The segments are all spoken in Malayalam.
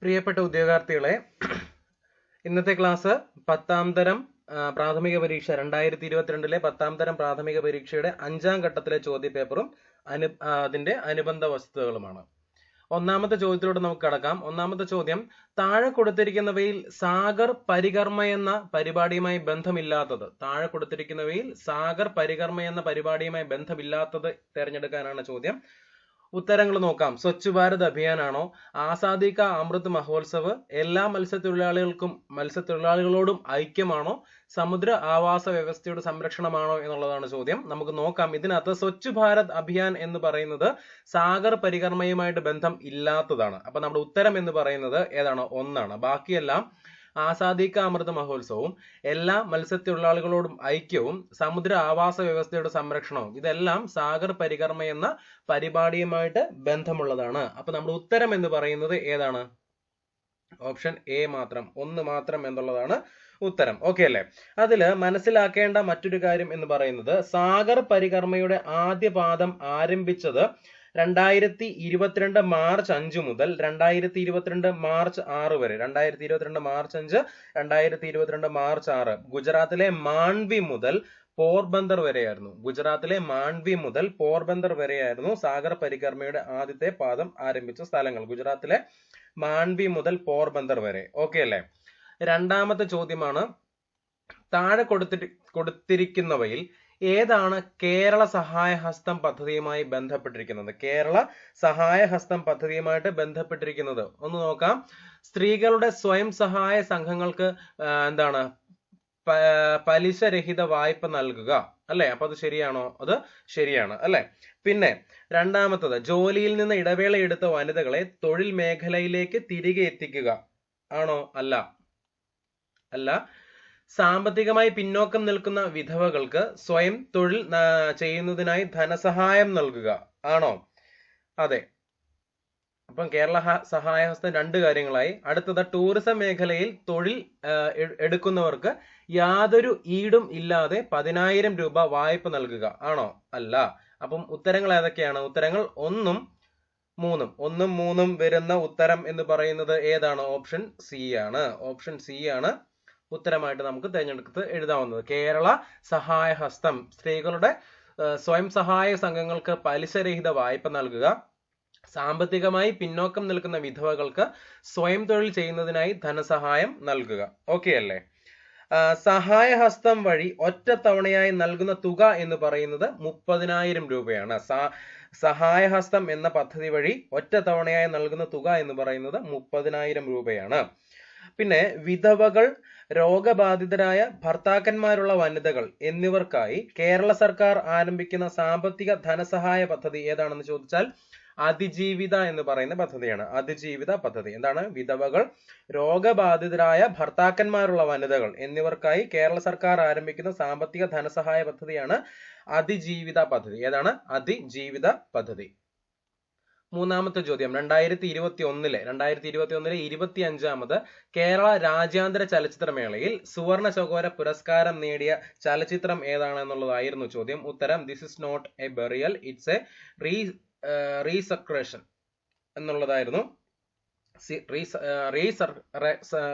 പ്രിയപ്പെട്ട ഉദ്യോഗാർത്ഥികളെ, ഇന്നത്തെ ക്ലാസ് 10ാം തരം പ്രാഥമിക പരീക്ഷ 2022 10ാം തരം പ്രാഥമിക പരീക്ഷയുടെ 5ാം ഘട്ടത്തിലെ ചോദ്യപേപ്പറും അതിന്റെ അനുബന്ധ വസ്തുതകളുമാണ്. ഒന്നാമത്തെ ചോദ്യത്തിലൂടെ നമുക്ക് കടക്കാം. ഒന്നാമത്തെ ചോദ്യം, താഴെ കൊടുത്തിരിക്കുന്നവയിൽ സാഗർ പരികർമ്മ എന്ന പരിപാടിയുമായി ബന്ധമില്ലാത്തത് തിരഞ്ഞെടുക്കാനാണ് ചോദ്യം. ഉത്തരങ്ങൾ നോക്കാം. സ്വച്ഛ് ഭാരത് അഭിയാൻ ആണോ, ആസാദി കാ അമൃത് മഹോത്സവ്, എല്ലാ മത്സ്യത്തൊഴിലാളികളോടും ഐക്യമാണോ, സമുദ്ര ആവാസ വ്യവസ്ഥയുടെ സംരക്ഷണമാണോ എന്നുള്ളതാണ് ചോദ്യം. നമുക്ക് നോക്കാം. ഇതിനകത്ത് സ്വച്ഛ് ഭാരത് അഭിയാൻ എന്ന് പറയുന്നത് സാഗർ പരികർമ്മയുമായിട്ട് ബന്ധം ഇല്ലാത്തതാണ്. അപ്പൊ നമ്മുടെ ഉത്തരം എന്ന് പറയുന്നത് ഏതാണ്? 1 ആണ്. ബാക്കിയെല്ലാം ആസാദി കാ അമൃത് മഹോത്സവവും എല്ലാ മത്സ്യത്തൊഴിലാളികളോടും ഐക്യവും സമുദ്ര ആവാസ വ്യവസ്ഥയുടെ സംരക്ഷണവും ഇതെല്ലാം സാഗർ പരികർമ്മ എന്ന പരിപാടിയുമായിട്ട് ബന്ധമുള്ളതാണ്. അപ്പൊ നമ്മുടെ ഉത്തരം എന്ന് പറയുന്നത് ഏതാണ്? ഓപ്ഷൻ എ മാത്രം, 1 മാത്രം എന്നുള്ളതാണ് ഉത്തരം. ഓക്കെ അല്ലേ? അതില് മനസ്സിലാക്കേണ്ട മറ്റൊരു കാര്യം എന്ന് പറയുന്നത്, സാഗർ പരികർമ്മയുടെ ആദ്യ പാദം ആരംഭിച്ചത് 2022 മാർച്ച് 5 മുതൽ 2022 മാർച്ച് 6 വരെ. 2022 മാർച്ച് 5, 2022 മാർച്ച് 6 ഗുജറാത്തിലെ മാണ്ഡ്വി മുതൽ പോർബന്ദർ വരെയായിരുന്നു സാഗർ പരികർമ്മയുടെ ആദ്യത്തെ പാദം ആരംഭിച്ച സ്ഥലങ്ങൾ. ഗുജറാത്തിലെ മാണ്ഡ്വി മുതൽ പോർബന്ദർ വരെ. ഓക്കെ അല്ലേ? രണ്ടാമത്തെ ചോദ്യമാണ്, താഴെ കൊടുത്തിരിക്കുന്നവയിൽ ഏതാണ് കേരള സഹായഹസ്തം പദ്ധതിയുമായി ബന്ധപ്പെട്ടിരിക്കുന്നത്? ഒന്ന് നോക്കാം. സ്ത്രീകളുടെ സ്വയം സഹായ സംഘങ്ങൾക്ക് പലിശരഹിത വായ്പ നൽകുക അല്ലെ? അപ്പൊ അത് ശരിയാണോ? അത് ശരിയാണ് അല്ലെ? പിന്നെ രണ്ടാമത്തത്, ജോലിയിൽ നിന്ന് ഇടവേള എടുത്ത വനിതകളെ തൊഴിൽ മേഖലയിലേക്ക് തിരികെ എത്തിക്കുക ആണോ? അല്ല. സാമ്പത്തികമായി പിന്നോക്കം നിൽക്കുന്ന വിധവകൾക്ക് സ്വയം തൊഴിൽ ചെയ്യുന്നതിനായി ധനസഹായം നൽകുക ആണോ? അതെ. അപ്പം കേരള സഹായഹസ്തം 2 കാര്യങ്ങളായി. അടുത്തത്, ടൂറിസം മേഖലയിൽ തൊഴിൽ എടുക്കുന്നവർക്ക് യാതൊരു ഈടും ഇല്ലാതെ 10,000 രൂപ വായ്പ നൽകുക ആണോ? അല്ല. അപ്പം ഉത്തരങ്ങൾ ഏതൊക്കെയാണ്? ഉത്തരങ്ങൾ 1ഉം 3ഉം വരുന്ന ഉത്തരം എന്ന് പറയുന്നത് ഏതാണ്? ഓപ്ഷൻ സി ആണ് ഉത്തരമായിട്ട് നമുക്ക് തിരഞ്ഞെടുത്ത് എഴുതാവുന്നത്. കേരള സഹായഹസ്തം സ്ത്രീകളുടെ സ്വയം സഹായ സംഘങ്ങൾക്ക് പലിശരഹിത വായ്പ നൽകുക, സാമ്പത്തികമായി പിന്നോക്കം നിൽക്കുന്ന വിധവകൾക്ക് സ്വയം തൊഴിൽ ചെയ്യുന്നതിനായി ധനസഹായം നൽകുക. ഓക്കെ അല്ലേ? സഹായഹസ്തം വഴി ഒറ്റത്തവണയായി നൽകുന്ന തുക എന്ന് പറയുന്നത് 30,000 രൂപയാണ്. സഹായഹസ്തം എന്ന പദ്ധതി വഴി ഒറ്റത്തവണയായി നൽകുന്ന തുക എന്ന് പറയുന്നത് 30,000 രൂപയാണ്. പിന്നെ വിധവകൾ, രോഗബാധിതരായ ഭർത്താക്കന്മാരുള്ള വനിതകൾ എന്നിവർക്കായി കേരള സർക്കാർ ആരംഭിക്കുന്ന സാമ്പത്തിക ധനസഹായ പദ്ധതി ഏതാണെന്ന് ചോദിച്ചാൽ അതിജീവിത എന്ന് പറയുന്ന പദ്ധതിയാണ്. അതിജീവിത പദ്ധതി എന്താണ്? വിധവകൾ, രോഗബാധിതരായ ഭർത്താക്കന്മാരുള്ള വനിതകൾ എന്നിവർക്കായി കേരള സർക്കാർ ആരംഭിക്കുന്ന സാമ്പത്തിക ധനസഹായ പദ്ധതിയാണ് അതിജീവിത പദ്ധതി. ഏതാണ്? അതിജീവിത പദ്ധതി. മൂന്നാമത്തെ ചോദ്യം, 2021 25ാമത് കേരള രാജ്യാന്തര ചലച്ചിത്രമേളയിൽ സുവർണ ചകോര പുരസ്കാരം നേടിയ ചലച്ചിത്രം ഏതാണെന്നുള്ളതായിരുന്നു ചോദ്യം. ഉത്തരം, this is not a burial, it's a resurrection എന്നുള്ളതായിരുന്നു.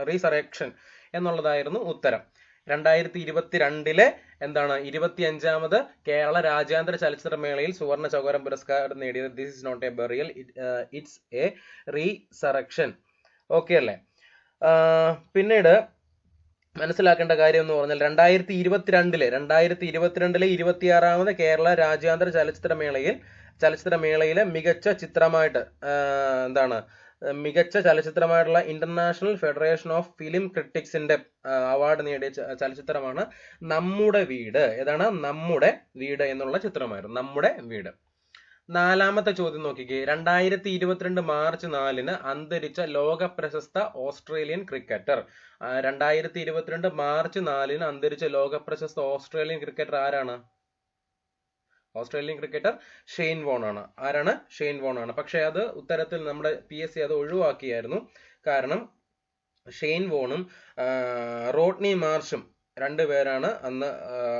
റീസറക്ഷൻ എന്നുള്ളതായിരുന്നു ഉത്തരം. 2022 25ാമത് കേരള രാജ്യാന്തര ചലച്ചിത്രമേളയിൽ സുവർണ ചകോരം പുരസ്കാരം നേടിയത് this is not a burial, it's a resurrection. Okay അല്ലേ? പിന്നീട് മനസ്സിലാക്കേണ്ട കാര്യം എന്ന് പറഞ്ഞാൽ 2022 26ാമത് കേരള രാജ്യാന്തര ചലച്ചിത്രമേളയിലെ മികച്ച ചലച്ചിത്രമായിട്ടുള്ള ഇന്റർനാഷണൽ ഫെഡറേഷൻ ഓഫ് ഫിലിം ക്രിട്ടിക്സിന്റെ അവാർഡ് നേടിയ ചലച്ചിത്രമാണ് നമ്മുടെ വീട്. ഏതാണ്? നമ്മുടെ വീട് എന്നുള്ള ചിത്രമായിരുന്നു. നമ്മുടെ വീട്. നാലാമത്തെ ചോദ്യം നോക്കിക്കേ. 2022 മാർച്ച് 4 അന്തരിച്ച ലോക പ്രശസ്ത ഓസ്ട്രേലിയൻ ക്രിക്കറ്റർ. 2022 മാർച്ച് 4 അന്തരിച്ച ലോക പ്രശസ്ത ഓസ്ട്രേലിയൻ ക്രിക്കറ്റർ ആരാണ്? ഓസ്ട്രേലിയൻ ക്രിക്കറ്റർ ഷെയ്ൻ വോൺ ആണ്. ആരാണ്? ഷെയ്ൻ വോൺ ആണ്. പക്ഷെ അത് ഉത്തരത്തിൽ നമ്മുടെ PSC അത് ഒഴിവാക്കിയായിരുന്നു. കാരണം ഷെയ്ൻ വോണും റോഡ്നി മാർഷും 2 പേരാണ് അന്ന്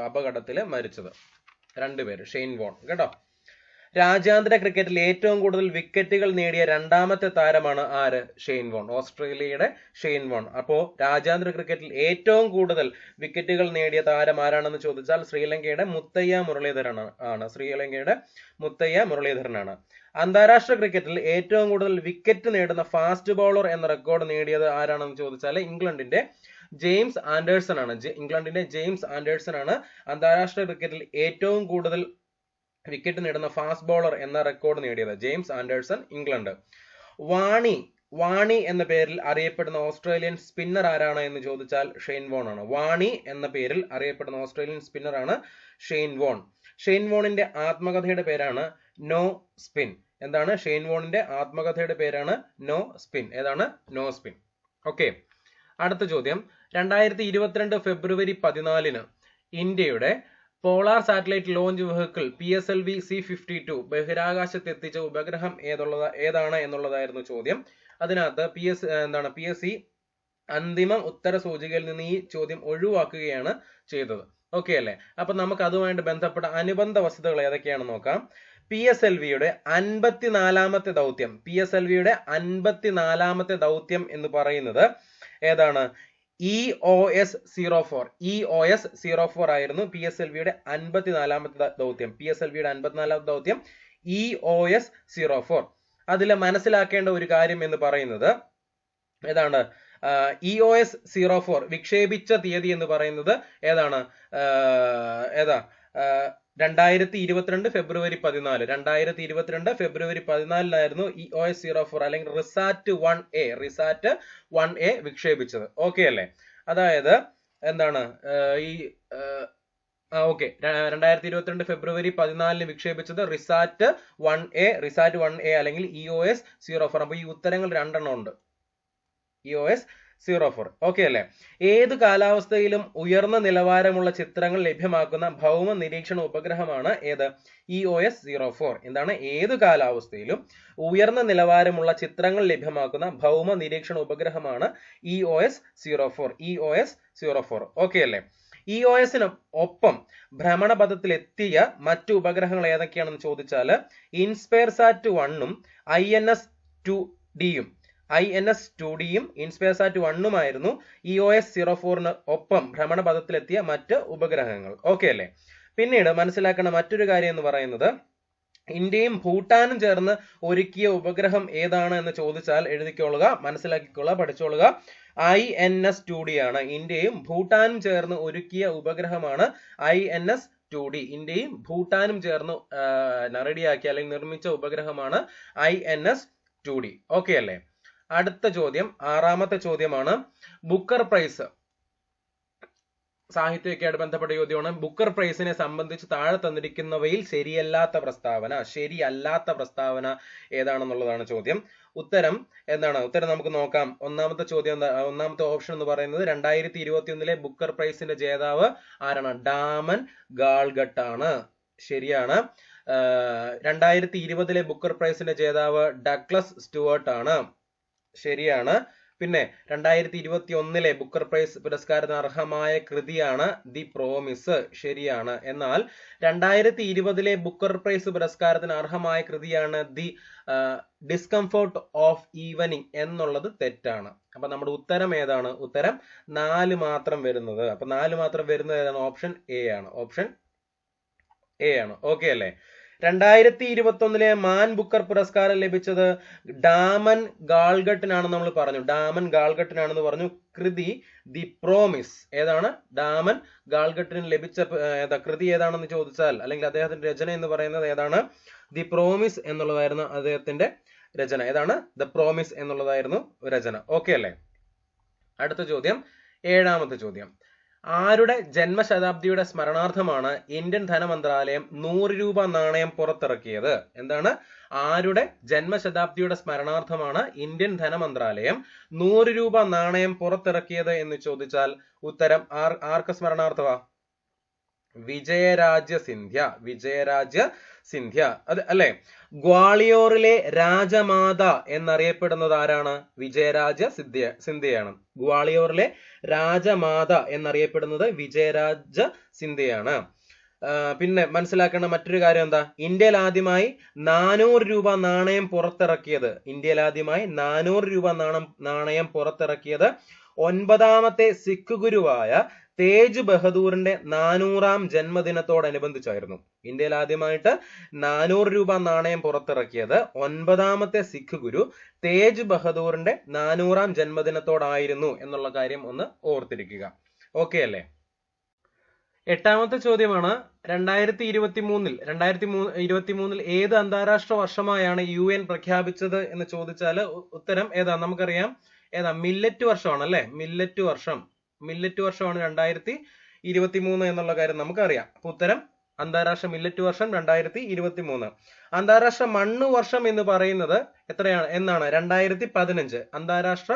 അപകടത്തിൽ മരിച്ചത്. 2 പേര്. ഷെയ്ൻ വോൺ കേട്ടോ. രാജ്യാന്തര ക്രിക്കറ്റിൽ ഏറ്റവും കൂടുതൽ വിക്കറ്റുകൾ നേടിയ രണ്ടാമത്തെ താരമാണ് ആര്? ഷെയ്ൻ വോൺ, ഓസ്ട്രേലിയയുടെ ഷെയ്ൻ വോൺ. അപ്പോ രാജ്യാന്തര ക്രിക്കറ്റിൽ ഏറ്റവും കൂടുതൽ വിക്കറ്റുകൾ നേടിയ താരം ആരാണെന്ന് ചോദിച്ചാൽ ശ്രീലങ്കയുടെ മുത്തയ്യ മുരളീധരനാണ്. ശ്രീലങ്കയുടെ മുത്തയ്യ മുരളീധരനാണ്. അന്താരാഷ്ട്ര ക്രിക്കറ്റിൽ ഏറ്റവും കൂടുതൽ വിക്കറ്റ് നേടുന്ന ഫാസ്റ്റ് ബൗളർ എന്ന റെക്കോർഡ് നേടിയത് ആരാണെന്ന് ചോദിച്ചാൽ ഇംഗ്ലണ്ടിന്റെ ജെയിംസ് ആൻഡേഴ്സൺ ആണ്. ഇംഗ്ലണ്ടിന്റെ ജെയിംസ് ആൻഡേഴ്സൺ ആണ് അന്താരാഷ്ട്ര ക്രിക്കറ്റിൽ ഏറ്റവും കൂടുതൽ വിക്കറ്റ് നേടുന്ന ഫാസ്റ്റ് ബൗളർ എന്ന റെക്കോർഡ് നേടിയത്. James Anderson, England. വാണി എന്ന പേരിൽ അറിയപ്പെടുന്ന ഓസ്ട്രേലിയൻ സ്പിന്നർ ആരാണ് എന്ന് ചോദിച്ചാൽ ഷെയ്ൻ വോൺ ആണ്. വാണി എന്ന പേരിൽ അറിയപ്പെടുന്ന ഓസ്ട്രേലിയൻ സ്പിന്നർ ആണ് ഷെയ്ൻ വോൺ. ഷെയ്ൻ വോണിന്റെ ആത്മകഥയുടെ പേരാണ് നോ സ്പിൻ. എന്താണ്? ഷെയ്ൻ വോണിന്റെ ആത്മകഥയുടെ പേരാണ് നോ സ്പിൻ. ഏതാണ്? No spin. ഓക്കെ, അടുത്ത ചോദ്യം. 2022 ഫെബ്രുവരി 14 ഇന്ത്യയുടെ polar satellite launch vehicle PSLV C-52 ബഹിരാകാശത്ത് എത്തിച്ച ഉപഗ്രഹം ഏതാണ് എന്നുള്ളതായിരുന്നു ചോദ്യം. അതിനകത്ത് PSC അന്തിമ ഉത്തര സൂചികയിൽ നിന്ന് ഈ ചോദ്യം ഒഴിവാക്കുകയാണ് ചെയ്തത്. ഓക്കെ അല്ലേ? അപ്പൊ നമുക്ക് അതുമായിട്ട് ബന്ധപ്പെട്ട അനുബന്ധ വസ്തുതകൾ ഏതൊക്കെയാണെന്ന് നോക്കാം. PSLVയുടെ 54ാമത്തെ ദൗത്യം, PSLVയുടെ 54ാമത്തെ ദൗത്യം എന്ന് പറയുന്നത് ഏതാണ്? EOS 04. EOS 04 ആയിരുന്നു PSLVയുടെ 54ാമത്തെ ദൗത്യം. PSLVയുടെ 54ാമത്തെ ദൗത്യം EOS 04. അതിൽ മനസ്സിലാക്കേണ്ട ഒരു കാര്യം എന്ന് പറയുന്നത് ഏതാണ്? EOS 04 വിക്ഷേപിച്ച തീയതി എന്ന് പറയുന്നത് ഏതാണ്? 2022 ഫെബ്രുവരി 14. 2022 ഫെബ്രുവരി 14 EOS 04 അല്ലെങ്കിൽ റിസാറ്റ് 1A വിക്ഷേപിച്ചത്. ഓക്കെ അല്ലേ? അതായത് എന്താണ് ഓക്കെ, 2022 ഫെബ്രുവരി 14 വിക്ഷേപിച്ചത് റിസാറ്റ് 1A അല്ലെങ്കിൽ EOS 04. അപ്പൊ ഈ ഉത്തരങ്ങൾ രണ്ടെണ്ണം ഉണ്ട്. EOS 04. ഓക്കെ അല്ലേ? ഏത് കാലാവസ്ഥയിലും ഉയർന്ന നിലവാരമുള്ള ചിത്രങ്ങൾ ലഭ്യമാക്കുന്ന ഭൗമ നിരീക്ഷണ ഉപഗ്രഹമാണ് ഏത്? EOS 04. എന്താണ്? ഏത് കാലാവസ്ഥയിലും ഉയർന്ന നിലവാരമുള്ള ചിത്രങ്ങൾ ലഭ്യമാക്കുന്ന ഭൗമ നിരീക്ഷണ ഉപഗ്രഹമാണ് EOS 04. EOS 04. ഓക്കെ അല്ലേ? EOSന് ഒപ്പം ഭ്രമണപഥത്തിലെത്തിയ മറ്റു ഉപഗ്രഹങ്ങൾ ഏതൊക്കെയാണെന്ന് ചോദിച്ചാൽ ഇൻസ്പെയർസാറ്റ് 1ഉം INS-2Dയും ഇൻസ്പെയർസാറ്റ് 1ഉമായിരുന്നു EOS 04ന് ഒപ്പം ഭ്രമണപഥത്തിലെത്തിയ മറ്റ് ഉപഗ്രഹങ്ങൾ. ഓക്കെ അല്ലേ? പിന്നീട് മനസ്സിലാക്കേണ്ട മറ്റൊരു കാര്യം എന്ന് പറയുന്നത് ഇന്ത്യയും ഭൂട്ടാനും ചേർന്ന് ഒരുക്കിയ ഉപഗ്രഹം ഏതാണ് എന്ന് ചോദിച്ചാൽ എഴുതിക്കൊള്ളുക, മനസ്സിലാക്കിക്കൊള്ളുക, പഠിച്ചോളുക. INS-2D ആണ്. ഇന്ത്യയും ഭൂട്ടാനും ചേർന്ന് ഒരുക്കിയ ഉപഗ്രഹമാണ് INS-2D. ഇന്ത്യയും ഭൂട്ടാനും ചേർന്ന് റെഡിയാക്കിയ അല്ലെങ്കിൽ നിർമ്മിച്ച ഉപഗ്രഹമാണ് INS-2D. ഓക്കെ അല്ലേ? അടുത്ത ചോദ്യം, 6ാമത്തെ ചോദ്യമാണ്. ബുക്കർ പ്രൈസ് സാഹിത്യമൊക്കെയായിട്ട് ബന്ധപ്പെട്ട ചോദ്യമാണ്. ബുക്കർ പ്രൈസിനെ സംബന്ധിച്ച് താഴെ തന്നിരിക്കുന്നവയിൽ ശരിയല്ലാത്ത പ്രസ്താവന ഏതാണെന്നുള്ളതാണ് ചോദ്യം. ഉത്തരം എന്താണ്? ഉത്തരം നമുക്ക് നോക്കാം. ഒന്നാമത്തെ ഓപ്ഷൻ എന്ന് പറയുന്നത് 2021 ബുക്കർ പ്രൈസിന്റെ ജേതാവ് ആരാണ്? ഡാമൻ ഗാൾഗട്ട് ആണ്. ശരിയാണ്. 2020 ബുക്കർ പ്രൈസിന്റെ ജേതാവ് ഡഗ്ലസ് സ്റ്റുവർട്ട് ആണ്. ശരിയാണ്. പിന്നെ 2021 ബുക്കർ പ്രൈസ് പുരസ്കാരത്തിന് അർഹമായ കൃതിയാണ് ദി പ്രോമിസ്. ശരിയാണ്. എന്നാൽ 2020 ബുക്കർ പ്രൈസ് പുരസ്കാരത്തിന് അർഹമായ കൃതിയാണ് ദി ഡിസ്കംഫോർട്ട് ഓഫ് ഈവനിങ് എന്നുള്ളത് തെറ്റാണ്. അപ്പൊ നമ്മുടെ ഉത്തരം ഏതാണ്? ഉത്തരം 4 മാത്രം വരുന്നത്. അപ്പൊ 4 മാത്രം വരുന്നത് ഏതാണ്? ഓപ്ഷൻ എ ആണ്. ഓപ്ഷൻ എ ആണ്. ഓക്കെ അല്ലേ? 2021 മാൻ ബുക്കർ പുരസ്കാരം ലഭിച്ചത് ഡാമൻ ഗാൾഗട്ടിനാണെന്ന് നമ്മൾ പറഞ്ഞു. ഡാമൻ ഗാൾഗട്ടിനാണെന്ന് പറഞ്ഞു. കൃതി ദി പ്രോമിസ്. ഏതാണ്? ഡാമൻ ഗാൾഗട്ടിന് ലഭിച്ച കൃതി ഏതാണെന്ന് ചോദിച്ചാൽ, അല്ലെങ്കിൽ അദ്ദേഹത്തിന്റെ രചന എന്ന് പറയുന്നത് ഏതാണ്? ദി പ്രോമിസ് എന്നുള്ളതായിരുന്നു അദ്ദേഹത്തിന്റെ രചന. ഏതാണ്? ദ പ്രോമിസ് എന്നുള്ളതായിരുന്നു രചന. ഓക്കെ അല്ലേ? അടുത്ത ചോദ്യം, 7ാമത്തെ ചോദ്യം. ആരുടെ ജന്മശതാബ്ദിയുടെ സ്മരണാർത്ഥമാണ് ഇന്ത്യൻ ധനമന്ത്രാലയം 100 രൂപ നാണയം പുറത്തിറക്കിയത്? എന്താണ്? ആരുടെ ജന്മശതാബ്ദിയുടെ സ്മരണാർത്ഥമാണ് ഇന്ത്യൻ ധനമന്ത്രാലയം 100 രൂപ നാണയം പുറത്തിറക്കിയത് എന്ന് ചോദിച്ചാൽ ഉത്തരം ആർക്ക് സ്മരണാർത്ഥമാ? വിജയരാജ്യ സിന്ധ്യ. അത് അല്ലെ? ഗ്വാളിയോറിലെ രാജമാത എന്നറിയപ്പെടുന്നത് ആരാണ്? വിജയരാജ്യ സിന്ധ്യയാണ്. ഗ്വാളിയോറിലെ രാജമാത എന്നറിയപ്പെടുന്നത് വിജയരാജ സിന്ധ്യയാണ്. പിന്നെ മനസ്സിലാക്കേണ്ട മറ്റൊരു കാര്യം എന്താ, ഇന്ത്യയിൽ ആദ്യമായി 400 രൂപ നാണയം പുറത്തിറക്കിയത്, ഇന്ത്യയിൽ ആദ്യമായി 400 രൂപ നാണയം പുറത്തിറക്കിയത് 9ാമത്തെ സിഖ് ഗുരുവായ തേജ് ബഹദൂറിന്റെ 400ാം ജന്മദിനത്തോടനുബന്ധിച്ചായിരുന്നു. ഇന്ത്യയിൽ ആദ്യമായിട്ട് 400 രൂപ നാണയം പുറത്തിറക്കിയത് 9ാമത്തെ സിഖ് ഗുരു തേജ് ബഹദൂറിന്റെ 400ാം ജന്മദിനത്തോടായിരുന്നു എന്നുള്ള കാര്യം ഒന്ന് ഓർത്തിരിക്കുക. ഓക്കെ അല്ലേ? 8ാമത്തെ ചോദ്യമാണ്, 2023 ഏത് അന്താരാഷ്ട്ര വർഷമായാണ് UN പ്രഖ്യാപിച്ചത് എന്ന് ചോദിച്ചാൽ ഉത്തരം ഏതാ? നമുക്കറിയാം ഏതാ? മില്ലറ്റ് വർഷമാണ് അല്ലെ? മില്ലറ്റ് വർഷമാണ് 2023 എന്നുള്ള കാര്യം നമുക്കറിയാം. അപ്പൊ ഉത്തരം അന്താരാഷ്ട്ര മില്ലറ്റ് വർഷം 2023. അന്താരാഷ്ട്ര മണ്ണ് വർഷം എന്ന് പറയുന്നത് എത്രയാണ് എന്നാണ്? 2015. അന്താരാഷ്ട്ര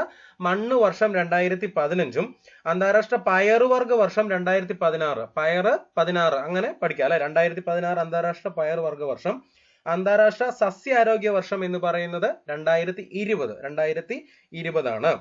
മണ്ണ് വർഷം 2015ഉം അന്താരാഷ്ട്ര പയറുവർഗ വർഷം 2016. പയറ് 16 അങ്ങനെ പഠിക്കാം അല്ലെ? 2016 അന്താരാഷ്ട്ര പയറുവർഗ വർഷം. അന്താരാഷ്ട്ര സസ്യാരോഗ്യ വർഷം എന്ന് പറയുന്നത് 2020 ആണ്.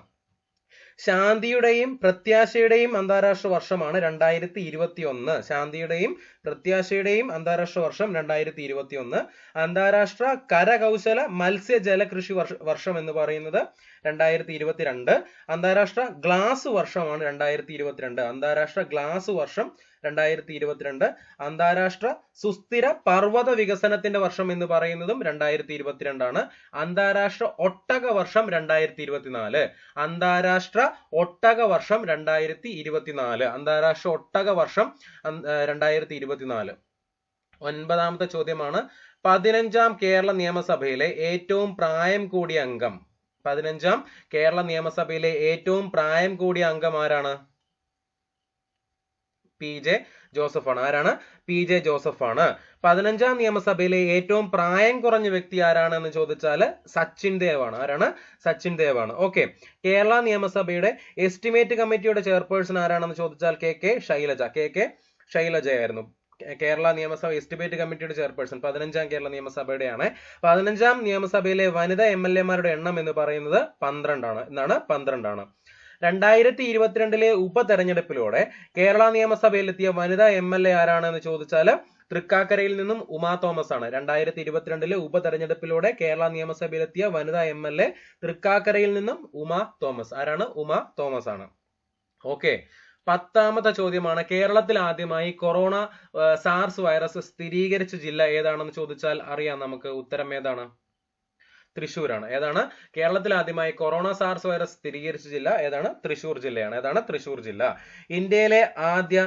ശാന്തിയുടെയും പ്രത്യാശയുടെയും അന്താരാഷ്ട്ര വർഷമാണ് 2021. ശാന്തിയുടെയും പ്രത്യാശയുടെയും അന്താരാഷ്ട്ര വർഷം 2021. അന്താരാഷ്ട്ര കരകൗശല മത്സ്യജല കൃഷി വർഷം എന്ന് പറയുന്നത് 2022. അന്താരാഷ്ട്ര ഗ്ലാസ് വർഷമാണ് 2022. അന്താരാഷ്ട്ര ഗ്ലാസ് വർഷം 2022. അന്താരാഷ്ട്ര സുസ്ഥിര പർവ്വത വികസനത്തിന്റെ വർഷം എന്ന് പറയുന്നതും 2022 ആണ്. അന്താരാഷ്ട്ര ഒട്ടക വർഷം 2024. അന്താരാഷ്ട്ര ഒട്ടക വർഷം 2024. അന്താരാഷ്ട്ര ഒട്ടക വർഷം 2024. 9ാമത്തെ ചോദ്യമാണ്, 15ാം കേരള നിയമസഭയിലെ ഏറ്റവും പ്രായം കൂടിയ അംഗം. 15ാം കേരള നിയമസഭയിലെ ഏറ്റവും പ്രായം കൂടിയ അംഗം ആരാണ്? PJ ജോസഫ് ആണ്. ആരാണ്? PJ ജോസഫ് ആണ്. 15ാം നിയമസഭയിലെ ഏറ്റവും പ്രായം കുറഞ്ഞ വ്യക്തി ആരാണെന്ന് ചോദിച്ചാൽ സച്ചിൻ ദേവ് ആണ്. ആരാണ്? സച്ചിൻ ദേവ് ആണ്. ഓക്കെ. കേരള നിയമസഭയുടെ എസ്റ്റിമേറ്റ് കമ്മിറ്റിയുടെ ചെയർപേഴ്സൺ ആരാണെന്ന് ചോദിച്ചാൽ KK ശൈലജയായിരുന്നു. കേരള നിയമസഭ എസ്റ്റിമേറ്റ് കമ്മിറ്റിയുടെ ചെയർപേഴ്സൺ 15ാം കേരള നിയമസഭയുടെയാണ്. 15ാം നിയമസഭയിലെ വനിതാ MLA-മാരുടെ എണ്ണം എന്ന് പറയുന്നത് 12 ആണ്. എന്നാണ് 12 ആണ്. 2022 ഉപതെരഞ്ഞെടുപ്പിലൂടെ കേരള നിയമസഭയിലെത്തിയ വനിതാ MLA ആരാണെന്ന് ചോദിച്ചാൽ തൃക്കാക്കരയിൽ നിന്നും ഉമാ തോമസ് ആണ്. 2022 ഉപതെരഞ്ഞെടുപ്പിലൂടെ കേരള നിയമസഭയിലെത്തിയ വനിതാ MLA തൃക്കാക്കരയിൽ നിന്നും ഉമാ തോമസ്. ആരാണ്? ഉമാ തോമസ് ആണ്. ഓക്കെ. 10ാമത്തെ ചോദ്യമാണ്, കേരളത്തിൽ ആദ്യമായി കൊറോണ സാർസ് വൈറസ് സ്ഥിരീകരിച്ച ജില്ല ഏതാണെന്ന് ചോദിച്ചാൽ അറിയാം നമുക്ക്. ഉത്തരം ഏതാണ്? തൃശ്ശൂരാണ്. ഏതാണ്? കേരളത്തിൽ ആദ്യമായി കൊറോണ സാർസ് വൈറസ് സ്ഥിരീകരിച്ച ജില്ല ഏതാണ്? തൃശ്ശൂർ ജില്ലയാണ്. ഏതാണ്? തൃശ്ശൂർ ജില്ല. ഇന്ത്യയിലെ ആദ്യ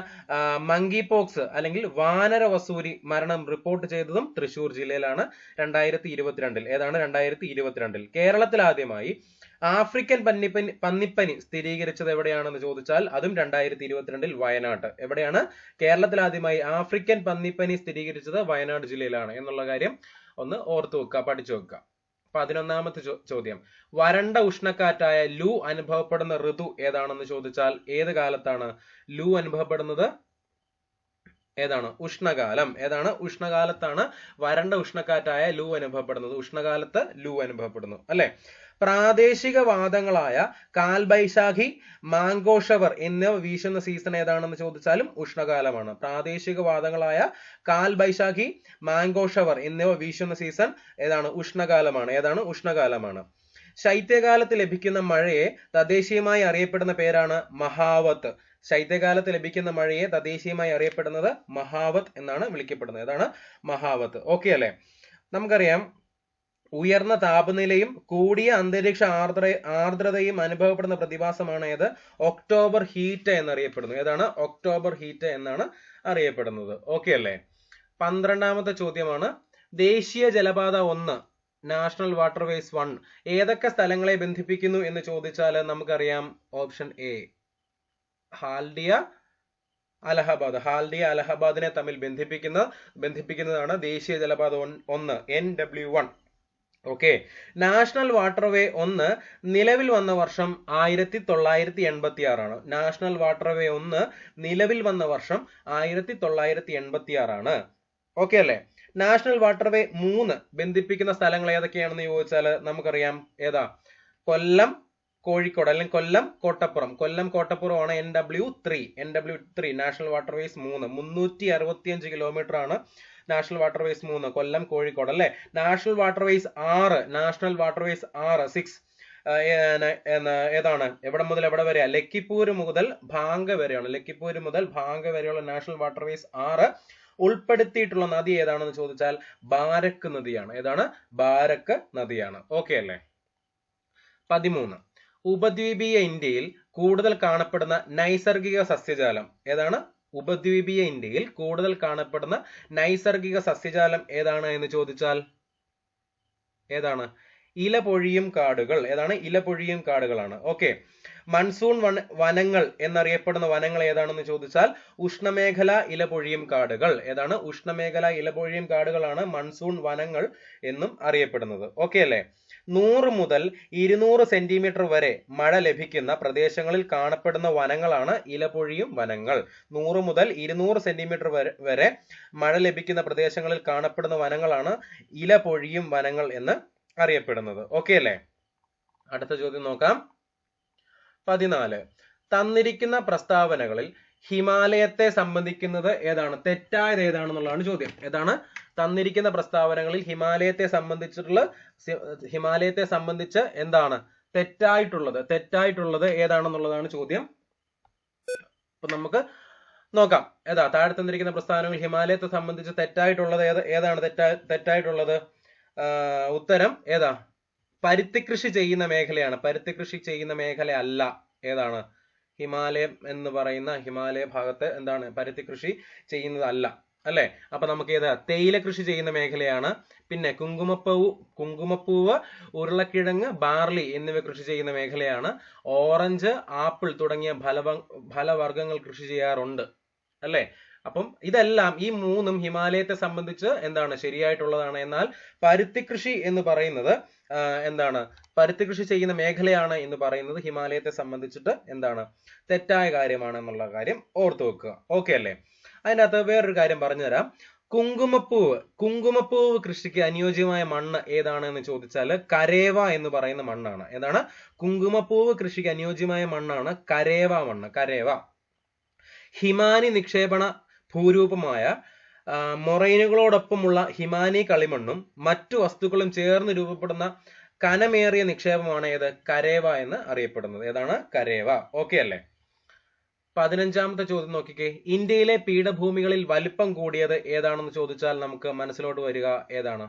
മങ്കി പോക്സ് അല്ലെങ്കിൽ വാനര വസൂരി മരണം റിപ്പോർട്ട് ചെയ്തതും തൃശ്ശൂർ ജില്ലയിലാണ് 2022. ഏതാണ്? 2022. കേരളത്തിൽ ആദ്യമായി ആഫ്രിക്കൻ പന്നിപ്പനി സ്ഥിരീകരിച്ചത് എവിടെയാണെന്ന് ചോദിച്ചാൽ അതും 2022 വയനാട്. എവിടെയാണ്? കേരളത്തിൽ ആദ്യമായി ആഫ്രിക്കൻ പന്നിപ്പനി സ്ഥിരീകരിച്ചത് വയനാട് ജില്ലയിലാണ് എന്നുള്ള കാര്യം ഒന്ന് ഓർത്തു വെക്കുക, പഠിച്ചു വെക്കുക. 11ാമത്തെ ചോദ്യം, വരണ്ട ഉഷ്ണക്കാറ്റായ ലൂ അനുഭവപ്പെടുന്ന ഋതു ഏതാണെന്ന് ചോദിച്ചാൽ ഏത് കാലത്താണ് ലൂ അനുഭവപ്പെടുന്നത്? ഏതാണ്? ഉഷ്ണകാലം. ഏതാണ്? ഉഷ്ണകാലത്താണ് വരണ്ട ഉഷ്ണക്കാറ്റായ ലൂ അനുഭവപ്പെടുന്നത്. ഉഷ്ണകാലത്ത് ലൂ അനുഭവപ്പെടുന്നു അല്ലെ? പ്രാദേശിക വാദങ്ങളായ കാൽബൈശാഖി, മാംഗോഷവർ എന്നിവ വീശുന്ന സീസൺ ഏതാണെന്ന് ചോദിച്ചാലും ഉഷ്ണകാലമാണ്. പ്രാദേശിക വാദങ്ങളായ കാൽബൈശാഖി, മാംഗോഷവർ എന്നിവ വീശുന്ന സീസൺ ഏതാണ്? ഉഷ്ണകാലമാണ്. ഏതാണ്? ഉഷ്ണകാലമാണ്. ശൈത്യകാലത്ത് ലഭിക്കുന്ന മഴയെ തദ്ദേശീയമായി അറിയപ്പെടുന്ന പേരാണ് മഹാവത്ത്. ശൈത്യകാലത്ത് ലഭിക്കുന്ന മഴയെ തദ്ദേശീയമായി അറിയപ്പെടുന്നത് മഹാവത്ത് എന്നാണ് വിളിക്കപ്പെടുന്നത്. ഏതാണ്? മഹാവത്ത്. ഓക്കെ അല്ലെ? നമുക്കറിയാം ഉയർന്ന താപനിലയും കൂടിയ അന്തരീക്ഷ ആർദ്രതയും അനുഭവപ്പെടുന്ന പ്രതിഭാസമാണ് ഏത്? ഒക്ടോബർ ഹീറ്റ് എന്നറിയപ്പെടുന്നു. ഏതാണ്? ഒക്ടോബർ ഹീറ്റ് എന്നാണ് അറിയപ്പെടുന്നത്. ഓക്കെ അല്ലേ? 12ാമത്തെ ചോദ്യമാണ്, ദേശീയ ജലപാത 1 നാഷണൽ വാട്ടർവേസ് 1 ഏതൊക്കെ സ്ഥലങ്ങളെ ബന്ധിപ്പിക്കുന്നു എന്ന് ചോദിച്ചാൽ നമുക്കറിയാം. Option A Haldia, Allahabad. ഹാൽഡിയ, അലഹബാദിനെ തമ്മിൽ ബന്ധിപ്പിക്കുന്നതാണ് ദേശീയ ജലപാത 1 NW1. ഓക്കെ. നാഷണൽ വാട്ടർവേ 1 നിലവിൽ വന്ന വർഷം 1986 ആണ്. നാഷണൽ വാട്ടർവേ 1 നിലവിൽ വന്ന വർഷം 1986 ആണ്. ഓക്കെ അല്ലെ? നാഷണൽ വാട്ടർവേ 3 ബന്ധിപ്പിക്കുന്ന സ്ഥലങ്ങൾ ഏതൊക്കെയാണെന്ന് ചോദിച്ചാൽ നമുക്കറിയാം. ഏതാ? കൊല്ലം, കോഴിക്കോട് അല്ലെങ്കിൽ കൊല്ലം കോട്ടപ്പുറം. കൊല്ലം കോട്ടപ്പുറമാണ് NW3 നാഷണൽ വാട്ടർവേസ് 365 കിലോമീറ്റർ ആണ് നാഷണൽ വാട്ടർവേസ് 3 കൊല്ലം കോഴിക്കോട് അല്ലെ. നാഷണൽ വാട്ടർവേസ് 6 ഏതാണ്? എവിടെ മുതൽ എവിടെ വരെയാ? ലക്കിപ്പൂര് മുതൽ ഭാംഗ വരെയാണ്. ലക്കിപ്പൂര് മുതൽ ഭാംഗ വരെയുള്ള നാഷണൽ വാട്ടർവേസ് 6 ഉൾപ്പെടുത്തിയിട്ടുള്ള നദി ഏതാണെന്ന് ചോദിച്ചാൽ ബാരക്ക് നദിയാണ്. ഏതാണ്? ബാരക്ക് നദിയാണ്. ഓക്കെ അല്ലേ? 13 ഉപദ്വീപീയ ഇന്ത്യയിൽ കൂടുതൽ കാണപ്പെടുന്ന നൈസർഗിക സസ്യജാലം ഏതാണ്? ഉപദ്വീപീയ ഇന്ത്യയിൽ കൂടുതൽ കാണപ്പെടുന്ന നൈസർഗിക സസ്യജാലം ഏതാണ് എന്ന് ചോദിച്ചാൽ ഏതാണ്? ഇലപൊഴിയും കാടുകൾ. ഏതാണ്? ഇലപൊഴിയും കാടുകളാണ്. ഓക്കെ. മൺസൂൺ വനങ്ങൾ എന്നറിയപ്പെടുന്ന വനങ്ങൾ ഏതാണെന്ന് ചോദിച്ചാൽ ഉഷ്ണമേഖല ഇലപൊഴിയും കാടുകൾ. ഏതാണ്? ഉഷ്ണമേഖല ഇലപൊഴിയും കാടുകളാണ് മൺസൂൺ വനങ്ങൾ എന്നും അറിയപ്പെടുന്നത്. ഓക്കെ അല്ലേ? 100 മുതൽ 200 സെന്റിമീറ്റർ വരെ മഴ ലഭിക്കുന്ന പ്രദേശങ്ങളിൽ കാണപ്പെടുന്ന വനങ്ങളാണ് ഇലപൊഴിയും വനങ്ങൾ. 100 മുതൽ 200 സെന്റിമീറ്റർ വരെ മഴ ലഭിക്കുന്ന പ്രദേശങ്ങളിൽ കാണപ്പെടുന്ന വനങ്ങളാണ് ഇലപൊഴിയും വനങ്ങൾ എന്ന് അറിയപ്പെടുന്നത്. ഓക്കെ അല്ലേ? അടുത്ത ചോദ്യം നോക്കാം. 14 തന്നിരിക്കുന്ന പ്രസ്താവനകളിൽ ഹിമാലയത്തെ സംബന്ധിക്കുന്നത് ഏതാണ്? തെറ്റായത് ഏതാണെന്നുള്ളതാണ് ചോദ്യം. ഏതാണ്? തന്നിരിക്കുന്ന പ്രസ്താവനകളിൽ ഹിമാലയത്തെ സംബന്ധിച്ച് എന്താണ് തെറ്റായിട്ടുള്ളത് ഏതാണെന്നുള്ളതാണ് ചോദ്യം. അപ്പൊ നമുക്ക് നോക്കാം. താഴെ തന്നിരിക്കുന്ന പ്രസ്താവനകളിൽ ഹിമാലയത്തെ സംബന്ധിച്ച് തെറ്റായിട്ടുള്ളത് ഏതാണ്? തെറ്റായിട്ടുള്ളത് ഉത്തരം ഏതാ? പരുത്തി കൃഷി ചെയ്യുന്ന മേഖലയാണ്. പരുത്തി കൃഷി ചെയ്യുന്ന മേഖല അല്ല. ഏതാണ്? ഹിമാലയം എന്ന് പറയുന്ന ഹിമാലയ ഭാഗത്ത് എന്താണ്? പരുത്തി കൃഷി ചെയ്യുന്നതല്ല അല്ലെ. അപ്പൊ നമുക്ക് ഏതാ? തേയില കൃഷി ചെയ്യുന്ന മേഖലയാണ്. പിന്നെ കുങ്കുമപ്പൂവ്, ഉരുളക്കിഴങ്ങ്, ബാർലി എന്നിവ കൃഷി ചെയ്യുന്ന മേഖലയാണ്. ഓറഞ്ച്, ആപ്പിൾ തുടങ്ങിയ ഫലവർഗ്ഗങ്ങൾ കൃഷി ചെയ്യാറുണ്ട് അല്ലെ. അപ്പം ഇതെല്ലാം ഈ മൂന്നും ഹിമാലയത്തെ സംബന്ധിച്ച് എന്താണ്? ശരിയായിട്ടുള്ളതാണ്. എന്നാൽ പരുത്തി കൃഷി എന്ന് പറയുന്നത് എന്താണ്? പരുത്തി കൃഷി ചെയ്യുന്ന മേഖലയാണ് എന്ന് പറയുന്നത് ഹിമാലയത്തെ സംബന്ധിച്ചിട്ട് എന്താണ്? തെറ്റായ കാര്യമാണ് എന്നുള്ള കാര്യം ഓർത്തു വെക്കുക. ഓക്കെ അല്ലേ? അതിനകത്ത് വേറൊരു കാര്യം പറഞ്ഞുതരാം. കുങ്കുമപ്പൂവ് കൃഷിക്ക് അനുയോജ്യമായ മണ്ണ് ഏതാണ് എന്ന് ചോദിച്ചാൽ കരേവ എന്ന് പറയുന്ന മണ്ണാണ്. ഏതാണ്? കുങ്കുമപ്പൂവ് കൃഷിക്ക് അനുയോജ്യമായ മണ്ണാണ് കരേവ മണ്ണ്. കരേവ. ഹിമാനി നിക്ഷേപണ ഭൂരൂപമായ മൊറൈനുകളോടൊപ്പമുള്ള ഹിമാനി കളിമണ്ണും മറ്റു വസ്തുക്കളും ചേർന്ന് രൂപപ്പെടുന്ന കനമേറിയ നിക്ഷേപമാണ് ഏത്? കരേവ എന്ന് അറിയപ്പെടുന്നത്. ഏതാണ്? കരേവ. ഓക്കെ അല്ലേ? 15ാമത്തെ ചോദ്യം നോക്കിക്കേ. ഇന്ത്യയിലെ പീഠഭൂമികളിൽ വലിപ്പം കൂടിയത് ഏതാണെന്ന് ചോദിച്ചാൽ നമുക്ക് മനസ്സിലോട്ട് വരിക ഏതാണ്?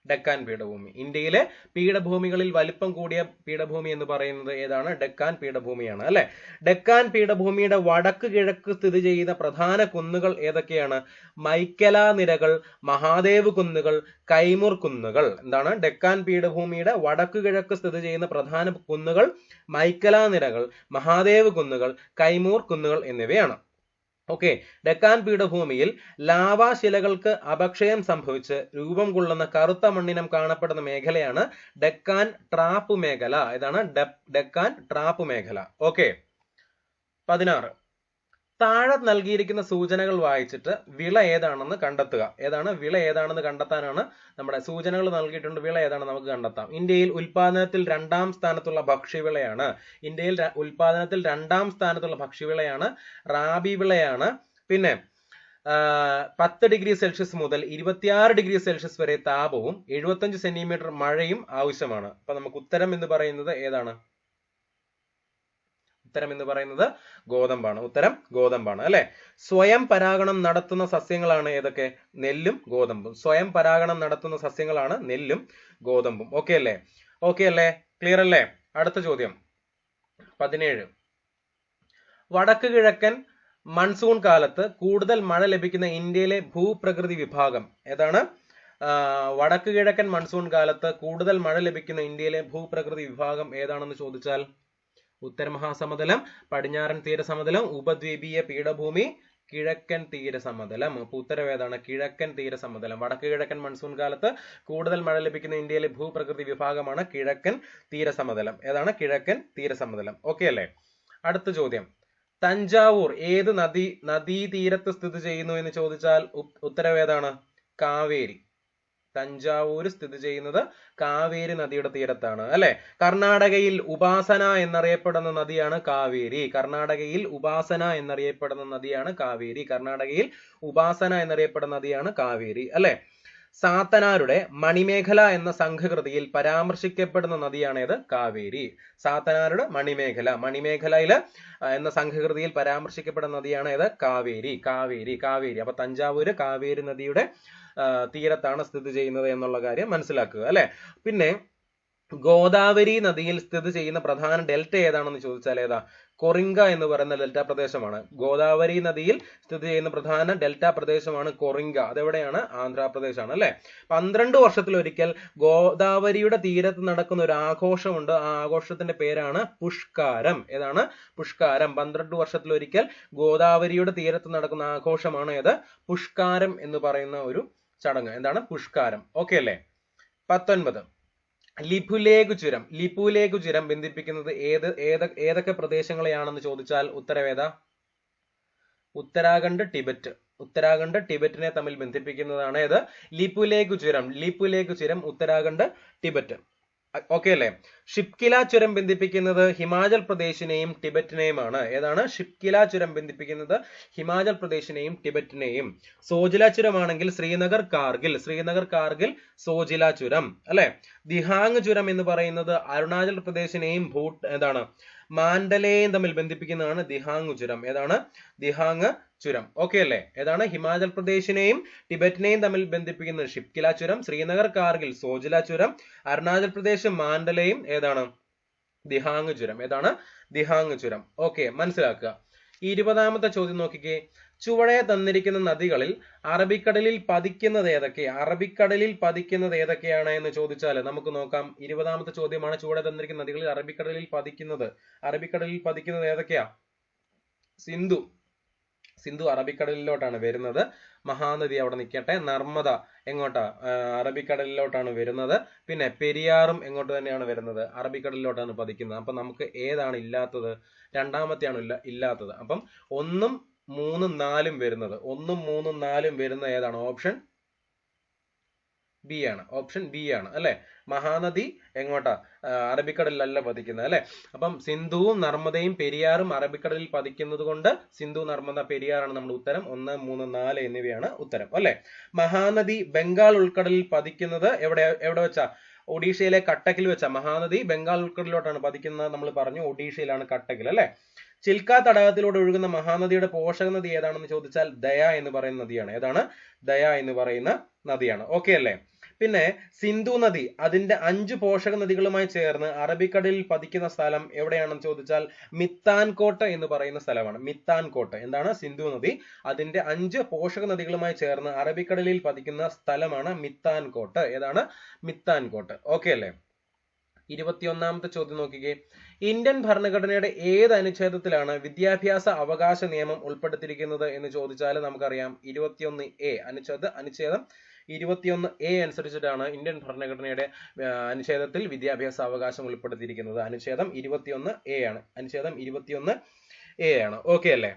ഡെക്കാൻ പീഠഭൂമി. ഇന്ത്യയിലെ പീഠഭൂമികളിൽ വലിപ്പം കൂടിയ പീഠഭൂമി എന്ന് പറയുന്നത് ഏതാണ്? ഡെക്കാൻ പീഠഭൂമിയാണ് അല്ലെ. ഡെക്കാൻ പീഠഭൂമിയുടെ വടക്ക് കിഴക്ക് സ്ഥിതി ചെയ്യുന്ന പ്രധാന കുന്നുകൾ ഏതൊക്കെയാണ്? മൈക്കല നിരകൾ, മഹാദേവ് കുന്നുകൾ, കൈമൂർ കുന്നുകൾ. എന്താണ്? ഡെക്കാൻ പീഠഭൂമിയുടെ വടക്ക് കിഴക്ക് സ്ഥിതി ചെയ്യുന്ന പ്രധാന കുന്നുകൾ മൈക്കല നിരകൾ, മഹാദേവ് കുന്നുകൾ, കൈമൂർ കുന്നുകൾ എന്നിവയാണ്. ഓക്കെ. ഡെക്കാൻ പീഠഭൂമിയിൽ ലാവാശിലകൾക്ക് അപക്ഷയം സംഭവിച്ച് രൂപം കൊള്ളുന്ന കറുത്ത മണ്ണിനം കാണപ്പെടുന്ന മേഖലയാണ് ഡെക്കാൻ ട്രാപ്പ് മേഖല. ഇതാണ് ഡെക്കാൻ ട്രാപ്പ് മേഖല. ഓക്കെ. 16 താഴെ നൽകിയിരിക്കുന്ന സൂചനകൾ വായിച്ചിട്ട് വിള ഏതാണെന്ന് കണ്ടെത്തുക. ഏതാണ്? വിള ഏതാണെന്ന് കണ്ടെത്താനാണ് നമ്മുടെ സൂചനകൾ നൽകിയിട്ടുണ്ട്. വിള ഏതാണ് നമുക്ക് കണ്ടെത്താം. ഇന്ത്യയിൽ ഉൽപാദനത്തിൽ 2ാം സ്ഥാനത്തുള്ള ഭക്ഷ്യവിളയാണ്. ഇന്ത്യയിൽ ഉൽപാദനത്തിൽ 2ാം സ്ഥാനത്തുള്ള ഭക്ഷ്യവിളയാണ് റാബി വിളയാണ്. പിന്നെ 10 ഡിഗ്രി സെൽഷ്യസ് മുതൽ 26 ഡിഗ്രി സെൽഷ്യസ് വരെ താപവും 75 സെന്റിമീറ്റർ മഴയും ആവശ്യമാണ്. അപ്പൊ നമുക്ക് ഉത്തരം എന്ന് പറയുന്നത് ഏതാണ്? ഉത്തരം എന്ന് പറയുന്നത് ഗോതമ്പാണ്. ഉത്തരം ഗോതമ്പാണ് അല്ലെ. സ്വയം പരാഗണം നടത്തുന്ന സസ്യങ്ങളാണ് ഏതൊക്കെ? നെല്ലും ഗോതമ്പും. സ്വയം പരാഗണം നടത്തുന്ന സസ്യങ്ങളാണ് നെല്ലും ഗോതമ്പും. ഓക്കെ അല്ലേ? ഓക്കെ അല്ലേ? ക്ലിയർ അല്ലേ? അടുത്ത ചോദ്യം 17 വടക്ക് കിഴക്കൻ മൺസൂൺ കാലത്ത് കൂടുതൽ മഴ ലഭിക്കുന്ന ഇന്ത്യയിലെ ഭൂപ്രകൃതി വിഭാഗം ഏതാണ്? വടക്ക് കിഴക്കൻ മൺസൂൺ കാലത്ത് കൂടുതൽ മഴ ലഭിക്കുന്ന ഇന്ത്യയിലെ ഭൂപ്രകൃതി വിഭാഗം ഏതാണെന്ന് ചോദിച്ചാൽ ഉത്തരമഹാസമതലം, പടിഞ്ഞാറൻ തീരസമതലം, ഉപദ്വീപീയ പീഠഭൂമി, കിഴക്കൻ തീരസമതലം. അപ്പൊ ഉത്തരം ഏതാണ്? കിഴക്കൻ തീരസമതലം. വടക്ക് കിഴക്കൻ മൺസൂൺ കാലത്ത് കൂടുതൽ മഴ ലഭിക്കുന്ന ഇന്ത്യയിലെ ഭൂപ്രകൃതി വിഭാഗമാണ് കിഴക്കൻ തീരസമതലം. ഏതാണ്? കിഴക്കൻ തീരസമതലം. ഓക്കെ അല്ലേ? അടുത്ത ചോദ്യം. തഞ്ചാവൂർ ഏത് നദീതീരത്ത് സ്ഥിതി ചെയ്യുന്നു എന്ന് ചോദിച്ചാൽ ഉത്തരം ഏതാണ്? കാവേരി. തഞ്ചാവൂർ സ്ഥിതി ചെയ്യുന്നത് കാവേരി നദിയുടെ തീരത്താണ് അല്ലെ. കർണാടകയിൽ ഉപാസന എന്നറിയപ്പെടുന്ന നദിയാണ് കാവേരി. കർണാടകയിൽ ഉപാസന എന്നറിയപ്പെടുന്ന നദിയാണ് കാവേരി. കർണാടകയിൽ ഉപാസന എന്നറിയപ്പെടുന്ന നദിയാണ് കാവേരി അല്ലെ. സാത്തനാരുടെ മണിമേഖല എന്ന സംഘകൃതിയിൽ പരാമർശിക്കപ്പെടുന്ന നദിയാണ് ഏത്? കാവേരി. സാത്തനാരുടെ മണിമേഖലയില് എന്ന സംഘകൃതിയിൽ പരാമർശിക്കപ്പെടുന്ന നദിയാണ് ഏത്? കാവേരി. കാവേരി കാവേരി അപ്പൊ തഞ്ചാവൂര് കാവേരി നദിയുടെ തീരത്താണ് സ്ഥിതി ചെയ്യുന്നത് എന്നുള്ള കാര്യം മനസ്സിലാക്കുക അല്ലെ. പിന്നെ ഗോദാവരി നദിയിൽ സ്ഥിതി ചെയ്യുന്ന പ്രധാന ഡെൽറ്റ ഏതാണെന്ന് ചോദിച്ചാൽ ഏതാ? കൊറിങ്ക എന്ന് പറയുന്ന ഡെൽറ്റ പ്രദേശമാണ്. ഗോദാവരി നദിയിൽ സ്ഥിതി ചെയ്യുന്ന പ്രധാന ഡെൽറ്റ പ്രദേശമാണ് കൊറിങ്ക. അതെവിടെയാണ്? ആന്ധ്രാപ്രദേശാണ് അല്ലെ. 12 വർഷത്തിലൊരിക്കൽ ഗോദാവരിയുടെ തീരത്ത് നടക്കുന്ന ഒരു ആഘോഷമുണ്ട്. ആ ആഘോഷത്തിന്റെ പേരാണ് പുഷ്കാരം. ഏതാണ്? പുഷ്കാരം. 12 വർഷത്തിലൊരിക്കൽ ഗോദാവരിയുടെ തീരത്ത് നടക്കുന്ന ആഘോഷമാണ് ഏത്? പുഷ്കാരം എന്ന് പറയുന്ന ഒരു ചടങ്ങ്. എന്താണ്? പുഷ്കാരം. ഓക്കെ അല്ലേ. 19 ലിപുലേഖ് ചുരം. ലിപുലേഖ് ചുരം ബന്ധിപ്പിക്കുന്നത് ഏതൊക്കെ പ്രദേശങ്ങളെയാണെന്ന് ചോദിച്ചാൽ ഉത്തരവേദ? ഉത്തരാഖണ്ഡ്, ടിബറ്റ്. ഉത്തരാഖണ്ഡ് ടിബറ്റിനെ തമ്മിൽ ബന്ധിപ്പിക്കുന്നതാണ് ഏത്? ലിപുലേഖ് ചുരം. ലിപുലേഖ് ചുരം ഉത്തരാഖണ്ഡ്, ടിബറ്റ്. ഓക്കെ അല്ലെ. ഷിപ്കില ചുരം ബന്ധിപ്പിക്കുന്നത് ഹിമാചൽ പ്രദേശിനെയും ടിബറ്റിനെയുമാണ്. ഏതാണ്? ഷിപ്കില ചുരം ബന്ധിപ്പിക്കുന്നത് ഹിമാചൽ പ്രദേശിനെയും ടിബറ്റിനെയും. സോജില ചുരമാണെങ്കിൽ ശ്രീനഗർ കാർഗിൽ സോജില ചുരം അല്ലെ. ദിഹാങ് ചുരം എന്ന് പറയുന്നത് അരുണാചൽ പ്രദേശിനെയും മാൻഡലയും തമ്മിൽ ബന്ധിപ്പിക്കുന്നതാണ് ദിഹാങ് ചുരം. ഏതാണ്? ദിഹാങ് ചുരം. ഓക്കെ അല്ലേ. ഏതാണ്? ഹിമാചൽ പ്രദേശിനെയും ടിബറ്റിനെയും തമ്മിൽ ബന്ധിപ്പിക്കുന്നത് ഷിപ്കില ചുരം, ശ്രീനഗർ കാർഗിൽ സോജില ചുരം, അരുണാചൽ പ്രദേശ് മാൻഡലയും ഏതാണ്? ദിഹാങ് ചുരം. ഏതാണ്? ദിഹാങ് ചുരം. ഓക്കെ, മനസ്സിലാക്കുക. 20ാമത്തെ ചോദ്യം നോക്കിക്കേ. ചുവടെ തന്നിരിക്കുന്ന നദികളിൽ അറബിക്കടലിൽ പതിക്കുന്നത് ഏതൊക്കെയാണ് എന്ന് ചോദിച്ചാൽ നമുക്ക് നോക്കാം. 20ാമത്തെ ചോദ്യമാണ്. ചുവടെ തന്നിരിക്കുന്ന നദികളിൽ അറബിക്കടലിൽ പതിക്കുന്നത് ഏതൊക്കെയാ? സിന്ധു അറബിക്കടലിലോട്ടാണ് വരുന്നത്. മഹാനദി അവിടെ നിൽക്കട്ടെ. നർമ്മദ എങ്ങോട്ടാ? അറബിക്കടലിലോട്ടാണ് വരുന്നത്. പിന്നെ പെരിയാറും എങ്ങോട്ട് തന്നെയാണ് വരുന്നത്? അറബിക്കടലിലോട്ടാണ് പതിക്കുന്നത്. അപ്പൊ നമുക്ക് ഏതാണ് ഇല്ലാത്തത്? രണ്ടാമത്തെയാണ് ഇല്ലാത്തത്. അപ്പം 1, 3, 4 വരുന്നത്. 1, 3, 4 വരുന്ന ഏതാണ്? ഓപ്ഷൻ ബി ആണ് അല്ലെ. മഹാനദി എങ്ങോട്ടാ? അറബിക്കടലിലല്ല പതിക്കുന്നത് അല്ലെ. അപ്പം സിന്ധുവും നർമ്മദയും പെരിയാറും അറബിക്കടലിൽ പതിക്കുന്നത് കൊണ്ട് സിന്ധു, നർമ്മദ, പെരിയാറാണ് നമ്മുടെ ഉത്തരം. 1, 3, 4 എന്നിവയാണ് ഉത്തരം അല്ലെ. മഹാനദി ബംഗാൾ ഉൾക്കടലിൽ പതിക്കുന്നത് എവിടെ വെച്ചാ? ഒഡീഷയിലെ കട്ടക്കിൽ വെച്ചാ. മഹാനദി ബംഗാൾ ഉൾക്കടലിലോട്ടാണ് പതിക്കുന്നത് നമ്മൾ പറഞ്ഞു. ഒഡീഷയിലാണ് കട്ടക്കിൽ അല്ലെ. ചിൽക്ക തടാകത്തിലൂടെ ഒഴുകുന്ന മഹാനദിയുടെ പോഷക നദി ഏതാണെന്ന് ചോദിച്ചാൽ ദയ എന്ന് പറയുന്ന നദിയാണ്. ഏതാണ്? ദയ എന്ന് പറയുന്ന നദിയാണ്. ഓക്കെ അല്ലേ. പിന്നെ സിന്ധു നദി അതിന്റെ 5 പോഷക നദികളുമായി ചേർന്ന് അറബിക്കടലിൽ പതിക്കുന്ന സ്ഥലം എവിടെയാണെന്ന് ചോദിച്ചാൽ മിത്താൻകോട്ട് എന്ന് പറയുന്ന സ്ഥലമാണ്. മിത്താൻകോട്ട്. എന്താണ്? സിന്ധു നദി അതിന്റെ 5 പോഷക നദികളുമായി ചേർന്ന് അറബിക്കടലിൽ പതിക്കുന്ന സ്ഥലമാണ് മിത്താൻകോട്ട്. ഏതാണ്? മിത്താൻകോട്ട്. ഓക്കെ അല്ലേ. 21ാമത്തെ ചോദ്യം നോക്കിക്കേ. ഇന്ത്യൻ ഭരണഘടനയുടെ ഏത് അനുച്ഛേദത്തിലാണ് വിദ്യാഭ്യാസ അവകാശ നിയമം ഉൾപ്പെടുത്തിയിരിക്കുന്നത് എന്ന് ചോദിച്ചാൽ നമുക്കറിയാം 21A അനുച്ഛേദം 21A അനുസരിച്ചിട്ടാണ് ഇന്ത്യൻ ഭരണഘടനയുടെ അനുച്ഛേദത്തിൽ വിദ്യാഭ്യാസ അവകാശം ഉൾപ്പെടുത്തിയിരിക്കുന്നത്. അനുച്ഛേദം 21A ആണ്. ഓക്കെ അല്ലേ.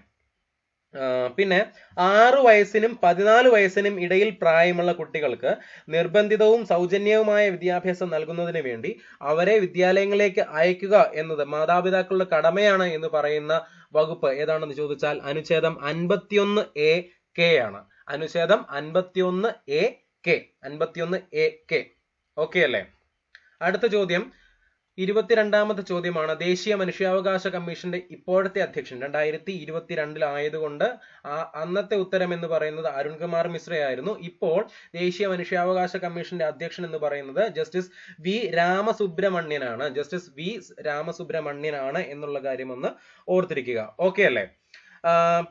പിന്നെ 6 വയസ്സിനും 14 വയസ്സിനും ഇടയിൽ പ്രായമുള്ള കുട്ടികൾക്ക് നിർബന്ധിതവും സൗജന്യവുമായ വിദ്യാഭ്യാസം നൽകുന്നതിന് വേണ്ടി അവരെ വിദ്യാലയങ്ങളിലേക്ക് അയക്കുക എന്നത് മാതാപിതാക്കളുടെ കടമയാണ് എന്ന് പറയുന്ന വകുപ്പ് ഏതാണെന്ന് ചോദിച്ചാൽ അനുച്ഛേദം 51AK ആണ്. അനുച്ഛേദം 51AK. ഓക്കെ അല്ലേ. അടുത്ത ചോദ്യം 22ാമത്തെ ചോദ്യമാണ്. ദേശീയ മനുഷ്യാവകാശ കമ്മീഷന്റെ ഇപ്പോഴത്തെ അധ്യക്ഷൻ 2022 ആയതുകൊണ്ട് അന്നത്തെ ഉത്തരം എന്ന് പറയുന്നത് അരുൺകുമാർ മിശ്രയായിരുന്നു. ഇപ്പോൾ ദേശീയ മനുഷ്യാവകാശ കമ്മീഷന്റെ അധ്യക്ഷൻ എന്ന് പറയുന്നത് ജസ്റ്റിസ് വി രാമസുബ്രഹ്മണ്യനാണ് എന്നുള്ള കാര്യം ഒന്ന് ഓർത്തിരിക്കുക. ഓക്കെ അല്ലേ.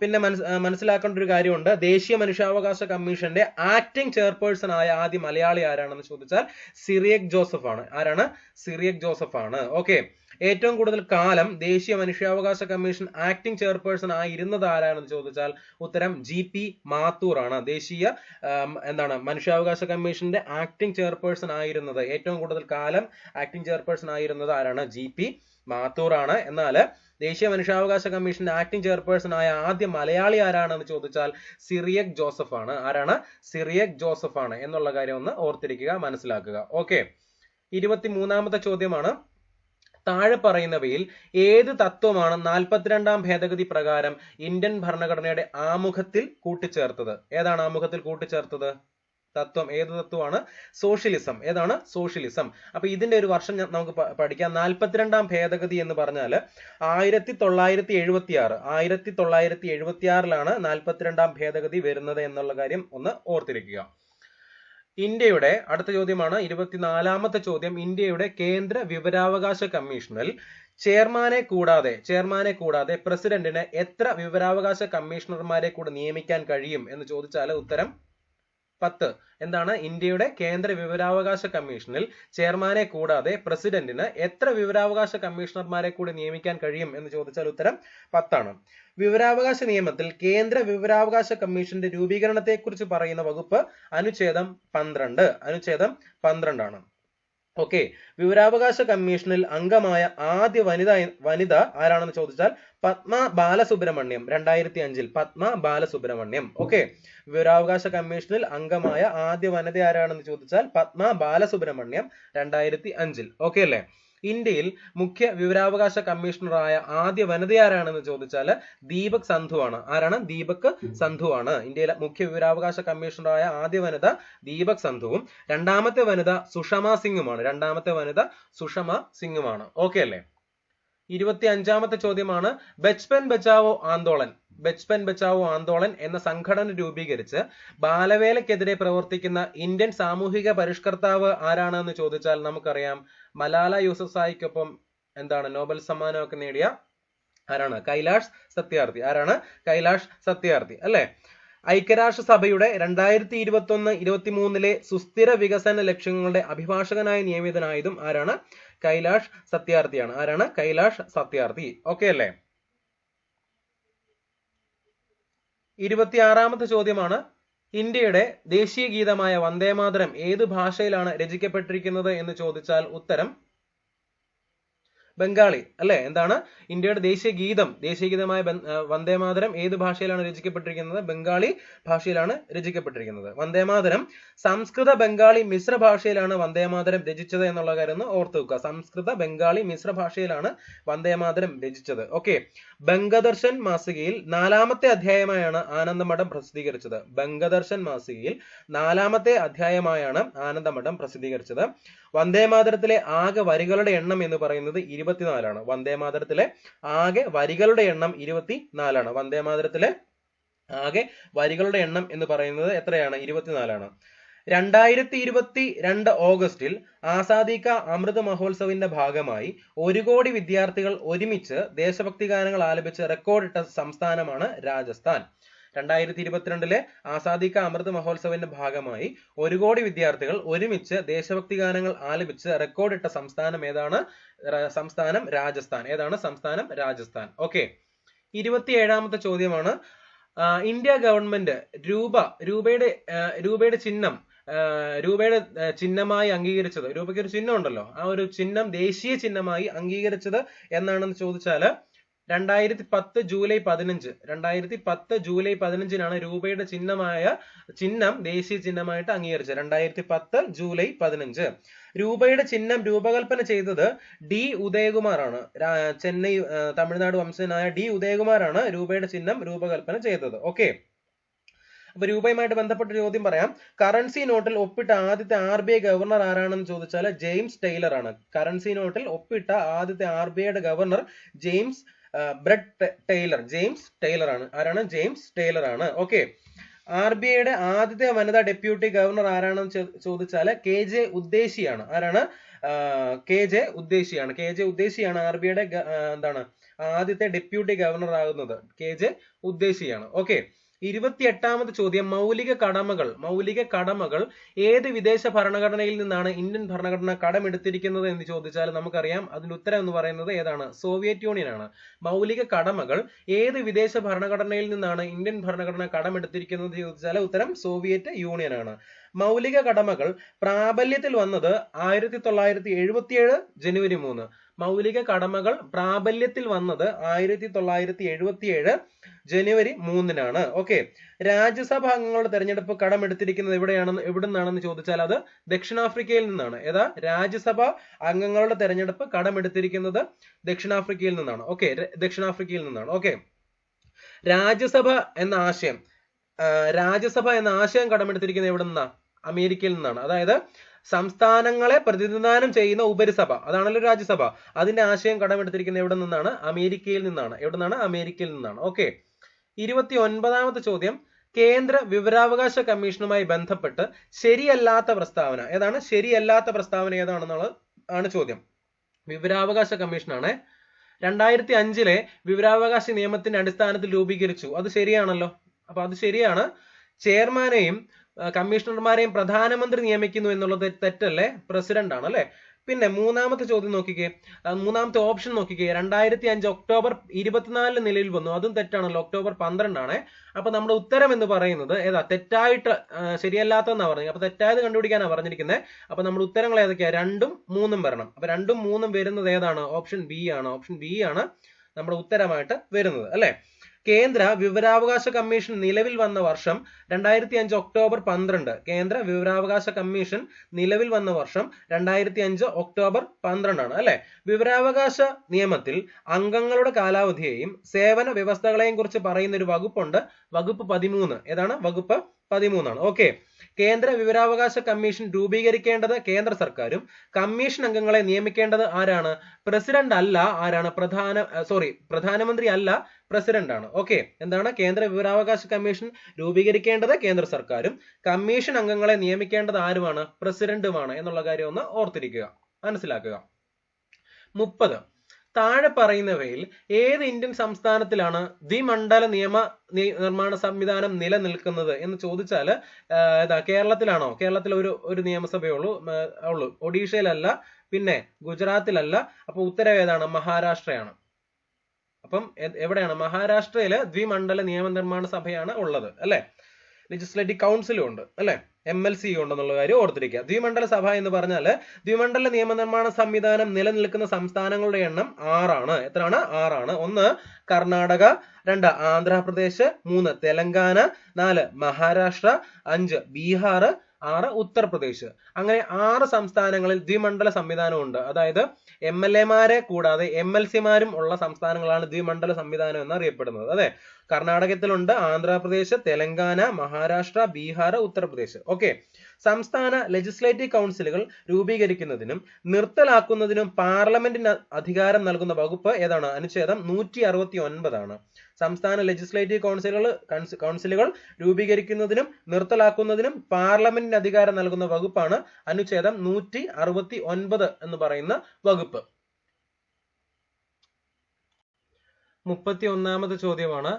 പിന്നെ മനസ്സിലാക്കേണ്ട ഒരു കാര്യമുണ്ട്. ദേശീയ മനുഷ്യാവകാശ കമ്മീഷന്റെ ആക്ടിംഗ് ചെയർപേഴ്സൺ ആയ ആദ്യ മലയാളി ആരാണെന്ന് ചോദിച്ചാൽ സിറിയക് ജോസഫ് ആണ്. ആരാണ്? സിറിയക് ജോസഫ് ആണ്. ഓക്കെ. ഏറ്റവും കൂടുതൽ കാലം ദേശീയ മനുഷ്യാവകാശ കമ്മീഷൻ ആക്ടിംഗ് ചെയർപേഴ്സൺ ആയിരുന്നത് ആരാണെന്ന് ചോദിച്ചാൽ ഉത്തരം GP മാത്തൂർ ആണ്. ദേശീയ മനുഷ്യാവകാശ കമ്മീഷന്റെ ആക്ടിംഗ് ചെയർപേഴ്സൺ ആയിരുന്നത്, ഏറ്റവും കൂടുതൽ കാലം ആക്ടിംഗ് ചെയർപേഴ്സൺ ആയിരുന്നത് ആരാണ്? GP മാത്തൂർ ആണ്. എന്നാൽ ദേശീയ മനുഷ്യാവകാശ കമ്മീഷന്റെ ആക്ടിംഗ് ചെയർപേഴ്സൺ ആയ ആദ്യ മലയാളി ആരാണെന്ന് ചോദിച്ചാൽ സിറിയക് ജോസഫ് ആണ്. ആരാണ്? സിറിയക് ജോസഫ് ആണ് എന്നുള്ള കാര്യം ഒന്ന് ഓർത്തിരിക്കുക, മനസ്സിലാക്കുക. ഓക്കെ, 23ാമത്തെ ചോദ്യമാണ്. താഴെ പറയുന്നവയിൽ ഏത് തത്വമാണ് 42ാം ഭേദഗതി പ്രകാരം ഇന്ത്യൻ ഭരണഘടനയുടെ ആമുഖത്തിൽ കൂട്ടിച്ചേർത്തത്? ഏതാണ് ആമുഖത്തിൽ കൂട്ടിച്ചേർത്തത്? തത്വം ഏത് തത്വമാണ്? സോഷ്യലിസം. ഏതാണ്? സോഷ്യലിസം. അപ്പൊ ഇതിന്റെ ഒരു വർഷം നമുക്ക് പഠിക്കാം. 42ാം ഭേദഗതി എന്ന് പറഞ്ഞാൽ 1976. 1976ലാണ് 42ാം ഭേദഗതി വരുന്നത് എന്നുള്ള കാര്യം ഒന്ന് ഓർത്തിരിക്കുക. ഇന്ത്യയുടെ അടുത്ത ചോദ്യമാണ് 24ാമത്തെ ചോദ്യം. ഇന്ത്യയുടെ കേന്ദ്ര വിവരാവകാശ കമ്മീഷനിൽ ചെയർമാനെ കൂടാതെ പ്രസിഡന്റിന് എത്ര വിവരാവകാശ കമ്മീഷണർമാരെ കൂടെ നിയമിക്കാൻ കഴിയും എന്ന് ചോദിച്ചാൽ ഉത്തരം 10. എന്താണ്? ഇന്ത്യയുടെ കേന്ദ്ര വിവരാവകാശ കമ്മീഷനിൽ ചെയർമാനെ കൂടാതെ പ്രസിഡന്റിന് എത്ര വിവരാവകാശ കമ്മീഷണർമാരെ കൂടി നിയമിക്കാൻ കഴിയും എന്ന് ചോദിച്ചാൽ ഉത്തരം 10 ആണ്. വിവരാവകാശ നിയമത്തിൽ കേന്ദ്ര വിവരാവകാശ കമ്മീഷന്റെ രൂപീകരണത്തെക്കുറിച്ച് പറയുന്ന വകുപ്പ് അനുച്ഛേദം 12. അനുച്ഛേദം 12 ആണ്. ഓക്കെ, വിവരാവകാശ കമ്മീഷനിൽ അംഗമായ ആദ്യ വനിത ആരാണെന്ന് ചോദിച്ചാൽ പത്മ ബാലസുബ്രഹ്മണ്യം. 2005 പത്മ ബാലസുബ്രഹ്മണ്യം. ഓക്കെ, വിവരാവകാശ കമ്മീഷനിൽ അംഗമായ ആദ്യ വനിത ആരാണെന്ന് ചോദിച്ചാൽ പത്മ ബാലസുബ്രഹ്മണ്യം. 2005. ഓക്കെ അല്ലേ? ഇന്ത്യയിൽ മുഖ്യ വിവരാവകാശ കമ്മീഷണറായ ആദ്യ വനിത ആരാണെന്ന് ചോദിച്ചാൽ ദീപക് സന്ധു ആണ്. ആരാണ്? ദീപക് സന്ധു ആണ്. ഇന്ത്യയിലെ മുഖ്യ വിവരാവകാശ കമ്മീഷണറായ ആദ്യ വനിത ദീപക് സന്ധുവും രണ്ടാമത്തെ വനിത സുഷമ സിംഗുമാണ്. രണ്ടാമത്തെ വനിത സുഷമ സിംഗുമാണ്. ഓക്കെ അല്ലേ? 25ാമത്തെ ചോദ്യമാണ്. ബച്പൻ ബച്ചാവോ ആന്തോളൻ. ബച്പൻ ബച്ചാവോ ആന്തോളൻ എന്ന സംഘടന രൂപീകരിച്ച് ബാലവേലക്കെതിരെ പ്രവർത്തിക്കുന്ന ഇന്ത്യൻ സാമൂഹിക പരിഷ്കർത്താവ് ആരാണെന്ന് ചോദിച്ചാൽ നമുക്കറിയാം മലാല യൂസഫ്സായിക്കൊപ്പം നോബൽ സമ്മാനമൊക്കെ നേടിയ ആരാണ്? കൈലാഷ് സത്യാർത്ഥി. ആരാണ്? കൈലാഷ് സത്യാർത്ഥി അല്ലെ? ഐക്യരാഷ്ട്രസഭയുടെ 2021-23 സുസ്ഥിര വികസന ലക്ഷ്യങ്ങളുടെ അഭിഭാഷകനായി നിയമിതനായതും ആരാണ്? കൈലാഷ് സത്യാർത്ഥിയാണ്. ആരാണ്? കൈലാഷ് സത്യാർത്ഥി. ഓക്കെ അല്ലേ? 26ാമത്തെ ചോദ്യമാണ്. ഇന്ത്യയുടെ ദേശീയ ഗീതമായ വന്ദേമാതരം ഏത് ഭാഷയിലാണ് രചിക്കപ്പെട്ടിരിക്കുന്നത് എന്ന് ചോദിച്ചാൽ ഉത്തരം ബംഗാളി അല്ലെ? എന്താണ്? ഇന്ത്യയുടെ ദേശീയഗീതമായ വന്ദേമാതരം ഏത് ഭാഷയിലാണ് രചിക്കപ്പെട്ടിരിക്കുന്നത്? ബംഗാളി ഭാഷയിലാണ് രചിക്കപ്പെട്ടിരിക്കുന്നത്. വന്ദേമാതരം സംസ്കൃത ബംഗാളി മിശ്ര ഭാഷയിലാണ് വന്ദേമാതരം രചിച്ചത് എന്നുള്ള കാര്യം ഒന്ന് ഓർത്തു വെക്കുക. സംസ്കൃത ബംഗാളി മിശ്ര ഭാഷയിലാണ് വന്ദേമാതരം രചിച്ചത്. ഓക്കെ, ബംഗദർശൻ മാസികയിൽ 4ാമത്തെ അധ്യായമായാണ് ആനന്ദമഠം പ്രസിദ്ധീകരിച്ചത്. ബംഗദർശൻ മാസികയിൽ 4ാമത്തെ അധ്യായമായാണ് ആനന്ദമഠം പ്രസിദ്ധീകരിച്ചത്. വന്ദേമാതരത്തിലെ ആകെ വരികളുടെ എണ്ണം എന്ന് പറയുന്നത് 24 ആണ്. വന്ദേമാതരത്തിലെ ആകെ വരികളുടെ എണ്ണം 24 ആണ്. വന്ദേമാതരത്തിലെ ആകെ വരികളുടെ എണ്ണം എന്ന് പറയുന്നത് എത്രയാണ്? 24 ആണ്. 2022 ഓഗസ്റ്റിൽ ആസാദി കാ അമൃത് മഹോത്സവിന്റെ ഭാഗമായി 1 കോടി വിദ്യാർത്ഥികൾ ഒരുമിച്ച് ദേശഭക്തി ഗാനങ്ങൾ ആലപിച്ച് റെക്കോർഡിട്ട സംസ്ഥാനമാണ് രാജസ്ഥാൻ. 2022 ആസാദി കാ അമൃത് മഹോത്സവിന്റെ ഭാഗമായി 1 കോടി വിദ്യാർത്ഥികൾ ഒരുമിച്ച് ദേശഭക്തി ഗാനങ്ങൾ ആലപിച്ച് റെക്കോർഡിട്ട സംസ്ഥാനം ഏതാണ്? സംസ്ഥാനം രാജസ്ഥാൻ. ഏതാണ്? സംസ്ഥാനം രാജസ്ഥാൻ. ഓക്കെ, 27ാമത്തെ ചോദ്യമാണ്. ഇന്ത്യ ഗവൺമെന്റ് രൂപയുടെ ചിഹ്നമായി അംഗീകരിച്ചത്, രൂപയ്ക്ക് ഒരു ചിഹ്നം ഉണ്ടല്ലോ, ആ ഒരു ചിഹ്നം ദേശീയ ചിഹ്നമായി അംഗീകരിച്ചത് എന്നാണെന്ന് ചോദിച്ചാല് 2010 ജൂലൈ 15. 2010 ജൂലൈ 15 രൂപയുടെ ചിഹ്നം ദേശീയ ചിഹ്നമായിട്ട് അംഗീകരിച്ചത്. 2010 ജൂലൈ 15. രൂപയുടെ ചിഹ്നം രൂപകൽപ്പന ചെയ്തത് D ഉദയകുമാറാണ്. ചെന്നൈ തമിഴ്നാട് വംശജനായ D ഉദയകുമാറാണ് രൂപയുടെ ചിഹ്നം രൂപകൽപ്പന ചെയ്തത്. ഓക്കെ, അപ്പൊ രൂപയുമായിട്ട് ബന്ധപ്പെട്ട ചോദ്യം പറയാം. കറൻസി നോട്ടിൽ ഒപ്പിട്ട ആദ്യത്തെ RBI ഗവർണർ ആരാണെന്ന് ചോദിച്ചാൽ ജെയിംസ് ടൈലർ ആണ്. കറൻസി നോട്ടിൽ ഒപ്പിട്ട ആദ്യത്തെ RBIയുടെ ഗവർണർ ജെയിംസ് ടൈലർ ആണ്. ആരാണ്? ജെയിംസ് ടൈലർ ആണ്. ഓക്കെ, RBIയുടെ ആദ്യത്തെ വനിതാ ഡെപ്യൂട്ടി ഗവർണർ ആരാണെന്ന് ചോദിച്ചാൽ KJ ഉദ്ദേശിയാണ്. ആരാണ്? KJ ഉദ്ദേശിയാണ് RBIയുടെ ആദ്യത്തെ ഡെപ്യൂട്ടി ഗവർണർ ആകുന്നത്. KJ ഉദ്ദേശിയാണ്. ഓക്കെ, 28ാമത്തെ ചോദ്യം മൗലിക കടമകൾ ഏത് വിദേശ ഭരണഘടനയിൽ നിന്നാണ് ഇന്ത്യൻ ഭരണഘടന കടമെടുത്തിരിക്കുന്നത് എന്ന് ചോദിച്ചാൽ നമുക്കറിയാം അതിന്റെ ഉത്തരം എന്ന് പറയുന്നത് ഏതാണ്? സോവിയറ്റ് യൂണിയൻ ആണ്. മൗലിക കടമകൾ ഏത് വിദേശ ഭരണഘടനയിൽ നിന്നാണ് ഇന്ത്യൻ ഭരണഘടന കടമെടുത്തിരിക്കുന്നത് ചോദിച്ചാൽ ഉത്തരം സോവിയറ്റ് യൂണിയൻ ആണ്. മൗലിക കടമകൾ പ്രാബല്യത്തിൽ വന്നത് 1977 ജനുവരി 3. മൗലിക കടമകൾ പ്രാബല്യത്തിൽ വന്നത് 1977 ജനുവരി 3-നാണ്. ഓക്കെ. രാജ്യസഭ അംഗങ്ങളുടെ തെരഞ്ഞെടുപ്പ് കടമെടുത്തിരിക്കുന്നത് എവിടുന്നാണെന്ന് ചോദിച്ചാൽ അത് ദക്ഷിണാഫ്രിക്കയിൽ നിന്നാണ്. ഏതാ? രാജ്യസഭ അംഗങ്ങളുടെ തെരഞ്ഞെടുപ്പ് കടമെടുത്തിരിക്കുന്നത് ദക്ഷിണാഫ്രിക്കയിൽ നിന്നാണ്. ഓക്കെ, ദക്ഷിണാഫ്രിക്കയിൽ നിന്നാണ്. ഓക്കെ. രാജ്യസഭ എന്ന ആശയം കടമെടുത്തിരിക്കുന്നത് എവിടെ നിന്നാ? അമേരിക്കയിൽ നിന്നാണ്. അതായത് സംസ്ഥാനങ്ങളെ പ്രതിനിധാനം ചെയ്യുന്ന ഉപരിസഭ, അതാണല്ലോ രാജ്യസഭ, അതിന്റെ ആശയം കടമെടുത്തിരിക്കുന്നത് എവിടെ നിന്നാണ്? അമേരിക്കയിൽ നിന്നാണ്. അമേരിക്കയിൽ നിന്നാണ്. ഓക്കെ. 29ാമത്തെ ചോദ്യം കേന്ദ്ര വിവരാവകാശ കമ്മീഷനുമായി ബന്ധപ്പെട്ട് ശരിയല്ലാത്ത പ്രസ്താവന ഏതാണ്? ശരിയല്ലാത്ത പ്രസ്താവന ഏതാണെന്നാണ് ചോദ്യം. വിവരാവകാശ കമ്മീഷനാണ് 2005 വിവരാവകാശ നിയമത്തിന്റെ അടിസ്ഥാനത്തിൽ രൂപീകരിച്ചു. അത് ശരിയാണല്ലോ. അപ്പൊ അത് ശരിയാണ്. ചെയർമാനെയും കമ്മീഷണർമാരെയും പ്രധാനമന്ത്രി നിയമിക്കുന്നു എന്നുള്ളത് തെറ്റല്ലേ? പ്രസിഡന്റ് ആണ് അല്ലെ. പിന്നെ മൂന്നാമത്തെ ചോദ്യം നോക്കിക്കേ, മൂന്നാമത്തെ ഓപ്ഷൻ നോക്കിക്കേ. 2005 ഒക്ടോബർ 24 നിലയിൽ വന്നു. അതും തെറ്റാണല്ലോ. ഒക്ടോബർ 12 ആണ്. അപ്പൊ നമ്മുടെ ഉത്തരം എന്ന് പറയുന്നത് ഏതാ? തെറ്റായിട്ട് ശരിയല്ലാത്തതെന്നാ പറഞ്ഞത്. അപ്പൊ തെറ്റായത് കണ്ടുപിടിക്കാനാണ് പറഞ്ഞിരിക്കുന്നത്. അപ്പൊ നമ്മുടെ ഉത്തരങ്ങൾ ഏതൊക്കെയാ? 2ഉം 3ഉം വരണം. അപ്പൊ 2ഉം 3ഉം വരുന്നത് ഏതാണ്? ഓപ്ഷൻ ബി ആണ്. ഓപ്ഷൻ ബി ആണ് നമ്മുടെ ഉത്തരമായിട്ട് വരുന്നത് അല്ലെ. കേന്ദ്ര വിവരാവകാശ കമ്മീഷൻ നിലവിൽ വന്ന വർഷം 2005 ഒക്ടോബർ 12. കേന്ദ്ര വിവരാവകാശ കമ്മീഷൻ നിലവിൽ വന്ന വർഷം 2005 ഒക്ടോബർ 12 ആണ് അല്ലെ. വിവരാവകാശ നിയമത്തിൽ അംഗങ്ങളുടെ കാലാവധിയെയും സേവന വ്യവസ്ഥകളെയും കുറിച്ച് പറയുന്ന ഒരു വകുപ്പുണ്ട്. വകുപ്പ് 13. ഏതാണ്? വകുപ്പ് 13 ആണ്. ഓക്കെ. കേന്ദ്ര വിവരാവകാശ കമ്മീഷൻ രൂപീകരിക്കേണ്ടത് കേന്ദ്ര സർക്കാരും കമ്മീഷൻ അംഗങ്ങളെ നിയമിക്കേണ്ടത് ആരാണ്? പ്രസിഡന്റ് അല്ല. ആരാണ്? പ്രധാനമന്ത്രി അല്ല, പ്രസിഡന്റ് ആണ്. ഓക്കെ. എന്താണ്? കേന്ദ്ര വിവരാവകാശ കമ്മീഷൻ രൂപീകരിക്കേണ്ടത് കേന്ദ്ര സർക്കാരും കമ്മീഷൻ അംഗങ്ങളെ നിയമിക്കേണ്ടത് ആരുമാണ്? പ്രസിഡന്റുമാണ് എന്നുള്ള കാര്യം ഒന്ന് ഓർത്തിരിക്കുക, മനസ്സിലാക്കുക. 30. താഴെ പറയുന്നവയിൽ ഏത് ഇന്ത്യൻ സംസ്ഥാനത്തിലാണ് ദ്വിമണ്ഡല നിർമ്മാണ സംവിധാനം നിലനിൽക്കുന്നത് എന്ന് ചോദിച്ചാൽ കേരളത്തിലാണോ? കേരളത്തിൽ ഒരു നിയമസഭയുള്ളൂ. ഒഡീഷയിലല്ല, പിന്നെ ഗുജറാത്തിലല്ല. അപ്പൊ ഉത്തരം ഏതാണ്? മഹാരാഷ്ട്രയാണ്. അപ്പം എവിടെയാണ്? മഹാരാഷ്ട്രയില് ദ്വിമണ്ഡല നിയമനിർമ്മാണ സഭയാണ് ഉള്ളത് അല്ലെ. ലെജിസ്ലേറ്റീവ് കൗൺസിലും ഉണ്ട് അല്ലെ, MLC ഉണ്ടെന്നുള്ള കാര്യം ഓർത്തിരിക്കുക. ദ്വിമണ്ഡല സഭ എന്ന് പറഞ്ഞാൽ ദ്വിമണ്ഡല നിയമനിർമ്മാണ സംവിധാനം നിലനിൽക്കുന്ന സംസ്ഥാനങ്ങളുടെ എണ്ണം 6 ആണ്. എത്രയാണ്? 6 ആണ്. 1 കർണാടക, 2 ആന്ധ്രാപ്രദേശ്, 3 തെലങ്കാന, 4 മഹാരാഷ്ട്ര, 5 ബീഹാർ, 6 ഉത്തർപ്രദേശ്. അങ്ങനെ 6 സംസ്ഥാനങ്ങളിൽ ദ്വിമണ്ഡല സംവിധാനം ഉണ്ട്. അതായത് MLA-മാരെ കൂടാതെ MLC-മാരും ഉള്ള സംസ്ഥാനങ്ങളാണ് ദ്വിമണ്ഡല സംവിധാനം എന്നറിയപ്പെടുന്നത്. അതെ, കർണാടകത്തിലുണ്ട്, ആന്ധ്രാപ്രദേശ്, തെലങ്കാന, മഹാരാഷ്ട്ര, ബീഹാർ, ഉത്തർപ്രദേശ്. ഓക്കെ. സംസ്ഥാന ലെജിസ്ലേറ്റീവ് കൗൺസിലുകൾ രൂപീകരിക്കുന്നതിനും നിർത്തലാക്കുന്നതിനും പാർലമെന്റിന് അധികാരം നൽകുന്ന വകുപ്പ് ഏതാണ്? അനുച്ഛേദം 169 ആണ്. സംസ്ഥാന ലെജിസ്ലേറ്റീവ് കൗൺസിലുകൾ രൂപീകരിക്കുന്നതിനും നിർത്തലാക്കുന്നതിനും പാർലമെന്റിന് അധികാരം നൽകുന്ന വകുപ്പാണ് അനുച്ഛേദം 169 എന്ന് പറയുന്ന വകുപ്പ്. 31ാമത്തെ ചോദ്യമാണ്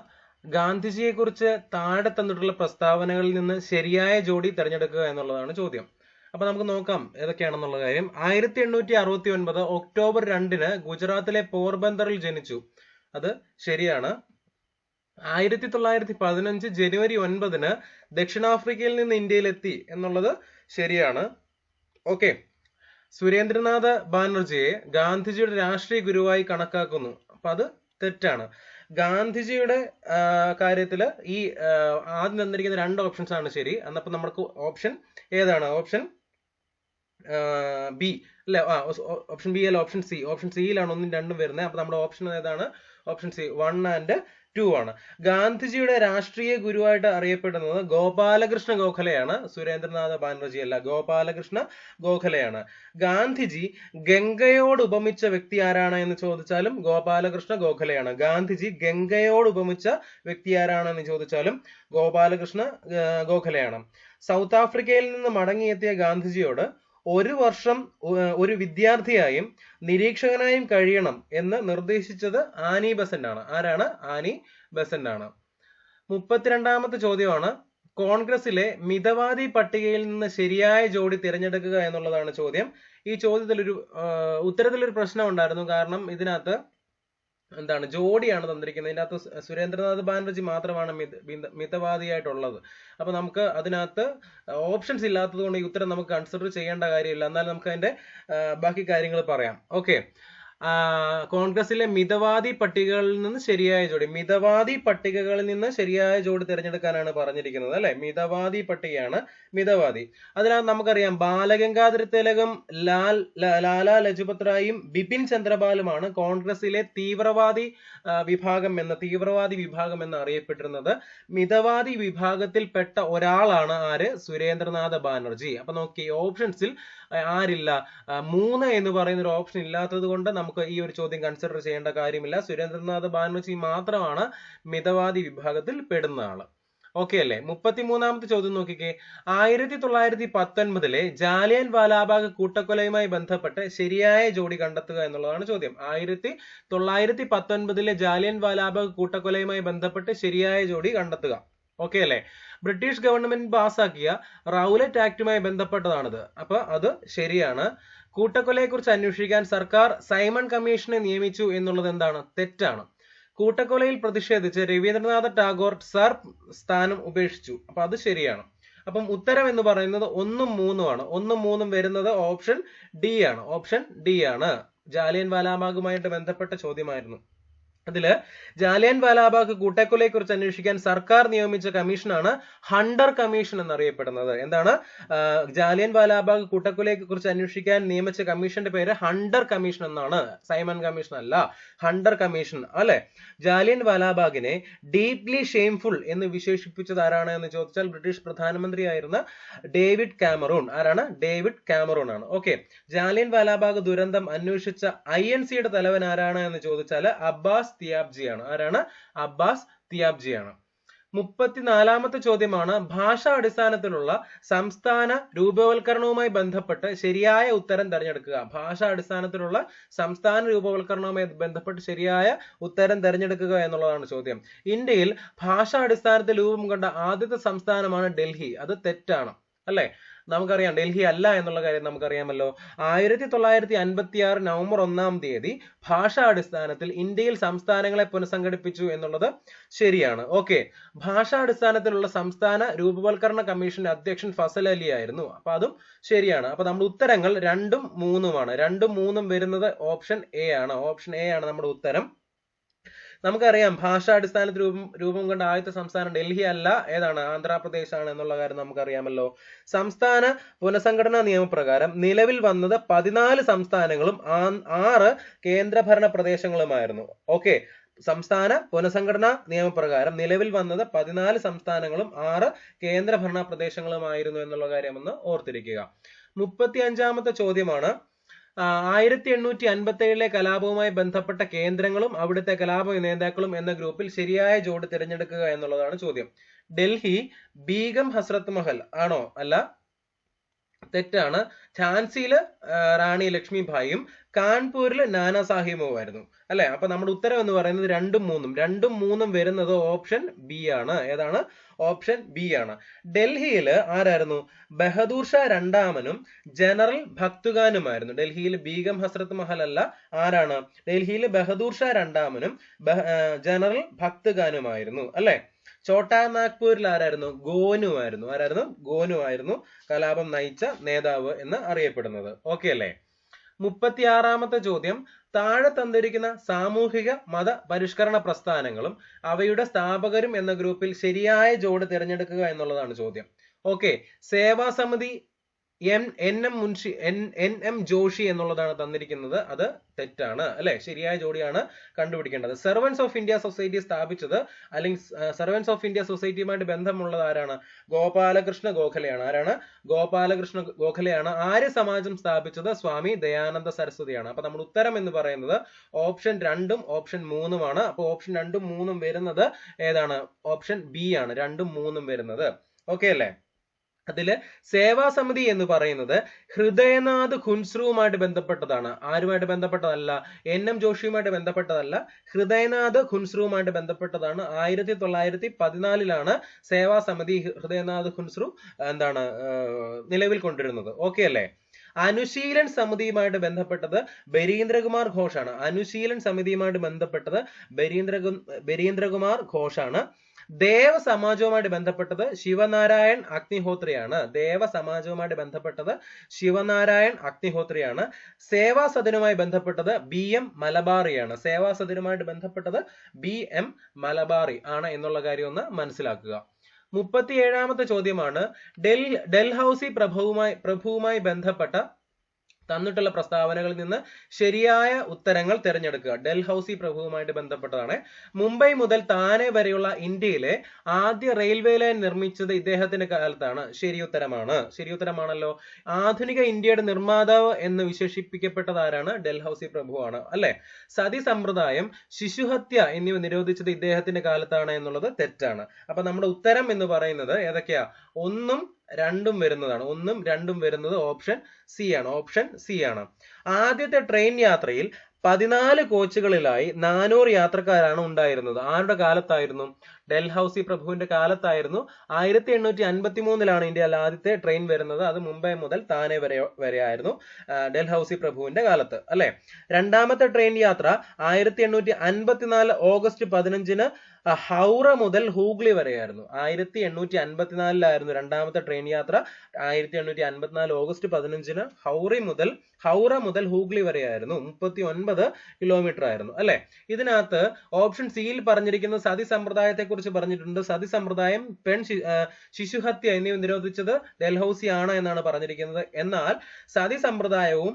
ഗാന്ധിജിയെ കുറിച്ച് താഴെ തന്നിട്ടുള്ള പ്രസ്താവനകളിൽ നിന്ന് ശരിയായ ജോഡി തിരഞ്ഞെടുക്കുക എന്നുള്ളതാണ് ചോദ്യം. അപ്പൊ നമുക്ക് നോക്കാം ഏതൊക്കെയാണെന്നുള്ള കാര്യം. 1869 ഒക്ടോബർ 2 ഗുജറാത്തിലെ പോർബന്തറിൽ ജനിച്ചു. അത് ശരിയാണ്. 1915 ജനുവരി 9 ദക്ഷിണാഫ്രിക്കയിൽ നിന്ന് ഇന്ത്യയിലെത്തി എന്നുള്ളത് ശരിയാണ്. ഓക്കെ. സുരേന്ദ്രനാഥ് ബാനർജിയെ ഗാന്ധിജിയുടെ രാഷ്ട്രീയ ഗുരുവായി കണക്കാക്കുന്നു. അപ്പൊ അത് തെറ്റാണ്. ഗാന്ധിജിയുടെ കാര്യത്തില് ഈ ആദ്യം തന്നിരിക്കുന്ന 2 ഓപ്ഷൻസ് ആണ് ശരി. എന്നപ്പോ നമുക്ക് ഓപ്ഷൻ ഏതാണ്? ഓപ്ഷൻ ബി അല്ലെ. ഓപ്ഷൻ ബി അല്ല, ഓപ്ഷൻ സി. ഓപ്ഷൻ സിയിലാണ് 1ഉം 2ഉം വരുന്നത്. അപ്പൊ നമ്മുടെ ഓപ്ഷൻ ഏതാണ്? ഓപ്ഷൻ സി 1 and 2 ആണ്. ഗാന്ധിജിയുടെ രാഷ്ട്രീയ ഗുരുവായിട്ട് അറിയപ്പെടുന്നത് ഗോപാലകൃഷ്ണ ഗോഖലെയാണ്. സുരേന്ദ്രനാഥ ബാനർജി അല്ല, ഗോപാലകൃഷ്ണ ഗോഖലെയാണ്. ഗാന്ധിജി ഗംഗയോട് ഉപമിച്ച വ്യക്തി ആരാണ് എന്ന് ചോദിച്ചാലും ഗോപാലകൃഷ്ണ ഗോഖലെയാണ്. ഗാന്ധിജി ഗംഗയോട് ഉപമിച്ച വ്യക്തി ആരാണെന്ന് ചോദിച്ചാലും ഗോപാലകൃഷ്ണ ഗോഖലെയാണ്. സൗത്ത് ആഫ്രിക്കയിൽ നിന്ന് മടങ്ങിയെത്തിയ ഗാന്ധിജിയോട് 1 വർഷം ഒരു വിദ്യാർത്ഥിയായും നിരീക്ഷകനായും കഴിയണം എന്ന് നിർദ്ദേശിച്ചത് ആനി ബെസന്റ് ആണ്. ആരാണ്? ആനി ബെസന്റ് ആണ്. 32ാമത്തെ ചോദ്യമാണ് കോൺഗ്രസിലെ മിതവാദി പട്ടികയിൽ നിന്ന് ശരിയായ ജോഡി തിരഞ്ഞെടുക്കുക എന്നുള്ളതാണ് ചോദ്യം. ഈ ചോദ്യത്തിലൊരു ഉത്തരത്തിലൊരു പ്രശ്നം ഉണ്ടായിരുന്നു. കാരണം ഇതിനകത്ത് എന്താണ് ജോഡിയാണ് തന്നിരിക്കുന്നത്. ഇതിനകത്ത് സുരേന്ദ്രനാഥ് ബാനർജി മാത്രമാണ് മിതവാദിയായിട്ടുള്ളത്. അപ്പൊ നമുക്ക് അതിനകത്ത് ഓപ്ഷൻസ് ഇല്ലാത്തത് കൊണ്ട് ഈ ഉത്തരം നമുക്ക് കൺസിഡർ ചെയ്യേണ്ട കാര്യമില്ല. എന്നാൽ നമുക്ക് അതിന്റെ ബാക്കി കാര്യങ്ങൾ പറയാം. ഓക്കെ, കോൺഗ്രസിലെ മിതവാദി പട്ടികകളിൽ നിന്ന് ശരിയായ ജോഡി, മിതവാദി പട്ടികകളിൽ നിന്ന് ശരിയായ ജോഡി തിരഞ്ഞെടുക്കാനാണ് പറഞ്ഞിരിക്കുന്നത് അല്ലെ. മിതവാദി പട്ടികയാണ് മിതവാദി. അതിനകത്ത് നമുക്കറിയാം ബാലഗംഗാധര തിലകും ലാലാ ലജ്പത് റായും ബിപിൻ ചന്ദ്രപാലുമാണ് കോൺഗ്രസിലെ തീവ്രവാദി വിഭാഗം എന്ന് അറിയപ്പെട്ടിരുന്നത്. മിതവാദി വിഭാഗത്തിൽപ്പെട്ട ഒരാളാണ് ആര്? സുരേന്ദ്രനാഥ് ബാനർജി. അപ്പൊ നോക്കി ഓപ്ഷൻസിൽ ആരില്ല? 3 എന്ന് പറയുന്ന ഒരു ഓപ്ഷൻ ഇല്ലാത്തത് കൊണ്ട് നമുക്ക് ഈ ഒരു ചോദ്യം കൺസിഡർ ചെയ്യേണ്ട കാര്യമില്ല. സുരേന്ദ്രനാഥ് ബാനർജി മാത്രമാണ് മിതവാദി വിഭാഗത്തിൽ പെടുന്ന ആള്. ഓക്കെ അല്ലേ? 33ാമത്തെ ചോദ്യം നോക്കിക്കേ. 1919 ജാലിയൻ വാലാബാഗ് കൂട്ടക്കൊലയുമായി ബന്ധപ്പെട്ട് ശരിയായ ജോഡി കണ്ടെത്തുക എന്നുള്ളതാണ് ചോദ്യം. 1919 ജാലിയൻ വാലാബാഗ് കൂട്ടക്കൊലയുമായി ബന്ധപ്പെട്ട് ശരിയായ ജോഡി കണ്ടെത്തുക. ഓക്കെ അല്ലേ? ബ്രിട്ടീഷ് ഗവൺമെന്റ് പാസാക്കിയ റൗലറ്റ് ആക്ടുമായി ബന്ധപ്പെട്ടതാണിത്. അപ്പൊ അത് ശരിയാണ്. കൂട്ടക്കൊലയെ കുറിച്ച് അന്വേഷിക്കാൻ സർക്കാർ സൈമൺ കമ്മീഷനെ നിയമിച്ചു എന്നുള്ളത് എന്താണ്? തെറ്റാണ്. കൂട്ടക്കൊലയിൽ പ്രതിഷേധിച്ച് രവീന്ദ്രനാഥ ടാഗോർ സർ സ്ഥാനം ഉപേക്ഷിച്ചു. അപ്പൊ അത് ശരിയാണ്. അപ്പം ഉത്തരം എന്ന് പറയുന്നത് 1ഉം 3ഉം ആണ്. 1ഉം 3ഉം വരുന്നത് ഓപ്ഷൻ ഡി ആണ്. ഓപ്ഷൻ ഡി ആണ്. ജാലിയൻ വാലാബാഗുമായിട്ട് ബന്ധപ്പെട്ട ചോദ്യമായിരുന്നു. അതില് ജാലിയൻ വാലാബാഗ് കൂട്ടക്കൊലയെ കുറിച്ച് അന്വേഷിക്കാൻ സർക്കാർ നിയമിച്ച കമ്മീഷനാണ് ഹണ്ടർ കമ്മീഷൻ എന്നറിയപ്പെടുന്നത്. എന്താണ്? ജാലിയൻ വാലാബാഗ് കൂട്ടക്കൊലയെ കുറിച്ച് അന്വേഷിക്കാൻ നിയമിച്ച കമ്മീഷന്റെ പേര് ഹണ്ടർ കമ്മീഷൻ എന്നാണ്. സൈമൺ കമ്മീഷൻ അല്ല, ഹണ്ടർ കമ്മീഷൻ അല്ലെ. ജാലിയൻ വാലാബാഗിനെ ഡീപ്ലി ഷെയിംഫുൾ എന്ന് വിശേഷിപ്പിച്ചത് ആരാണ് എന്ന് ചോദിച്ചാൽ ബ്രിട്ടീഷ് പ്രധാനമന്ത്രിയായിരുന്ന ഡേവിഡ് കാമറൂൺ. ആരാണ്? ഡേവിഡ് കാമറൂൺ ആണ്. ഓക്കെ, ജാലിയൻ വാലാബാഗ് ദുരന്തം അന്വേഷിച്ച INCയുടെ തലവൻ ആരാണ് എന്ന് ചോദിച്ചാൽ അബ്ബാസ് തിയാബ്ജിയാണ്. ആരാണ്? അബ്ബാസ് തിയാബ്ജിയാണ്. 34ാമത്തെ ചോദ്യമാണ് ഭാഷാ അടിസ്ഥാനത്തിലുള്ള സംസ്ഥാന രൂപവൽക്കരണവുമായി ബന്ധപ്പെട്ട് ശരിയായ ഉത്തരം തിരഞ്ഞെടുക്കുക. ഭാഷാ അടിസ്ഥാനത്തിലുള്ള സംസ്ഥാന രൂപവൽക്കരണവുമായി ബന്ധപ്പെട്ട് ശരിയായ ഉത്തരം തിരഞ്ഞെടുക്കുക എന്നുള്ളതാണ് ചോദ്യം. ഇന്ത്യയിൽ ഭാഷാ അടിസ്ഥാനത്തിൽ രൂപം കൊണ്ട ആദ്യത്തെ സംസ്ഥാനമാണ് ഡൽഹി. അത് തെറ്റാണ് അല്ലെ. നമുക്കറിയാം ഡൽഹി അല്ല എന്നുള്ള കാര്യം നമുക്കറിയാമല്ലോ. 1956 നവംബർ 1-ാം തീയതി ഭാഷാ അടിസ്ഥാനത്തിൽ ഇന്ത്യയിൽ സംസ്ഥാനങ്ങളെ പുനഃസംഘടിപ്പിച്ചു എന്നുള്ളത് ശരിയാണ്. ഓക്കെ, ഭാഷാ അടിസ്ഥാനത്തിലുള്ള സംസ്ഥാന രൂപവൽക്കരണ കമ്മീഷന്റെ അധ്യക്ഷൻ ഫസൽ അലി ആയിരുന്നു. അപ്പൊ അതും ശരിയാണ്. അപ്പൊ നമ്മുടെ ഉത്തരങ്ങൾ 2ഉം 3ഉമാണ്. 2ഉം 3ഉം വരുന്നത് ഓപ്ഷൻ എ ആണ്. ഓപ്ഷൻ എ ആണ് നമ്മുടെ ഉത്തരം. നമുക്കറിയാം ഭാഷാടിസ്ഥാനത്തിൽ രൂപം കൊണ്ട ആദ്യത്തെ സംസ്ഥാനം ഡൽഹി അല്ല, ഏതാണ്? ആന്ധ്രാപ്രദേശ് ആണ് എന്നുള്ള കാര്യം നമുക്കറിയാമല്ലോ. സംസ്ഥാന പുനഃസംഘടനാ നിയമപ്രകാരം നിലവിൽ വന്നത് 14 സംസ്ഥാനങ്ങളും 6 കേന്ദ്രഭരണ പ്രദേശങ്ങളുമായിരുന്നു. ഓക്കെ, സംസ്ഥാന പുനഃസംഘടനാ നിയമപ്രകാരം നിലവിൽ വന്നത് 14 സംസ്ഥാനങ്ങളും 6 കേന്ദ്രഭരണ പ്രദേശങ്ങളുമായിരുന്നു എന്നുള്ള കാര്യം ഒന്ന് ഓർത്തിരിക്കുക. 35ാമത്തെ ചോദ്യമാണ് 1857 കലാപവുമായി ബന്ധപ്പെട്ട കേന്ദ്രങ്ങളും അവിടുത്തെ കലാപ നേതാക്കളും എന്ന ഗ്രൂപ്പിൽ ശരിയായ ജോഡി തിരഞ്ഞെടുക്കുക എന്നുള്ളതാണ് ചോദ്യം. ഡൽഹി ബീഗം ഹസ്രത്ത് മഹൽ ആണോ? അല്ല, തെറ്റാണ്. ഝാൻസിയില് റാണി ലക്ഷ്മിഭായിയും കാൺപൂരിൽ നാനാ സാഹിബുമായിരുന്നു അല്ലെ. അപ്പൊ നമ്മുടെ ഉത്തരം എന്ന് പറയുന്നത് 2ഉം 3ഉം. 2ഉം 3ഉം വരുന്നത് ഓപ്ഷൻ ബി ആണ്. ഏതാണ്? ഓപ്ഷൻ ബി ആണ്. ഡൽഹിയിൽ ആരായിരുന്നു? ബഹദൂർ ഷാ രണ്ടാമനും ജനറൽ ഭക്തുഖാനുമായിരുന്നു. ഡൽഹിയിൽ ബീഗം ഹസ്രത്ത് മഹൽ അല്ല. ആരാണ്? ഡൽഹിയിൽ ബഹദൂർ ഷാ രണ്ടാമനും ജനറൽ ഭക്തുഖാനുമായിരുന്നു അല്ലെ. ചോട്ടാ നാഗ്പൂരിൽ ആരായിരുന്നു? ഗോനു ആയിരുന്നു. ആരായിരുന്നു? ഗോനു ആയിരുന്നു കലാപം നയിച്ച നേതാവ് എന്ന് അറിയപ്പെടുന്നത്. ഓക്കെ അല്ലേ? 36ാമത്തെ ചോദ്യം താഴെ തന്നിരിക്കുന്ന സാമൂഹിക മത പരിഷ്കരണ പ്രസ്ഥാനങ്ങളും അവയുടെ സ്ഥാപകരും എന്ന ഗ്രൂപ്പിൽ ശരിയായ ജോഡി തിരഞ്ഞെടുക്കുക എന്നുള്ളതാണ് ചോദ്യം. ഓക്കെ, സേവാ സമിതി NM ജോഷി എന്നുള്ളതാണ് തന്നിരിക്കുന്നത്. അത് തെറ്റാണ് അല്ലെ. ശരിയായ ജോഡിയാണ് കണ്ടുപിടിക്കേണ്ടത്. സെർവൻസ് ഓഫ് ഇന്ത്യ സൊസൈറ്റി സ്ഥാപിച്ചത് അല്ലെങ്കിൽ സെർവൻസ് ഓഫ് ഇന്ത്യ സൊസൈറ്റിയുമായിട്ട് ബന്ധമുള്ളത് ആരാണ്? ഗോപാലകൃഷ്ണ ഗോഖലെയാണ്. ആരാണ്? ഗോപാലകൃഷ്ണ ഗോഖലെയാണ്. ആര്യ സമാജം സ്ഥാപിച്ചത് സ്വാമി ദയാനന്ദ സരസ്വതിയാണ്. അപ്പൊ നമ്മുടെ ഉത്തരം എന്ന് പറയുന്നത് ഓപ്ഷൻ 2ഉം ഓപ്ഷൻ 3ഉമാണ്. അപ്പൊ ഓപ്ഷൻ 2ഉം 3ഉം വരുന്നത് ഏതാണ്? ഓപ്ഷൻ ബി ആണ്. 2ഉം 3ഉം വരുന്നത്. ഓക്കെ അല്ലേ? അതില് സേവാസമിതി എന്ന് പറയുന്നത് ഹൃദയനാഥ് ഖുൻസ്രുവുമായിട്ട് ബന്ധപ്പെട്ടതാണ്. ആരുമായിട്ട് ബന്ധപ്പെട്ടതല്ല? NM ജോഷിയുമായിട്ട് ബന്ധപ്പെട്ടതല്ല. ഹൃദയനാഥ് ഖുൻസ്രുവുമായിട്ട് ബന്ധപ്പെട്ടതാണ്. 1914 സേവാസമിതി ഹൃദയനാഥ് ഖുൻസ്രു നിലവിൽ കൊണ്ടുവരുന്നത്. ഓക്കെ അല്ലേ? അനുശീലൻ സമിതിയുമായിട്ട് ബന്ധപ്പെട്ടത് ബരീന്ദ്രകുമാർ ഘോഷാണ്. അനുശീലൻ സമിതിയുമായിട്ട് ബന്ധപ്പെട്ടത് ബരീന്ദ്രകുമാർ ഘോഷാണ്. ദേവസമാജവുമായിട്ട് ബന്ധപ്പെട്ടത് ശിവനാരായൺ അഗ്നിഹോത്രിയാണ്. ദേവസമാജവുമായിട്ട് ബന്ധപ്പെട്ടത് ശിവനാരായൺ അഗ്നിഹോത്രിയാണ്. സേവാസദനുമായി ബന്ധപ്പെട്ടത് BM മലബാറിയാണ്. സേവാസദനുമായിട്ട് ബന്ധപ്പെട്ടത് BM മലബാറി ആണ് എന്നുള്ള കാര്യം ഒന്ന് മനസ്സിലാക്കുക. 37ാമത്തെ ചോദ്യമാണ് ഡൽഹൌസി പ്രഭുവുമായി ബന്ധപ്പെട്ട തന്നിട്ടുള്ള പ്രസ്താവനകളിൽ നിന്ന് ശരിയായ ഉത്തരങ്ങൾ തിരഞ്ഞെടുക്കുക. ഡൽഹൌസി പ്രഭുവുമായിട്ട് ബന്ധപ്പെട്ടതാണ്. മുംബൈ മുതൽ താനെ വരെയുള്ള ഇന്ത്യയിലെ ആദ്യ റെയിൽവേ ലൈൻ നിർമ്മിച്ചത് ഇദ്ദേഹത്തിന്റെ കാലത്താണ്. ശരിയുത്തരമാണല്ലോ. ആധുനിക ഇന്ത്യയുടെ നിർമ്മാതാവ് എന്ന് വിശേഷിപ്പിക്കപ്പെട്ടത് ആരാണ്? ഡൽഹൌസി പ്രഭുവാണ് അല്ലെ. സതി സമ്പ്രദായം, ശിശുഹത്യ എന്നിവ നിരോധിച്ചത് ഇദ്ദേഹത്തിന്റെ കാലത്താണ് എന്നുള്ളത് തെറ്റാണ്. അപ്പൊ നമ്മുടെ ഉത്തരം എന്ന് പറയുന്നത് ഏതൊക്കെയാ? 1ഉം 2ഉം വരുന്നതാണ്. 1ഉം 2ഉം വരുന്നത് ഓപ്ഷൻ സി ആണ്. ആദ്യത്തെ ട്രെയിൻ യാത്രയിൽ 14 കോച്ചുകളിലായി 400 യാത്രക്കാരാണ് ഉണ്ടായിരുന്നത്. ആരുടെ കാലത്തായിരുന്നു? ഡൽഹൌസി പ്രഭുവിന്റെ കാലത്തായിരുന്നു. 1853 ഇന്ത്യയിൽ ആദ്യത്തെ ട്രെയിൻ വരുന്നത്. അത് മുംബൈ മുതൽ താനെ വരെ ആയിരുന്നു ഡൽഹൌസി പ്രഭുവിന്റെ കാലത്ത് അല്ലെ. രണ്ടാമത്തെ ട്രെയിൻ യാത്ര 1854 ഓഗസ്റ്റ് 15 ഹൗറ മുതൽ ഹൂഗ്ലി വരെയായിരുന്നു. 1854 രണ്ടാമത്തെ ട്രെയിൻ യാത്ര. 1854 ഓഗസ്റ്റ് 15 ഹൗറ മുതൽ ഹൂഗ്ലി വരെയായിരുന്നു. 39 കിലോമീറ്റർ ആയിരുന്നു അല്ലെ. ഇതിനകത്ത് ഓപ്ഷൻ സിയിൽ പറഞ്ഞിരിക്കുന്ന സതി സമ്പ്രദായത്തെ കുറിച്ച് പറഞ്ഞിട്ടുണ്ട്. സതി സമ്പ്രദായം, ശിശുഹത്യ എന്നിവ നിരോധിച്ചത് ഡൽഹൌസി ആണ് എന്നാണ് പറഞ്ഞിരിക്കുന്നത്. എന്നാൽ സതി സമ്പ്രദായവും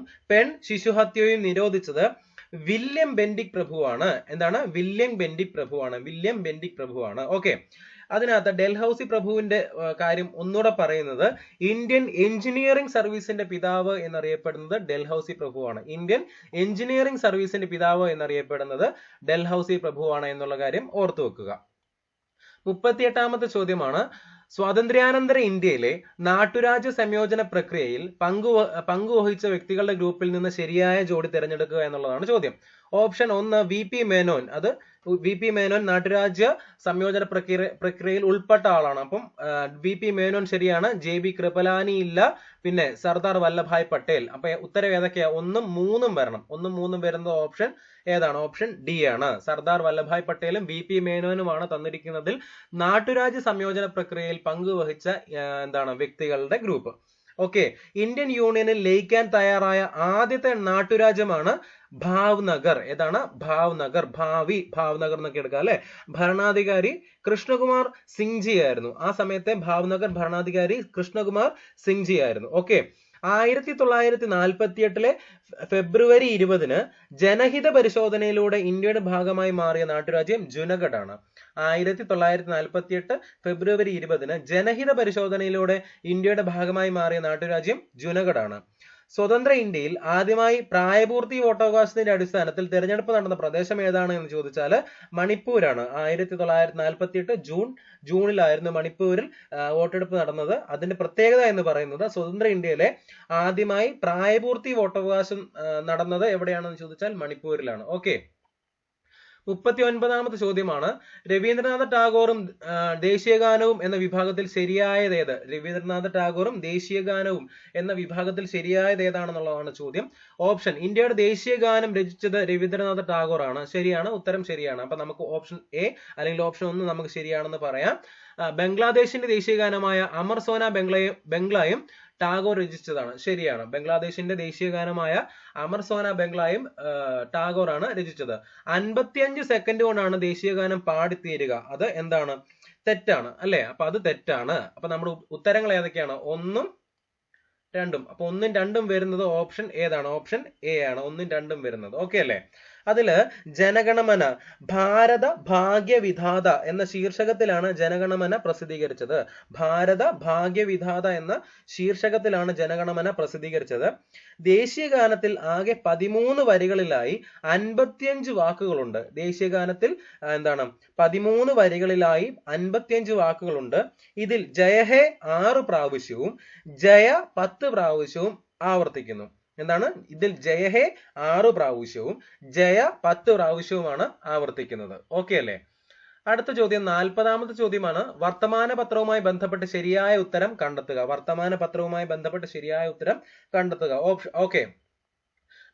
ശിശുഹത്യയും നിരോധിച്ചത് വില്യം ബെന്റിക് പ്രഭുവാണ്. വില്യം ബെന്റിക് പ്രഭുവാണ്. ഓക്കെ. അതിനകത്ത് ഡൽഹൌസി പ്രഭുവിന്റെ കാര്യം ഒന്നുകൂടെ പറയുന്നത് ഇന്ത്യൻ എഞ്ചിനീയറിംഗ് സർവീസിന്റെ പിതാവ് എന്നറിയപ്പെടുന്നത് ഡൽഹൌസി പ്രഭുവാണ്. ഇന്ത്യൻ എഞ്ചിനീയറിംഗ് സർവീസിന്റെ പിതാവ് എന്നറിയപ്പെടുന്നത് ഡൽഹൌസി പ്രഭുവാണ് എന്നുള്ള കാര്യം ഓർത്തു വെക്കുക. 38ാമത്തെ ചോദ്യമാണ് സ്വാതന്ത്ര്യാനന്തര ഇന്ത്യയിലെ നാട്ടുരാജ്യ സംയോജന പ്രക്രിയയിൽ പങ്കുവഹിച്ച വ്യക്തികളുടെ ഗ്രൂപ്പിൽ നിന്ന് ശരിയായ ജോഡി തിരഞ്ഞെടുക്കുക എന്നുള്ളതാണ് ചോദ്യം. Option 1 VP Menon. VP Menon നാട്ടുരാജ്യ സംയോജന പ്രക്രിയയിൽ ഉൾപ്പെട്ട ആളാണ്. അപ്പം VP മേനോൻ ശരിയാണ്. JB കൃപലാനി ഇല്ല. പിന്നെ സർദാർ വല്ലഭായ് പട്ടേൽ. അപ്പൊ ഉത്തരം ഏതൊക്കെയാ? 1ഉം 3ഉം വരണം. 1ഉം 3ഉം വരുന്നത് ഓപ്ഷൻ ഏതാണ്? ഓപ്ഷൻ D ആണ്. സർദാർ വല്ലഭായ് പട്ടേലും VP മേനോനുമാണ് തന്നിരിക്കുന്നതിൽ നാട്ടുരാജ്യ സംയോജന പ്രക്രിയയിൽ പങ്കുവഹിച്ച വ്യക്തികളുടെ ഗ്രൂപ്പ്. ഓക്കെ. ഇന്ത്യൻ യൂണിയനിൽ ലയിക്കാൻ തയ്യാറായ ആദ്യത്തെ നാട്ടുരാജ്യമാണ് ഭാവ്നഗർ. ഭാവ്നഗർ എന്നൊക്കെ എടുക്കാം അല്ലെ. ഭരണാധികാരി കൃഷ്ണകുമാർ സിംഗ്ജി ആയിരുന്നു. ആ സമയത്തെ ഭാവ്നഗർ ഭരണാധികാരി കൃഷ്ണകുമാർ സിംഗ്ജി ആയിരുന്നു. ഓക്കെ. 1948 ഫെബ്രുവരി 20 ജനഹിത പരിശോധനയിലൂടെ ഇന്ത്യയുടെ ഭാഗമായി മാറിയ നാട്ടുരാജ്യം ജുനഗഡ് ആണ്. 1948 ഫെബ്രുവരി 20 ജനഹിത പരിശോധനയിലൂടെ ഇന്ത്യയുടെ ഭാഗമായി മാറിയ നാട്ടുരാജ്യം ജുനഗഡ് ആണ്. സ്വതന്ത്ര ഇന്ത്യയിൽ ആദ്യമായി പ്രായപൂർത്തി വോട്ടവകാശത്തിന്റെ അടിസ്ഥാനത്തിൽ തെരഞ്ഞെടുപ്പ് നടന്ന പ്രദേശം ഏതാണ് എന്ന് ചോദിച്ചാൽ മണിപ്പൂരാണ്. 1948 ജൂണിലായിരുന്നു മണിപ്പൂരിൽ വോട്ടെടുപ്പ് നടന്നത്. അതിന്റെ പ്രത്യേകത എന്ന് പറയുന്നത് സ്വതന്ത്ര ഇന്ത്യയിലെ ആദ്യമായി പ്രായപൂർത്തി വോട്ടവകാശം നടന്നത് എവിടെയാണെന്ന് ചോദിച്ചാൽ മണിപ്പൂരിലാണ്. ഓക്കെ. 39ാമത്തെ ചോദ്യമാണ് രവീന്ദ്രനാഥ ടാഗോറും ദേശീയഗാനവും എന്ന വിഭാഗത്തിൽ ശരിയായത് ഏത്? രവീന്ദ്രനാഥ ടാഗോറും ദേശീയഗാനവും എന്ന വിഭാഗത്തിൽ ശരിയായത് ഏതാണെന്നുള്ളതാണ് ചോദ്യം. ഓപ്ഷൻ ഇന്ത്യയുടെ ദേശീയഗാനം രചിച്ചത് രവീന്ദ്രനാഥ ടാഗോർ ആണ്. ശരിയാണ്. ഉത്തരം ശരിയാണ്. അപ്പൊ നമുക്ക് ഓപ്ഷൻ എ അല്ലെങ്കിൽ ഓപ്ഷൻ 1 നമുക്ക് ശരിയാണെന്ന് പറയാം. ബംഗ്ലാദേശിന്റെ ദേശീയഗാനമായ അമർ സോന ബംഗ്ലായും ടാഗോർ രചിച്ചതാണ്. ശരിയാണ്. ബംഗ്ലാദേശിന്റെ ദേശീയഗാനമായ അമർ സോന ബംഗ്ലായും ടാഗോർ ആണ് രചിച്ചത്. 55 സെക്കൻഡ് കൊണ്ടാണ് ദേശീയഗാനം പാടിത്തീരുക. അത് തെറ്റാണ് അല്ലെ. അപ്പൊ അത് തെറ്റാണ്. അപ്പൊ നമ്മുടെ ഉത്തരങ്ങൾ ഏതൊക്കെയാണ്? 1ഉം 2ഉം. അപ്പൊ 1ഉം 2ഉം വരുന്നത് ഓപ്ഷൻ ഏതാണ്? ഓപ്ഷൻ എ ആണ്. 1ഉം 2ഉം വരുന്നത്. ഓക്കെ അല്ലെ. അതില് ജനഗണമന ഭാരത ഭാഗ്യവിധാത എന്ന ശീർഷകത്തിലാണ് ജനഗണമന പ്രസിദ്ധീകരിച്ചത്. ഭാരത ഭാഗ്യവിധാത എന്ന ശീർഷകത്തിലാണ് ജനഗണമന പ്രസിദ്ധീകരിച്ചത്. ദേശീയ ഗാനത്തിൽ ആകെ 13 വരികളിലായി 55 വാക്കുകളുണ്ട്. ദേശീയ ഗാനത്തിൽ 13 വരികളിലായി 55 വാക്കുകളുണ്ട്. ഇതിൽ ജയഹേ 6 പ്രാവശ്യവും ജയ 10 പ്രാവശ്യവും ആവർത്തിക്കുന്നു. ഇതിൽ ജയഹേ 6 പ്രാവശ്യവും ജയ 10 പ്രാവശ്യവുമാണ് ആവർത്തിക്കുന്നത്. ഓക്കെ അല്ലേ? അടുത്ത ചോദ്യം 40ാമത്തെ ചോദ്യമാണ്. വർത്തമാന പത്രവുമായി ബന്ധപ്പെട്ട് ശരിയായ ഉത്തരം കണ്ടെത്തുക. വർത്തമാന പത്രവുമായി ബന്ധപ്പെട്ട് ശരിയായ ഉത്തരം കണ്ടെത്തുക. ഓക്കെ,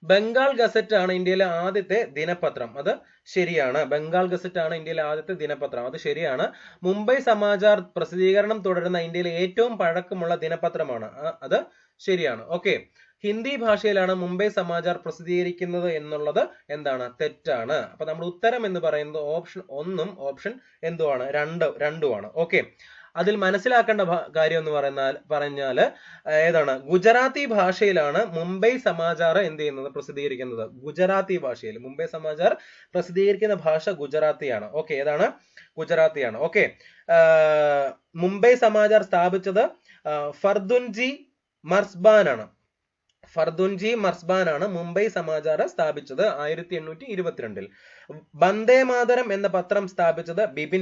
ബംഗാൾ ഗസറ്റ് ആണ് ഇന്ത്യയിലെ ആദ്യത്തെ ദിനപത്രം. അത് ശരിയാണ്. ബംഗാൾ ഗസറ്റ് ആണ് ഇന്ത്യയിലെ ആദ്യത്തെ ദിനപത്രം. അത് ശരിയാണ്. മുംബൈ സമാചാർ പ്രസിദ്ധീകരണം തുടരുന്ന ഇന്ത്യയിലെ ഏറ്റവും പഴക്കമുള്ള ദിനപത്രമാണ്. അത് ശരിയാണ്. ഓക്കെ, ഹിന്ദി ഭാഷയിലാണ് മുംബൈ സമാചാർ പ്രസിദ്ധീകരിക്കുന്നത് എന്നുള്ളത് തെറ്റാണ്. അപ്പൊ നമ്മുടെ ഉത്തരം എന്ന് പറയുന്നത് ഓപ്ഷൻ 1ഉം ഓപ്ഷൻ എന്തുമാണ് 2ഉമാണ്. ഓക്കെ, അതിൽ മനസ്സിലാക്കേണ്ട കാര്യം എന്ന് പറഞ്ഞാല് ഗുജറാത്തി ഭാഷയിലാണ് മുംബൈ സമാചാർ പ്രസിദ്ധീകരിക്കുന്നത്. ഗുജറാത്തി ഭാഷയിൽ മുംബൈ സമാചാർ പ്രസിദ്ധീകരിക്കുന്ന ഭാഷ ഗുജറാത്തിയാണ്. ഓക്കെ, ഗുജറാത്തിയാണ്. ഓക്കെ, മുംബൈ സമാചാർ സ്ഥാപിച്ചത് ഫർദുൻജി മർസ്ബാൻ ആണ്. ഫർദുൻജി മർസ്ബാൻ ആണ് മുംബൈ സമാചാർ സ്ഥാപിച്ചത് 1822. വന്ദേ മാതരം എന്ന പത്രം സ്ഥാപിച്ചത് ബിപിൻ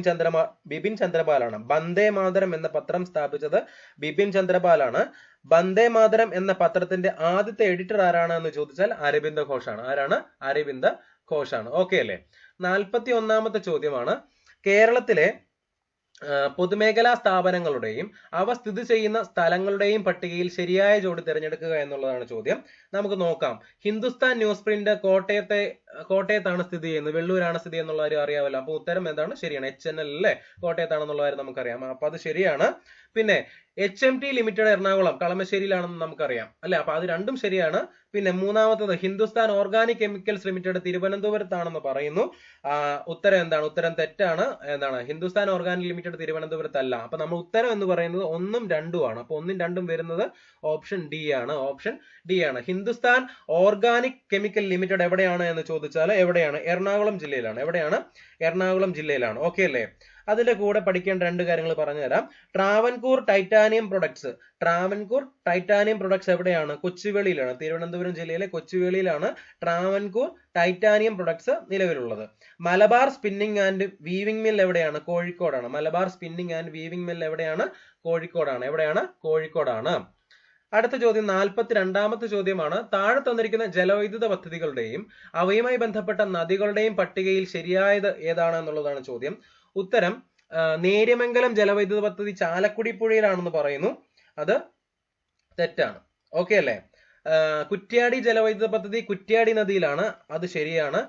ചന്ദ്രപാലാണ്. വന്ദേ മാതരം എന്ന പത്രം സ്ഥാപിച്ചത് ബിപിൻ ചന്ദ്രപാലാണ്. വന്ദേ മാതരം എന്ന പത്രത്തിന്റെ ആദ്യത്തെ എഡിറ്റർ ആരാണ് എന്ന് ചോദിച്ചാൽ അരവിന്ദ ഘോഷാണ്. ആരാണ്? അരവിന്ദ ഘോഷാണ്. ഓക്കെ അല്ലേ? 41ാമത്തെ ചോദ്യമാണ്. കേരളത്തിലെ പൊതുമേഖലാ സ്ഥാപനങ്ങളുടെയും അവ സ്ഥിതി ചെയ്യുന്ന സ്ഥലങ്ങളുടെയും പട്ടികയിൽ ശരിയായ ജോഡി തിരഞ്ഞെടുക്കുക എന്നുള്ളതാണ് ചോദ്യം. നമുക്ക് നോക്കാം. ഹിന്ദുസ്ഥാൻ ന്യൂസ് പ്രിന്റ് കോട്ടയത്താണ് സ്ഥിതി ചെയ്യുന്നത്. വെള്ളൂരാണ് സ്ഥിതി എന്നുള്ള കാര്യം അറിയാമല്ലോ. അപ്പൊ ഉത്തരം ശരിയാണ്. HNL അല്ലേ? കോട്ടയത്താണെന്നുള്ള കാര്യം നമുക്കറിയാം. അപ്പൊ അത് ശരിയാണ്. പിന്നെ HMT ലിമിറ്റഡ് എറണാകുളം കളമശ്ശേരിയിലാണെന്ന് നമുക്കറിയാം അല്ലെ? അപ്പൊ അത് രണ്ടും ശരിയാണ്. പിന്നെ മൂന്നാമത്തത് ഹിന്ദുസ്ഥാൻ ഓർഗാനിക് കെമിക്കൽസ് ലിമിറ്റഡ് തിരുവനന്തപുരത്താണെന്ന് പറയുന്നു. ഉത്തരം ഉത്തരം തെറ്റാണ്. ഹിന്ദുസ്ഥാൻ ഓർഗാനിക് ലിമിറ്റഡ് തിരുവനന്തപുരത്തല്ല. അപ്പൊ നമ്മൾ ഉത്തരം എന്ന് പറയുന്നത് 1ഉം 2ഉം ആണ്. അപ്പൊ 1ഉം 2ഉം വരുന്നത് ഓപ്ഷൻ ഡി ആണ്. ഓപ്ഷൻ ഡി ആണ്. ഹിന്ദുസ്ഥാൻ ഓർഗാനിക് കെമിക്കൽ ലിമിറ്റഡ് എവിടെയാണ് എന്ന് ചോദിച്ചാൽ എവിടെയാണ്? എറണാകുളം ജില്ലയിലാണ്. എവിടെയാണ്? എറണാകുളം ജില്ലയിലാണ്. ഓക്കെ അല്ലേ? അതിന്റെ കൂടെ പഠിക്കേണ്ട 2 കാര്യങ്ങൾ പറഞ്ഞുതരാം. Travancore titanium products. Travancore titanium products എവിടെയാണ്? കൊച്ചുവേളിയിലാണ്. തിരുവനന്തപുരം ജില്ലയിലെ കൊച്ചുവേളിയിലാണ് ട്രാവൻകൂർ ടൈറ്റാനിയം പ്രൊഡക്ട്സ് നിലവിലുള്ളത്. Malabar spinning and weaving mill എവിടെയാണ്? കോഴിക്കോടാണ്. Malabar spinning and weaving mill എവിടെയാണ്? കോഴിക്കോടാണ്. എവിടെയാണ്? കോഴിക്കോടാണ്. അടുത്ത ചോദ്യം 42ാമത്തെ ചോദ്യമാണ്. താഴെ തന്നിരിക്കുന്ന ജലവൈദ്യുത പദ്ധതികളുടെയും അവയുമായി ബന്ധപ്പെട്ട നദികളുടെയും പട്ടികയിൽ ശരിയായത് ഏതാണ് എന്നുള്ളതാണ് ചോദ്യം. ഉത്തരം നേര്യമംഗലം ജലവൈദ്യുത പദ്ധതി ചാലക്കുടി പുഴയിലാണെന്ന് പറയുന്നു. അത് തെറ്റാണ്. ഓക്കെ അല്ലേ? കുറ്റ്യാടി ജലവൈദ്യുത പദ്ധതി കുറ്റ്യാടി നദിയിലാണ്. അത് ശരിയാണ്.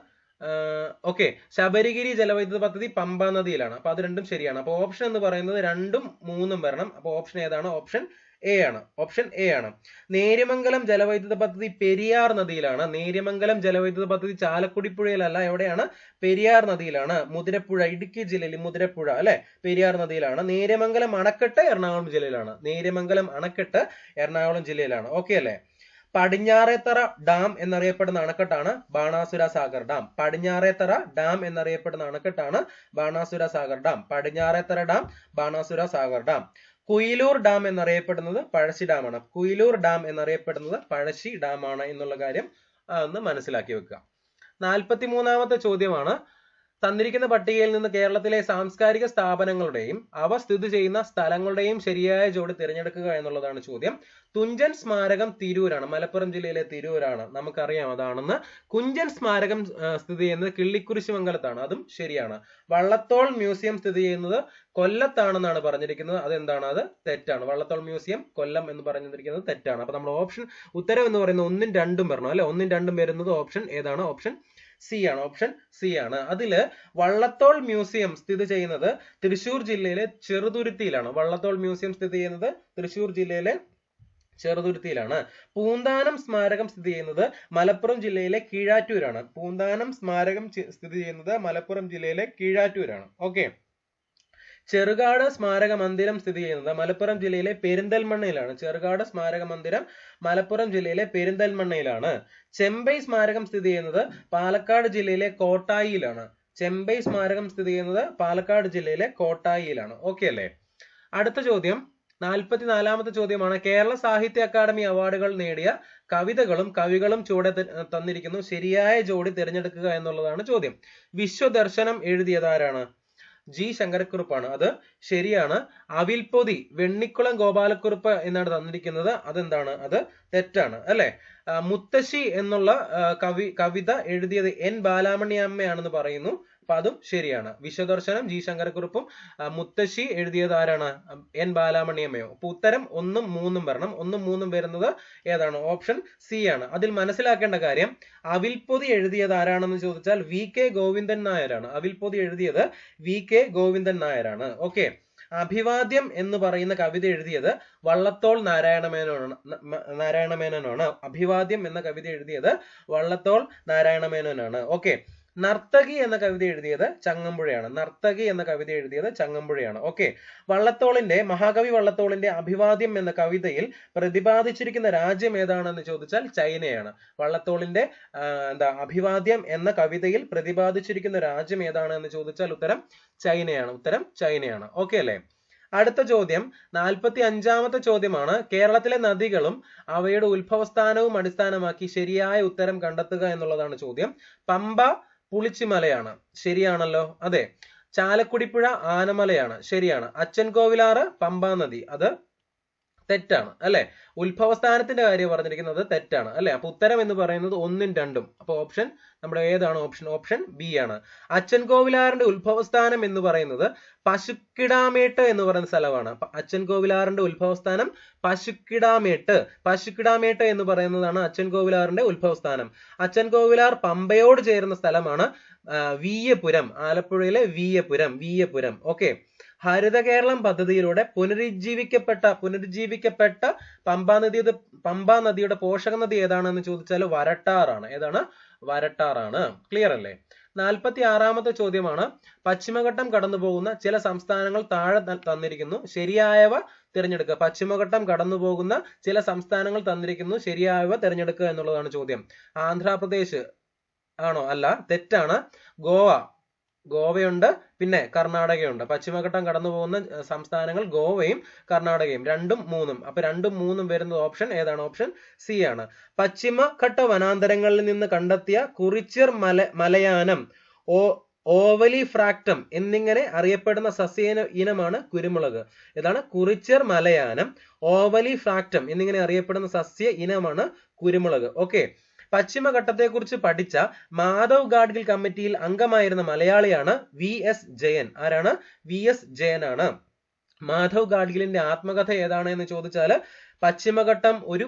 ഓക്കെ, ശബരിഗിരി ജലവൈദ്യുത പദ്ധതി പമ്പ നദിയിലാണ്. അപ്പൊ അത് രണ്ടും ശരിയാണ്. അപ്പൊ ഓപ്ഷൻ എന്ന് പറയുന്നത് 2ഉം 3ഉം വരണം. അപ്പൊ ഓപ്ഷൻ ഏതാണ്? ഓപ്ഷൻ എ ആണ്. ഓപ്ഷൻ എ ആണ്. നേര്യമംഗലം ജലവൈദ്യുത പദ്ധതി പെരിയാർ നദിയിലാണ്. നേര്യമംഗലം ജലവൈദ്യുത പദ്ധതി ചാലക്കുടി പുഴയിലല്ല. എവിടെയാണ്? പെരിയാർ നദിയിലാണ്. മുതിരപ്പുഴ, ഇടുക്കി ജില്ലയിൽ മുതിരപ്പുഴ അല്ലെ? പെരിയാർ നദിയിലാണ്. നേര്യമംഗലം അണക്കെട്ട് എറണാകുളം ജില്ലയിലാണ്. നേര്യമംഗലം അണക്കെട്ട് എറണാകുളം ജില്ലയിലാണ്. ഓക്കെ അല്ലേ? പടിഞ്ഞാറേത്തറ ഡാം എന്നറിയപ്പെടുന്ന അണക്കെട്ടാണ് ബാണാസുര സാഗർ ഡാം. പടിഞ്ഞാറേത്തറ ഡാം എന്നറിയപ്പെടുന്ന അണക്കെട്ടാണ് Banasura Sagar dam. Padinjarathara dam, Banasura Sagar dam. Kuyilur dam എന്നറിയപ്പെടുന്നത് പഴശ്ശി ഡാമാണ്. കുയിലൂർ ഡാം എന്നറിയപ്പെടുന്നത് പഴശ്ശി ഡാമാണ് എന്നുള്ള കാര്യം ഒന്ന് മനസ്സിലാക്കി വെക്കുക. 43ാമത്തെ ചോദ്യമാണ്. തന്നിരിക്കുന്ന പട്ടികയിൽ നിന്ന് കേരളത്തിലെ സാംസ്കാരിക സ്ഥാപനങ്ങളുടെയും അവ സ്ഥിതി ചെയ്യുന്ന സ്ഥലങ്ങളുടെയും ശരിയായ ജോഡി തിരഞ്ഞെടുക്കുക എന്നുള്ളതാണ് ചോദ്യം. തുഞ്ചൻ സ്മാരകം തിരൂരാണ്. മലപ്പുറം ജില്ലയിലെ തിരൂരാണ്. നമുക്കറിയാം അതാണെന്ന്. കുഞ്ചൻ സ്മാരകം സ്ഥിതി ചെയ്യുന്നത് കിള്ളിക്കുരിശുമംഗലത്താണ്. അതും ശരിയാണ്. വള്ളത്തോൾ മ്യൂസിയം സ്ഥിതി ചെയ്യുന്നത് കൊല്ലത്താണെന്നാണ് പറഞ്ഞിരിക്കുന്നത്. അതെന്താണ്? അത് തെറ്റാണ്. വള്ളത്തോൾ മ്യൂസിയം കൊല്ലം എന്ന് പറഞ്ഞിരിക്കുന്നത് തെറ്റാണ്. അപ്പൊ നമ്മുടെ ഓപ്ഷൻ ഉത്തരം എന്ന് പറയുന്നത് 1ഉം 2ഉം വരണം അല്ലെ? 1ഉം 2ഉം വരുന്നത് ഓപ്ഷൻ ഏതാണ്? ഓപ്ഷൻ സി ആണ്. ഓപ്ഷൻ സി ആണ്. അതില് വള്ളത്തോൾ മ്യൂസിയം സ്ഥിതി ചെയ്യുന്നത് തൃശൂർ ജില്ലയിലെ ചെറുതുരുത്തിയിലാണ്. വള്ളത്തോൾ മ്യൂസിയം സ്ഥിതി ചെയ്യുന്നത് തൃശൂർ ജില്ലയിലെ ചെറുതുരുത്തിയിലാണ്. പൂന്താനം സ്മാരകം സ്ഥിതി ചെയ്യുന്നത് മലപ്പുറം ജില്ലയിലെ കീഴാറ്റൂരാണ്. പൂന്താനം സ്മാരകം സ്ഥിതി ചെയ്യുന്നത് മലപ്പുറം ജില്ലയിലെ കീഴാറ്റൂരാണ്. ഓക്കെ. ചെറുകാട് സ്മാരക മന്ദിരം സ്ഥിതി ചെയ്യുന്നത് മലപ്പുറം ജില്ലയിലെ പെരിന്തൽമണ്ണയിലാണ്. ചെറുകാട് സ്മാരക മന്ദിരം മലപ്പുറം ജില്ലയിലെ പെരിന്തൽമണ്ണയിലാണ്. ചെമ്പൈ സ്മാരകം സ്ഥിതി ചെയ്യുന്നത് പാലക്കാട് ജില്ലയിലെ കോട്ടായിയിലാണ്. ചെമ്പൈ സ്മാരകം സ്ഥിതി ചെയ്യുന്നത് പാലക്കാട് ജില്ലയിലെ കോട്ടായിയിലാണ്. ഓക്കെ അല്ലേ? അടുത്ത ചോദ്യം 44ാമത്തെ ചോദ്യമാണ്. കേരള സാഹിത്യ അക്കാദമി അവാർഡുകൾ നേടിയ കവിതകളും കവികളും ചുവടെ തന്നിരിക്കുന്നു. ശരിയായ ജോഡി തിരഞ്ഞെടുക്കുക എന്നുള്ളതാണ് ചോദ്യം. വിശ്വദർശനം എഴുതിയതാരാണ്? ജി ശങ്കരക്കുറുപ്പാണ്. അത് ശരിയാണ്. അവിൽപ്പൊതി വെണ്ണിക്കുളം ഗോപാലക്കുറുപ്പ് എന്നാണ് തന്നിരിക്കുന്നത്. അതെന്താണ്? അത് തെറ്റാണ് അല്ലെ? മുത്തശ്ശി എന്നുള്ള കവിത എഴുതിയത് എൻ ബാലാമണിയമ്മയാണെന്ന് പറയുന്നു. അപ്പൊ അതും ശരിയാണ്. വിശ്വദർശനം ജി ശങ്കരക്കുറുപ്പും മുത്തശ്ശി എഴുതിയത് ആരാണ്? എൻ ബാലാമണിയമ്മയോ. അപ്പൊ ഉത്തരം 1ഉം 3ഉം വരണം. 1ഉം 3ഉം വരുന്നത് ഏതാണ്? ഓപ്ഷൻ സി ആണ്. അതിൽ മനസ്സിലാക്കേണ്ട കാര്യം, അവിൽപ്പൊതി എഴുതിയത് ആരാണെന്ന് ചോദിച്ചാൽ വി കെ ഗോവിന്ദൻ നായരാണ്. അവിൽപ്പൊതി എഴുതിയത് വി കെ ഗോവിന്ദൻ നായരാണ്. ഓക്കെ. അഭിവാദ്യം എന്ന് പറയുന്ന കവിത എഴുതിയത് വള്ളത്തോൾ നാരായണമേനോനാണ്. അഭിവാദ്യം എന്ന കവിത എഴുതിയത് വള്ളത്തോൾ നാരായണമേനോനാണ്. ഓക്കെ. നർത്തകി എന്ന കവിത എഴുതിയത് ചങ്ങമ്പുഴയാണ്. നർത്തകി എന്ന കവിത എഴുതിയത് ചങ്ങമ്പുഴയാണ്. ഓക്കെ. മഹാകവി വള്ളത്തോളിന്റെ അഭിവാദ്യം എന്ന കവിതയിൽ പ്രതിപാദിച്ചിരിക്കുന്ന രാജ്യം ഏതാണെന്ന് ചോദിച്ചാൽ ചൈനയാണ്. വള്ളത്തോളിന്റെ അഭിവാദ്യം എന്ന കവിതയിൽ പ്രതിപാദിച്ചിരിക്കുന്ന രാജ്യം ഏതാണ് എന്ന് ചോദിച്ചാൽ ഉത്തരം ചൈനയാണ്. ഉത്തരം ചൈനയാണ്. ഓക്കെ അല്ലേ? അടുത്ത ചോദ്യം 45ാമത്തെ ചോദ്യമാണ്. കേരളത്തിലെ നദികളും അവയുടെ ഉത്ഭവസ്ഥാനവും അടിസ്ഥാനമാക്കി ശരിയായ ഉത്തരം കണ്ടെത്തുക എന്നുള്ളതാണ് ചോദ്യം. പമ്പ പുളിച്ചിമലയാണ്. ശരിയാണല്ലോ? അതെ. ചാലക്കുടിപ്പുഴ ആനമലയാണ്. ശരിയാണ്. അച്ചൻകോവിലാറ് പമ്പാ നദി. അത് തെറ്റാണ് അല്ലെ? ഉത്ഭവസ്ഥാനത്തിന്റെ കാര്യം പറഞ്ഞിരിക്കുന്നത് തെറ്റാണ് അല്ലെ? അപ്പൊ ഉത്തരം എന്ന് പറയുന്നത് 1ഉം 2ഉം. അപ്പൊ ഓപ്ഷൻ നമ്മുടെ ഏതാണ്? ഓപ്ഷൻ ബി ആണ്. അച്ചൻകോവിലാറിന്റെ ഉത്ഭവസ്ഥാനം എന്ന് പറയുന്നത് പശുക്കിടാമേട്ട് എന്ന് പറയുന്ന സ്ഥലമാണ്. അച്ചൻകോവിലാറിന്റെ ഉത്ഭവസ്ഥാനം പശുക്കിടാമേട്ട് എന്ന് പറയുന്നതാണ് അച്ചൻകോവിലാറിന്റെ ഉത്ഭവസ്ഥാനം. അച്ചൻകോവിലാർ പമ്പയോട് ചേരുന്ന സ്ഥലമാണ് വീയപുരം. ആലപ്പുഴയിലെ വീയപുരം. ഓക്കെ. ഹരിത കേരളം പദ്ധതിയിലൂടെ പുനരുജ്ജീവിക്കപ്പെട്ട പമ്പാ നദിയുടെ പോഷക നദി ഏതാണെന്ന് ചോദിച്ചാൽ വരട്ടാറാണ്. ഏതാണ്? വരട്ടാറാണ്. ക്ലിയർ അല്ലേ? 46ാമത്തെ ചോദ്യമാണ്. പശ്ചിമഘട്ടം കടന്നു പോകുന്ന ചില സംസ്ഥാനങ്ങൾ താഴെ തന്നിരിക്കുന്നു. ശരിയായവ തിരഞ്ഞെടുക്കുക. പശ്ചിമഘട്ടം കടന്നു പോകുന്ന ചില സംസ്ഥാനങ്ങൾ തന്നിരിക്കുന്നു. ശരിയായവ തിരഞ്ഞെടുക്കുക എന്നുള്ളതാണ് ചോദ്യം. ആന്ധ്രാപ്രദേശ് ആണോ? അല്ല, തെറ്റാണ്. ഗോവയുണ്ട്, പിന്നെ കർണാടകയുണ്ട്. പശ്ചിമഘട്ടം കടന്നു പോകുന്ന സംസ്ഥാനങ്ങൾ ഗോവയും കർണാടകയും. 2ഉം 3ഉം. അപ്പൊ 2ഉം 3ഉം വരുന്നത് ഓപ്ഷൻ ഏതാണ്? ഓപ്ഷൻ സി ആണ്. പശ്ചിമഘട്ട വനാന്തരങ്ങളിൽ നിന്ന് കണ്ടെത്തിയ കുറിച്യർ മലയാനം, ഓവലി ഫ്രാക്ടം എന്നിങ്ങനെ അറിയപ്പെടുന്ന സസ്യ ഇനമാണ് കുരുമുളക്. ഏതാണ്? കുറിച്യർ മലയാനം, ഓവലി ഫ്രാക്ടം എന്നിങ്ങനെ അറിയപ്പെടുന്ന സസ്യ ഇനമാണ് കുരുമുളക്. ഓക്കെ. പശ്ചിമഘട്ടത്തെക്കുറിച്ച് പഠിച്ച മാധവ് ഗാഡ്ഗിൽ കമ്മിറ്റിയിൽ അംഗമായിരുന്ന മലയാളിയാണ് VS ജയൻ. ആരാണ്? VS ജയനാണ്. മാധവ് ഗാഡ്ഗിലിന്റെ ആത്മകഥ ഏതാണ് എന്ന് ചോദിച്ചാൽ പശ്ചിമഘട്ടം ഒരു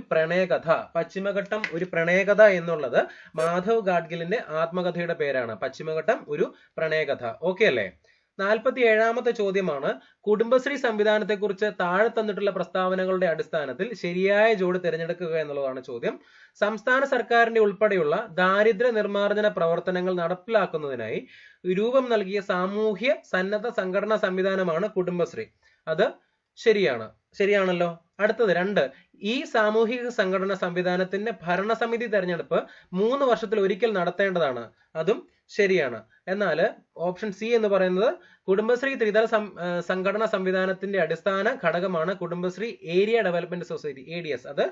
പ്രണയകഥ എന്നുള്ളത് മാധവ് ഗാഡ്ഗിലിന്റെ ആത്മകഥയുടെ പേരാണ്. പശ്ചിമഘട്ടം ഒരു പ്രണയകഥ. ഓക്കെ അല്ലേ? 47ാമത്തെ ചോദ്യമാണ്. കുടുംബശ്രീ സംവിധാനത്തെ കുറിച്ച് താഴെ തന്നിട്ടുള്ള പ്രസ്താവനകളുടെ അടിസ്ഥാനത്തിൽ ശരിയായ ജോഡി തിരഞ്ഞെടുക്കുക എന്നുള്ളതാണ് ചോദ്യം. സംസ്ഥാന സർക്കാരിന്റെ ഉൾപ്പെടെയുള്ള ദാരിദ്ര്യ നിർമ്മാർജ്ജന പ്രവർത്തനങ്ങൾ നടപ്പിലാക്കുന്നതിനായി രൂപം നൽകിയ സാമൂഹ്യ സന്നദ്ധ സംഘടനാ സംവിധാനമാണ് കുടുംബശ്രീ. അത് ശരിയാണല്ലോ. അടുത്തത് 2. ഈ സാമൂഹിക സംഘടനാ സംവിധാനത്തിന്റെ ഭരണസമിതി തെരഞ്ഞെടുപ്പ് 3 വർഷത്തിൽ ഒരിക്കൽ നടത്തേണ്ടതാണ്. അതും ശരിയാണ്. എന്നാൽ ഓപ്ഷൻ സി എന്ന് പറയുന്നത് കുടുംബശ്രീ ത്രിതല സംഘടനാ സംവിധാനത്തിന്റെ അടിസ്ഥാന ഘടകമാണ് Kudumbashree area development society, ADS. അത്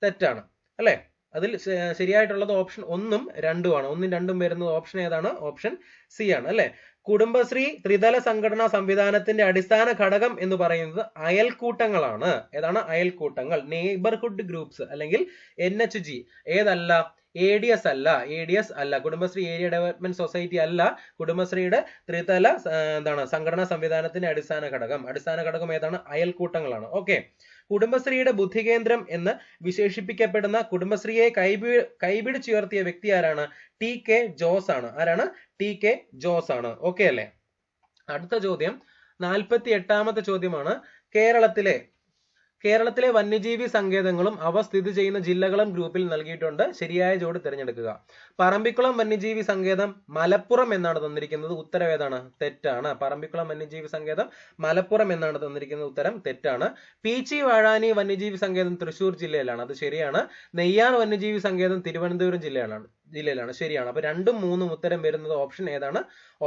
തെറ്റാണ് അല്ലെ? അതിൽ ശരിയായിട്ടുള്ളത് ഓപ്ഷൻ 1ഉം 2ഉം ആണ്. 1ഉം 2ഉം വരുന്നത് ഓപ്ഷൻ ഏതാണ്? ഓപ്ഷൻ സി ആണ് അല്ലെ? കുടുംബശ്രീ ത്രിതല സംഘടനാ സംവിധാനത്തിന്റെ അടിസ്ഥാന ഘടകം എന്ന് പറയുന്നത് അയൽക്കൂട്ടങ്ങളാണ്. ഏതാണ്? അയൽക്കൂട്ടങ്ങൾ, നെയ്ബർഹുഡ് ഗ്രൂപ്പ്സ് അല്ലെങ്കിൽ NHG. ഏതല്ല? ADS അല്ല. കുടുംബശ്രീ ഏരിയ ഡെവലപ്മെന്റ് സൊസൈറ്റി അല്ല. കുടുംബശ്രീയുടെ ത്രിതല സംഘടനാ സംവിധാനത്തിന്റെ അടിസ്ഥാന ഘടകം ഏതാണ്? അയൽക്കൂട്ടങ്ങളാണ്. ഓക്കെ. കുടുംബശ്രീയുടെ ബുദ്ധികേന്ദ്രം എന്ന് വിശേഷിപ്പിക്കപ്പെടുന്ന കുടുംബശ്രീയെ കൈപിടിച്ചുയർത്തിയ വ്യക്തി ആരാണ്? TK ജോസ് ആണ്. ആരാണ്? TK ജോസ് ആണ്. ഓക്കെ അല്ലേ? അടുത്ത ചോദ്യം 48ാമത്തെ ചോദ്യമാണ്. കേരളത്തിലെ കേരളത്തിലെ വന്യജീവി സങ്കേതങ്ങളും അവ സ്ഥിതി ചെയ്യുന്ന ജില്ലകളും ഗ്രൂപ്പിൽ നൽകിയിട്ടുണ്ട്. ശരിയായ ജോഡി തിരഞ്ഞെടുക്കുക. പറമ്പിക്കുളം വന്യജീവി സങ്കേതം മലപ്പുറം എന്നാണ് തന്നിരിക്കുന്നത്. ഉത്തരം ഏതാണ്? തെറ്റാണ്. പറമ്പിക്കുളം വന്യജീവി സങ്കേതം മലപ്പുറം എന്നാണ് തന്നിരിക്കുന്നത്. ഉത്തരം തെറ്റാണ്. പീച്ചി വാഴാനി വന്യജീവി സങ്കേതം തൃശൂർ ജില്ലയിലാണ്. അത് ശരിയാണ്. നെയ്യാർ വന്യജീവി സങ്കേതം തിരുവനന്തപുരം ജില്ലയിലാണ്. ശരിയാണ്. അപ്പൊ 2ഉം 3ഉം ഉത്തരം വരുന്നത് ഓപ്ഷൻ ഏതാണ്?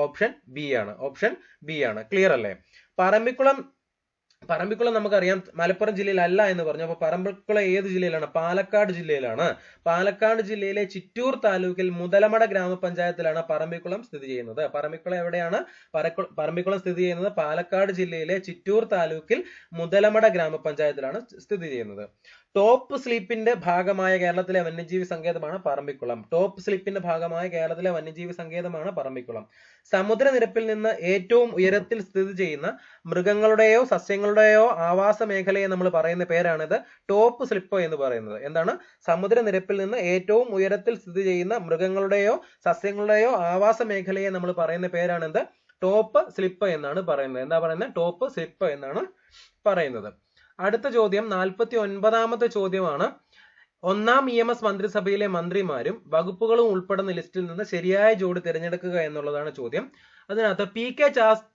ഓപ്ഷൻ ബി ആണ്. ഓപ്ഷൻ ബി ആണ്. ക്ലിയർ അല്ലേ? പറമ്പിക്കുളം നമുക്കറിയാം മലപ്പുറം ജില്ലയിലല്ല എന്ന് പറഞ്ഞു. അപ്പൊ പറമ്പിക്കുളം ഏത് ജില്ലയിലാണ്? പാലക്കാട് ജില്ലയിലാണ്. പാലക്കാട് ജില്ലയിലെ ചിറ്റൂർ താലൂക്കിൽ മുതലമട ഗ്രാമപഞ്ചായത്തിലാണ് പറമ്പിക്കുളം സ്ഥിതി ചെയ്യുന്നത്. പറമ്പിക്കുളം എവിടെയാണ്? പറമ്പിക്കുളം സ്ഥിതി ചെയ്യുന്നത് പാലക്കാട് ജില്ലയിലെ ചിറ്റൂർ താലൂക്കിൽ മുതലമട ഗ്രാമപഞ്ചായത്തിലാണ് സ്ഥിതി ചെയ്യുന്നത്. ടോപ്പ് സ്ലിപ്പിന്റെ ഭാഗമായ കേരളത്തിലെ വന്യജീവി സങ്കേതമാണ് പറമ്പിക്കുളം. ടോപ്പ് സ്ലിപ്പിന്റെ ഭാഗമായ കേരളത്തിലെ വന്യജീവി സങ്കേതമാണ് പറമ്പിക്കുളം. സമുദ്രനിരപ്പിൽ നിന്ന് ഏറ്റവും ഉയരത്തിൽ സ്ഥിതി ചെയ്യുന്ന മൃഗങ്ങളുടെയോ സസ്യങ്ങളുടെയോ ആവാസ മേഖലയെ നമ്മൾ പറയുന്ന പേരാണിത് ടോപ്പ് സ്ലിപ്പ് എന്ന് പറയുന്നത്. എന്താണ്? സമുദ്രനിരപ്പിൽ നിന്ന് ഏറ്റവും ഉയരത്തിൽ സ്ഥിതി ചെയ്യുന്ന മൃഗങ്ങളുടെയോ സസ്യങ്ങളുടെയോ ആവാസ മേഖലയെ നമ്മൾ പറയുന്ന പേരാണിത് ടോപ്പ് സ്ലിപ്പ് എന്നാണ് പറയുന്നത്. എന്താ പറയുന്നത്? ടോപ്പ് സ്ലിപ്പ് എന്നാണ് പറയുന്നത്. അടുത്ത ചോദ്യം 49ാമത്തെ ചോദ്യമാണ്. 1ാം EMS മന്ത്രിസഭയിലെ മന്ത്രിമാരും വകുപ്പുകളും ഉൾപ്പെടുന്ന ലിസ്റ്റിൽ നിന്ന് ശരിയായ ജോഡി തിരഞ്ഞെടുക്കുക എന്നുള്ളതാണ് ചോദ്യം. അതിനകത്ത് PK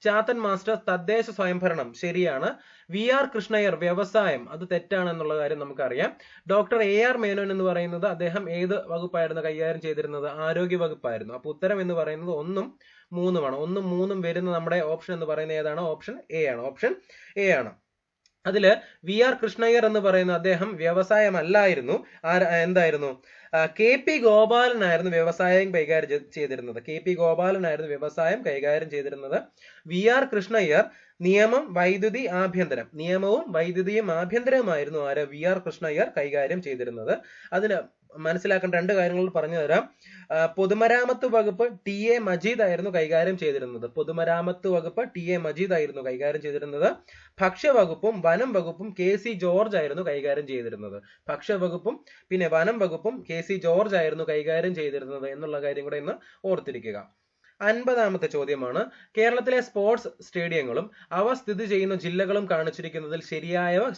ചാത്തൻ മാസ്റ്റർ തദ്ദേശ സ്വയംഭരണം ശരിയാണ്. VR കൃഷ്ണയ്യർ വ്യവസായം അത് തെറ്റാണ് എന്നുള്ള കാര്യം നമുക്കറിയാം. ഡോക്ടർ AR മേനോൻ എന്ന് പറയുന്നത് അദ്ദേഹം ഏത് വകുപ്പായിരുന്നു കൈകാര്യം ചെയ്തിരുന്നത്? ആരോഗ്യ വകുപ്പായിരുന്നു. അപ്പൊ ഉത്തരം എന്ന് പറയുന്നത് 1ഉം 3ഉമാണ്. 1ഉം 3ഉം വരുന്ന നമ്മുടെ ഓപ്ഷൻ എന്ന് പറയുന്നത് ഏതാണ്? ഓപ്ഷൻ എ ആണ്. ഓപ്ഷൻ എ ആണ്. അതില് VR കൃഷ്ണയ്യർ എന്ന് പറയുന്ന അദ്ദേഹം വ്യവസായമല്ലായിരുന്നു. എന്തായിരുന്നു? KP ഗോപാലനായിരുന്നു വ്യവസായം കൈകാര്യം ചെയ്തിരുന്നത്. KP ഗോപാലനായിരുന്നു വ്യവസായം കൈകാര്യം ചെയ്തിരുന്നത്. VR കൃഷ്ണയ്യർ നിയമവും വൈദ്യുതിയും ആഭ്യന്തരവുമായിരുന്നു VR കൃഷ്ണയ്യർ കൈകാര്യം ചെയ്തിരുന്നത്. അതിന് മനസ്സിലാക്കേണ്ട 2 കാര്യങ്ങൾ പറഞ്ഞു തരാം. പൊതുമരാമത്ത് വകുപ്പ് TA മജീദ് ആയിരുന്നു കൈകാര്യം ചെയ്തിരുന്നത്. പൊതുമരാമത്ത് വകുപ്പ് TA മജീദ് ആയിരുന്നു കൈകാര്യം ചെയ്തിരുന്നത്. ഭക്ഷ്യവകുപ്പും വനം വകുപ്പും KC ജോർജ് ആയിരുന്നു കൈകാര്യം ചെയ്തിരുന്നത്. ഭക്ഷ്യവകുപ്പും പിന്നെ വനം വകുപ്പും KC ജോർജ് ആയിരുന്നു കൈകാര്യം ചെയ്തിരുന്നത് എന്നുള്ള കാര്യം കൂടെ ഇന്ന് ഓർത്തിരിക്കുക. 50ാമത്തെ ചോദ്യമാണ്. കേരളത്തിലെ സ്പോർട്സ് സ്റ്റേഡിയങ്ങളും അവ സ്ഥിതി ചെയ്യുന്ന ജില്ലകളും കാണിച്ചിരിക്കുന്നതിൽ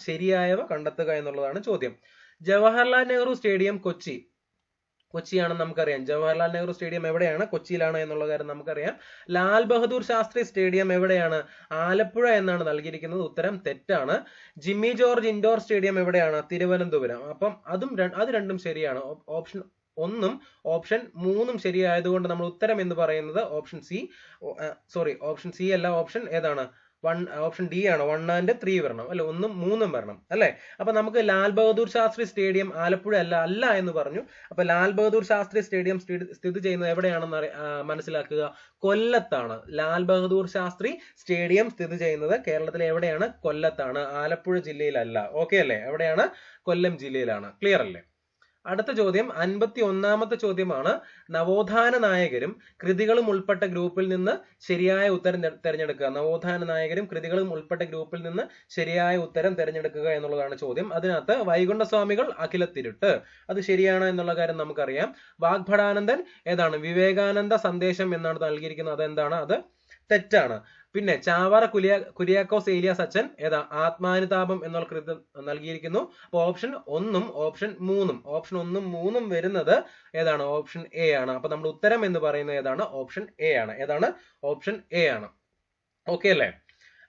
ശരിയായവ കണ്ടെത്തുക എന്നുള്ളതാണ് ചോദ്യം. ജവഹർലാൽ നെഹ്റു സ്റ്റേഡിയം കൊച്ചിയാണെന്ന് നമുക്കറിയാം. ജവഹർലാൽ നെഹ്റു സ്റ്റേഡിയം എവിടെയാണ്? കൊച്ചിയിലാണ് എന്നുള്ള കാര്യം നമുക്കറിയാം. ലാൽ ബഹദൂർ ശാസ്ത്രി സ്റ്റേഡിയം എവിടെയാണ്? ആലപ്പുഴ എന്നാണ് നൽകിയിരിക്കുന്നത്. ഉത്തരം തെറ്റാണ്. ജിമ്മി ജോർജ് ഇൻഡോർ സ്റ്റേഡിയം എവിടെയാണ്? തിരുവനന്തപുരം. അപ്പം അത് രണ്ടും ശരിയാണ്. ഓപ്ഷൻ 1ഉം ഓപ്ഷൻ 3ഉം ശരിയായതുകൊണ്ട് നമ്മൾ ഉത്തരം എന്ന് പറയുന്നത് ഓപ്ഷൻ സി അല്ല. ഓപ്ഷൻ ഏതാണ്? ഓപ്ഷൻ ഡി ആണ്. 1 and 3 വരണം അല്ലെ? 1ഉം 3ഉം വരണം അല്ലെ? അപ്പൊ നമുക്ക് ലാൽ ബഹദൂർ ശാസ്ത്രി സ്റ്റേഡിയം ആലപ്പുഴ അല്ല എന്ന് പറഞ്ഞു. അപ്പൊ ലാൽ ബഹദൂർ ശാസ്ത്രി സ്റ്റേഡിയം സ്ഥിതി ചെയ്യുന്നത് എവിടെയാണെന്ന് മനസ്സിലാക്കുക. കൊല്ലത്താണ്. ലാൽ ബഹദൂർ ശാസ്ത്രി സ്റ്റേഡിയം സ്ഥിതി ചെയ്യുന്നത് കേരളത്തിലെ എവിടെയാണ്? കൊല്ലത്താണ്. ആലപ്പുഴ ജില്ലയിലല്ല. ഓക്കെ അല്ലേ? എവിടെയാണ്? കൊല്ലം ജില്ലയിലാണ്. ക്ലിയർ അല്ലേ? അടുത്ത ചോദ്യം 51ാമത്തെ ചോദ്യമാണ്. നവോത്ഥാന നായകരും കൃതികളും ഉൾപ്പെട്ട ഗ്രൂപ്പിൽ നിന്ന് ശരിയായ ഉത്തരം തിരഞ്ഞെടുക്കുക. നവോത്ഥാന നായകരും കൃതികളും ഉൾപ്പെട്ട ഗ്രൂപ്പിൽ നിന്ന് ശരിയായ ഉത്തരം തിരഞ്ഞെടുക്കുക എന്നുള്ളതാണ് ചോദ്യം. അതിനകത്ത് വൈകുണ്ഠസ്വാമികൾ അഖിലത്തിരുട്ട് അത് ശരിയാണ് എന്നുള്ള കാര്യം നമുക്കറിയാം. വാഗ്ഭടാനന്ദൻ ഏതാണ്? വിവേകാനന്ദ സന്ദേശം എന്നാണ് നൽകിയിരിക്കുന്നത്. അതെന്താണ്? അത് തെറ്റാണ്. പിന്നെ ചാവറ കുര്യാക്കോസ് ഏലിയാസ് അച്ഛൻ ഏതാ? ആത്മാനുതാപം എന്നുള്ള കൃതി നൽകിയിരിക്കുന്നു. അപ്പൊ ഓപ്ഷൻ 1ഉം ഓപ്ഷൻ 3ഉം വരുന്നത് ഏതാണ്? ഓപ്ഷൻ എ ആണ്. അപ്പൊ നമ്മുടെ ഉത്തരം എന്ന് പറയുന്നത് ഏതാണ്? ഓപ്ഷൻ എ ആണ്. ഏതാണ്? ഓപ്ഷൻ എ ആണ്. ഓക്കെ അല്ലേ?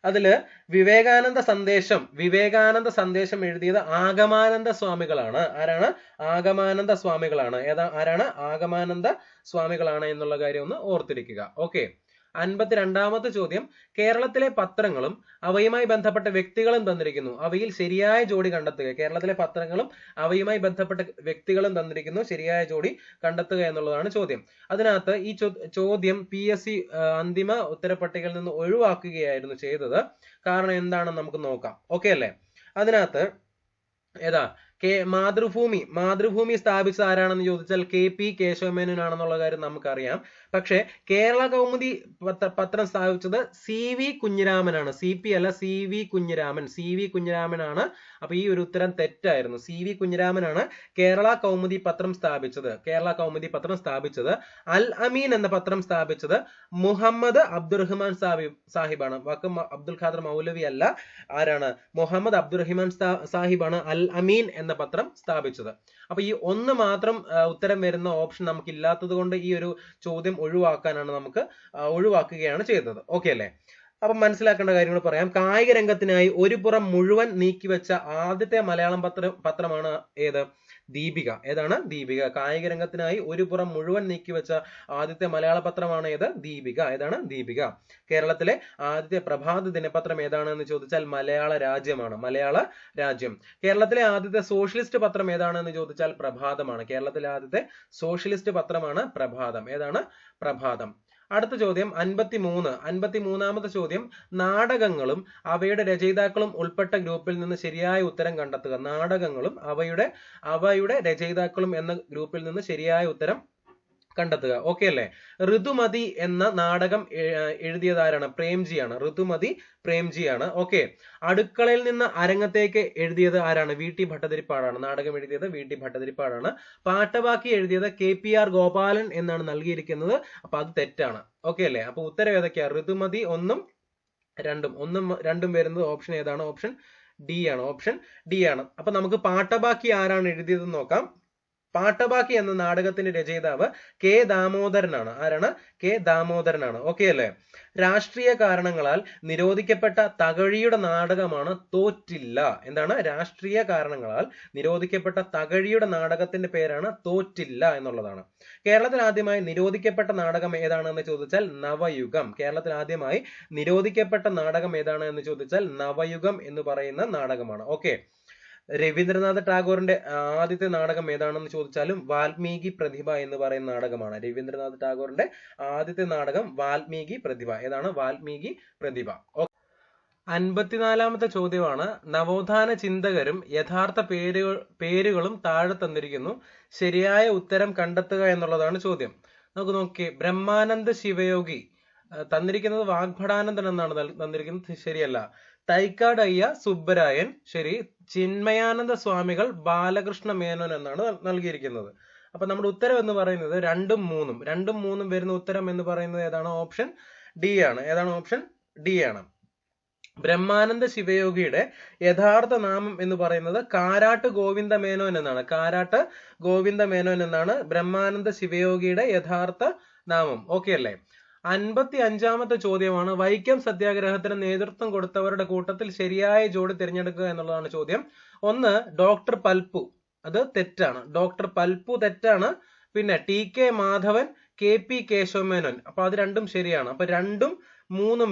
അതില് വിവേകാനന്ദ സന്ദേശം എഴുതിയത് ആഗമാനന്ദ സ്വാമികളാണ്. ആരാണ്? ആഗമാനന്ദ സ്വാമികളാണ്. ആരാണ്? ആഗമാനന്ദ സ്വാമികളാണ് എന്നുള്ള കാര്യം ഒന്ന് ഓർത്തിരിക്കുക. ഓക്കെ. 52ാമത്തെ ചോദ്യം. കേരളത്തിലെ പത്രങ്ങളും അവയുമായി ബന്ധപ്പെട്ട വ്യക്തികളും തന്നിരിക്കുന്നു. അവയിൽ ശരിയായ ജോഡി കണ്ടെത്തുക. കേരളത്തിലെ പത്രങ്ങളും അവയുമായി ബന്ധപ്പെട്ട വ്യക്തികളും തന്നിരിക്കുന്നു. ശരിയായ ജോഡി കണ്ടെത്തുക എന്നുള്ളതാണ് ചോദ്യം. അതിനകത്ത് ഈ ചോദ്യം PSC അന്തിമ ഉത്തരപ്പട്ടികയിൽ നിന്ന് ഒഴിവാക്കുകയായിരുന്നു ചെയ്തത്. കാരണം എന്താണെന്ന് നമുക്ക് നോക്കാം. ഓക്കെ അല്ലേ? അതിനകത്ത് ഏതാ? മാതൃഭൂമി സ്ഥാപിച്ചത് ആരാണെന്ന് ചോദിച്ചാൽ KP കേശവമേനോൻ ആണെന്നുള്ള കാര്യം നമുക്കറിയാം. പക്ഷേ കേരള കൗമുദി പത്രം സ്ഥാപിച്ചത് CV കുഞ്ഞിരാമനാണ്. CP അല്ല, CV കുഞ്ഞിരാമൻ. CV കുഞ്ഞിരാമനാണ്. അപ്പൊ ഈ ഒരു ഉത്തരം തെറ്റായിരുന്നു. CV കുഞ്ഞിരാമനാണ് കേരള കൗമുദി പത്രം സ്ഥാപിച്ചത്. കേരള കൗമുദി പത്രം സ്ഥാപിച്ചത്. അൽ അമീൻ എന്ന പത്രം സ്ഥാപിച്ചത് മുഹമ്മദ് അബ്ദുറഹ്മാൻ സാഹിബാണ്. വാക്ക് അബ്ദുൽ ഖാദർ മൗലവി അല്ല. ആരാണ്? മുഹമ്മദ് അബ്ദുറഹ്മാൻ സാഹിബാണ് അൽ അമീൻ എന്ന പത്രം സ്ഥാപിച്ചത്. അപ്പൊ ഈ ഒന്ന് മാത്രം ഉത്തരം വരുന്ന ഓപ്ഷൻ നമുക്ക് ഇല്ലാത്തത് കൊണ്ട് ഈ ഒരു ചോദ്യം ഒഴിവാക്കുകയാണ് ചെയ്തത്. ഓക്കെ അല്ലേ? അപ്പൊ മനസ്സിലാക്കേണ്ട കാര്യങ്ങൾ പറയാം. കായിക രംഗത്തിനായി ഒരു പുറം മുഴുവൻ നീക്കിവെച്ച ആദ്യത്തെ മലയാളം പത്രമാണ് ഏത്? ദീപിക. ഏതാണ്? ദീപിക. കായിക രംഗത്തിനായി ഒരു പുറം മുഴുവൻ നീക്കിവെച്ച ആദ്യത്തെ മലയാള പത്രമാണ് ഏത്? ദീപിക. ഏതാണ്? ദീപിക. കേരളത്തിലെ ആദ്യത്തെ പ്രഭാത ദിനപത്രം ഏതാണെന്ന് ചോദിച്ചാൽ മലയാള രാജ്യമാണ്. മലയാള രാജ്യം. കേരളത്തിലെ ആദ്യത്തെ സോഷ്യലിസ്റ്റ് പത്രം ഏതാണെന്ന് ചോദിച്ചാൽ പ്രഭാതമാണ്. കേരളത്തിലെ ആദ്യത്തെ സോഷ്യലിസ്റ്റ് പത്രമാണ് പ്രഭാതം. ഏതാണ്? പ്രഭാതം. അടുത്ത ചോദ്യം 53. ചോദ്യം, നാടകങ്ങളും അവയുടെ രചയിതാക്കളും ഉൾപ്പെട്ട ഗ്രൂപ്പിൽ നിന്ന് ശരിയായ ഉത്തരം കണ്ടെത്തുക. നാടകങ്ങളും അവയുടെ രചയിതാക്കളും എന്ന ഗ്രൂപ്പിൽ നിന്ന് ശരിയായ ഉത്തരം കണ്ടെത്തുക. ഓക്കെ അല്ലേ? ഋതുമതി എന്ന നാടകം എഴുതിയത് ആരാണ്? പ്രേംജിയാണ്. ഋതുമതി പ്രേംജിയാണ്. ഓക്കെ. അടുക്കളയിൽ നിന്ന് അരങ്ങത്തേക്ക് എഴുതിയത് ആരാണ്? VT ഭട്ടതിരിപ്പാടാണ്. നാടകം എഴുതിയത് VT ഭട്ടതിരിപ്പാടാണ്. പാട്ടബാക്കി എഴുതിയത് KPR ഗോപാലൻ എന്നാണ് നൽകിയിരിക്കുന്നത്. അപ്പൊ അത് തെറ്റാണ്. ഓക്കെ അല്ലേ? അപ്പൊ ഉത്തരം ഏതൊക്കെയാ? ഋതുമതി 1ഉം 2ഉം വരുന്നത് ഓപ്ഷൻ ഏതാണ്? ഓപ്ഷൻ D ആണ്. ഓപ്ഷൻ D ആണ്. അപ്പൊ നമുക്ക് പാട്ടബാക്കി ആരാണ് എഴുതിയതെന്ന് നോക്കാം. പാട്ടബാക്കി എന്ന നാടകത്തിന്റെ രചയിതാവ് K ദാമോദരനാണ്. ആരാണ്? K ദാമോദരനാണ്. ഓക്കെ അല്ലേ? രാഷ്ട്രീയ കാരണങ്ങളാൽ നിരോധിക്കപ്പെട്ട തകഴിയുടെ നാടകമാണ് തോറ്റില്ല. എന്താണ്? രാഷ്ട്രീയ കാരണങ്ങളാൽ നിരോധിക്കപ്പെട്ട തകഴിയുടെ നാടകത്തിന്റെ പേരാണ് തോറ്റില്ല എന്നുള്ളതാണ്. കേരളത്തിൽ ആദ്യമായി നിരോധിക്കപ്പെട്ട നാടകം ഏതാണെന്ന് ചോദിച്ചാൽ നവയുഗം. കേരളത്തിൽ ആദ്യമായി നിരോധിക്കപ്പെട്ട നാടകം ഏതാണ് എന്ന് ചോദിച്ചാൽ നവയുഗം എന്ന് പറയുന്ന നാടകമാണ്. ഓക്കെ. രവീന്ദ്രനാഥ് ടാഗോറിന്റെ ആദ്യത്തെ നാടകം ഏതാണെന്ന് ചോദിച്ചാലും വാൽമീകി പ്രതിഭ എന്ന് പറയുന്ന നാടകമാണ്. രവീന്ദ്രനാഥ് ടാഗോറിന്റെ ആദ്യത്തെ നാടകം വാൽമീകി പ്രതിഭ. ഏതാണ്? വാൽമീകി പ്രതിഭ. 54 ചോദ്യമാണ്. നവോത്ഥാന ചിന്തകരും യഥാർത്ഥ പേരുകളും താഴെ തന്നിരിക്കുന്നു. ശരിയായ ഉത്തരം കണ്ടെത്തുക എന്നുള്ളതാണ് ചോദ്യം. നമുക്ക് നോക്കിയേ. ബ്രഹ്മാനന്ദ ശിവയോഗി തന്നിരിക്കുന്നത് വാഗ്ഭടാനന്ദൻ എന്നാണ് തന്നിരിക്കുന്നത്. ശരിയല്ല. തൈക്കാട് അയ്യ സുബ്ബരായൻ. ശരി. ചിന്മയാനന്ദ സ്വാമികൾ ബാലകൃഷ്ണ മേനോൻ എന്നാണ് നൽകിയിരിക്കുന്നത്. അപ്പൊ നമ്മുടെ ഉത്തരം എന്ന് പറയുന്നത് 2ഉം 3ഉം. 2ഉം 3ഉം വരുന്ന ഉത്തരം എന്ന് പറയുന്നത് ഏതാണ്? ഓപ്ഷൻ D ആണ്. ഏതാണ്? ഓപ്ഷൻ D ആണ്. ബ്രഹ്മാനന്ദ ശിവയോഗിയുടെ യഥാർത്ഥ നാമം എന്ന് പറയുന്നത് കാരാട്ട് ഗോവിന്ദ മേനോൻ എന്നാണ്. കാരാട്ട് ഗോവിന്ദ മേനോൻ എന്നാണ് ബ്രഹ്മാനന്ദ ശിവയോഗിയുടെ യഥാർത്ഥ നാമം. ഓക്കെ അല്ലേ? 55 ചോദ്യമാണ്. വൈക്കം സത്യാഗ്രഹത്തിന് നേതൃത്വം കൊടുത്തവരുടെ കൂട്ടത്തിൽ ശരിയായ ജോഡി തിരഞ്ഞെടുക്കുക എന്നുള്ളതാണ് ചോദ്യം. 1 ഡോക്ടർ പൽപ്പു. അത് തെറ്റാണ്. ഡോക്ടർ പൽപ്പു തെറ്റാണ്. പിന്നെ TK മാധവൻ, KP കേശവമേനോൻ. അപ്പൊ അത് രണ്ടും ശരിയാണ്. അപ്പൊ 2ഉം 3ഉം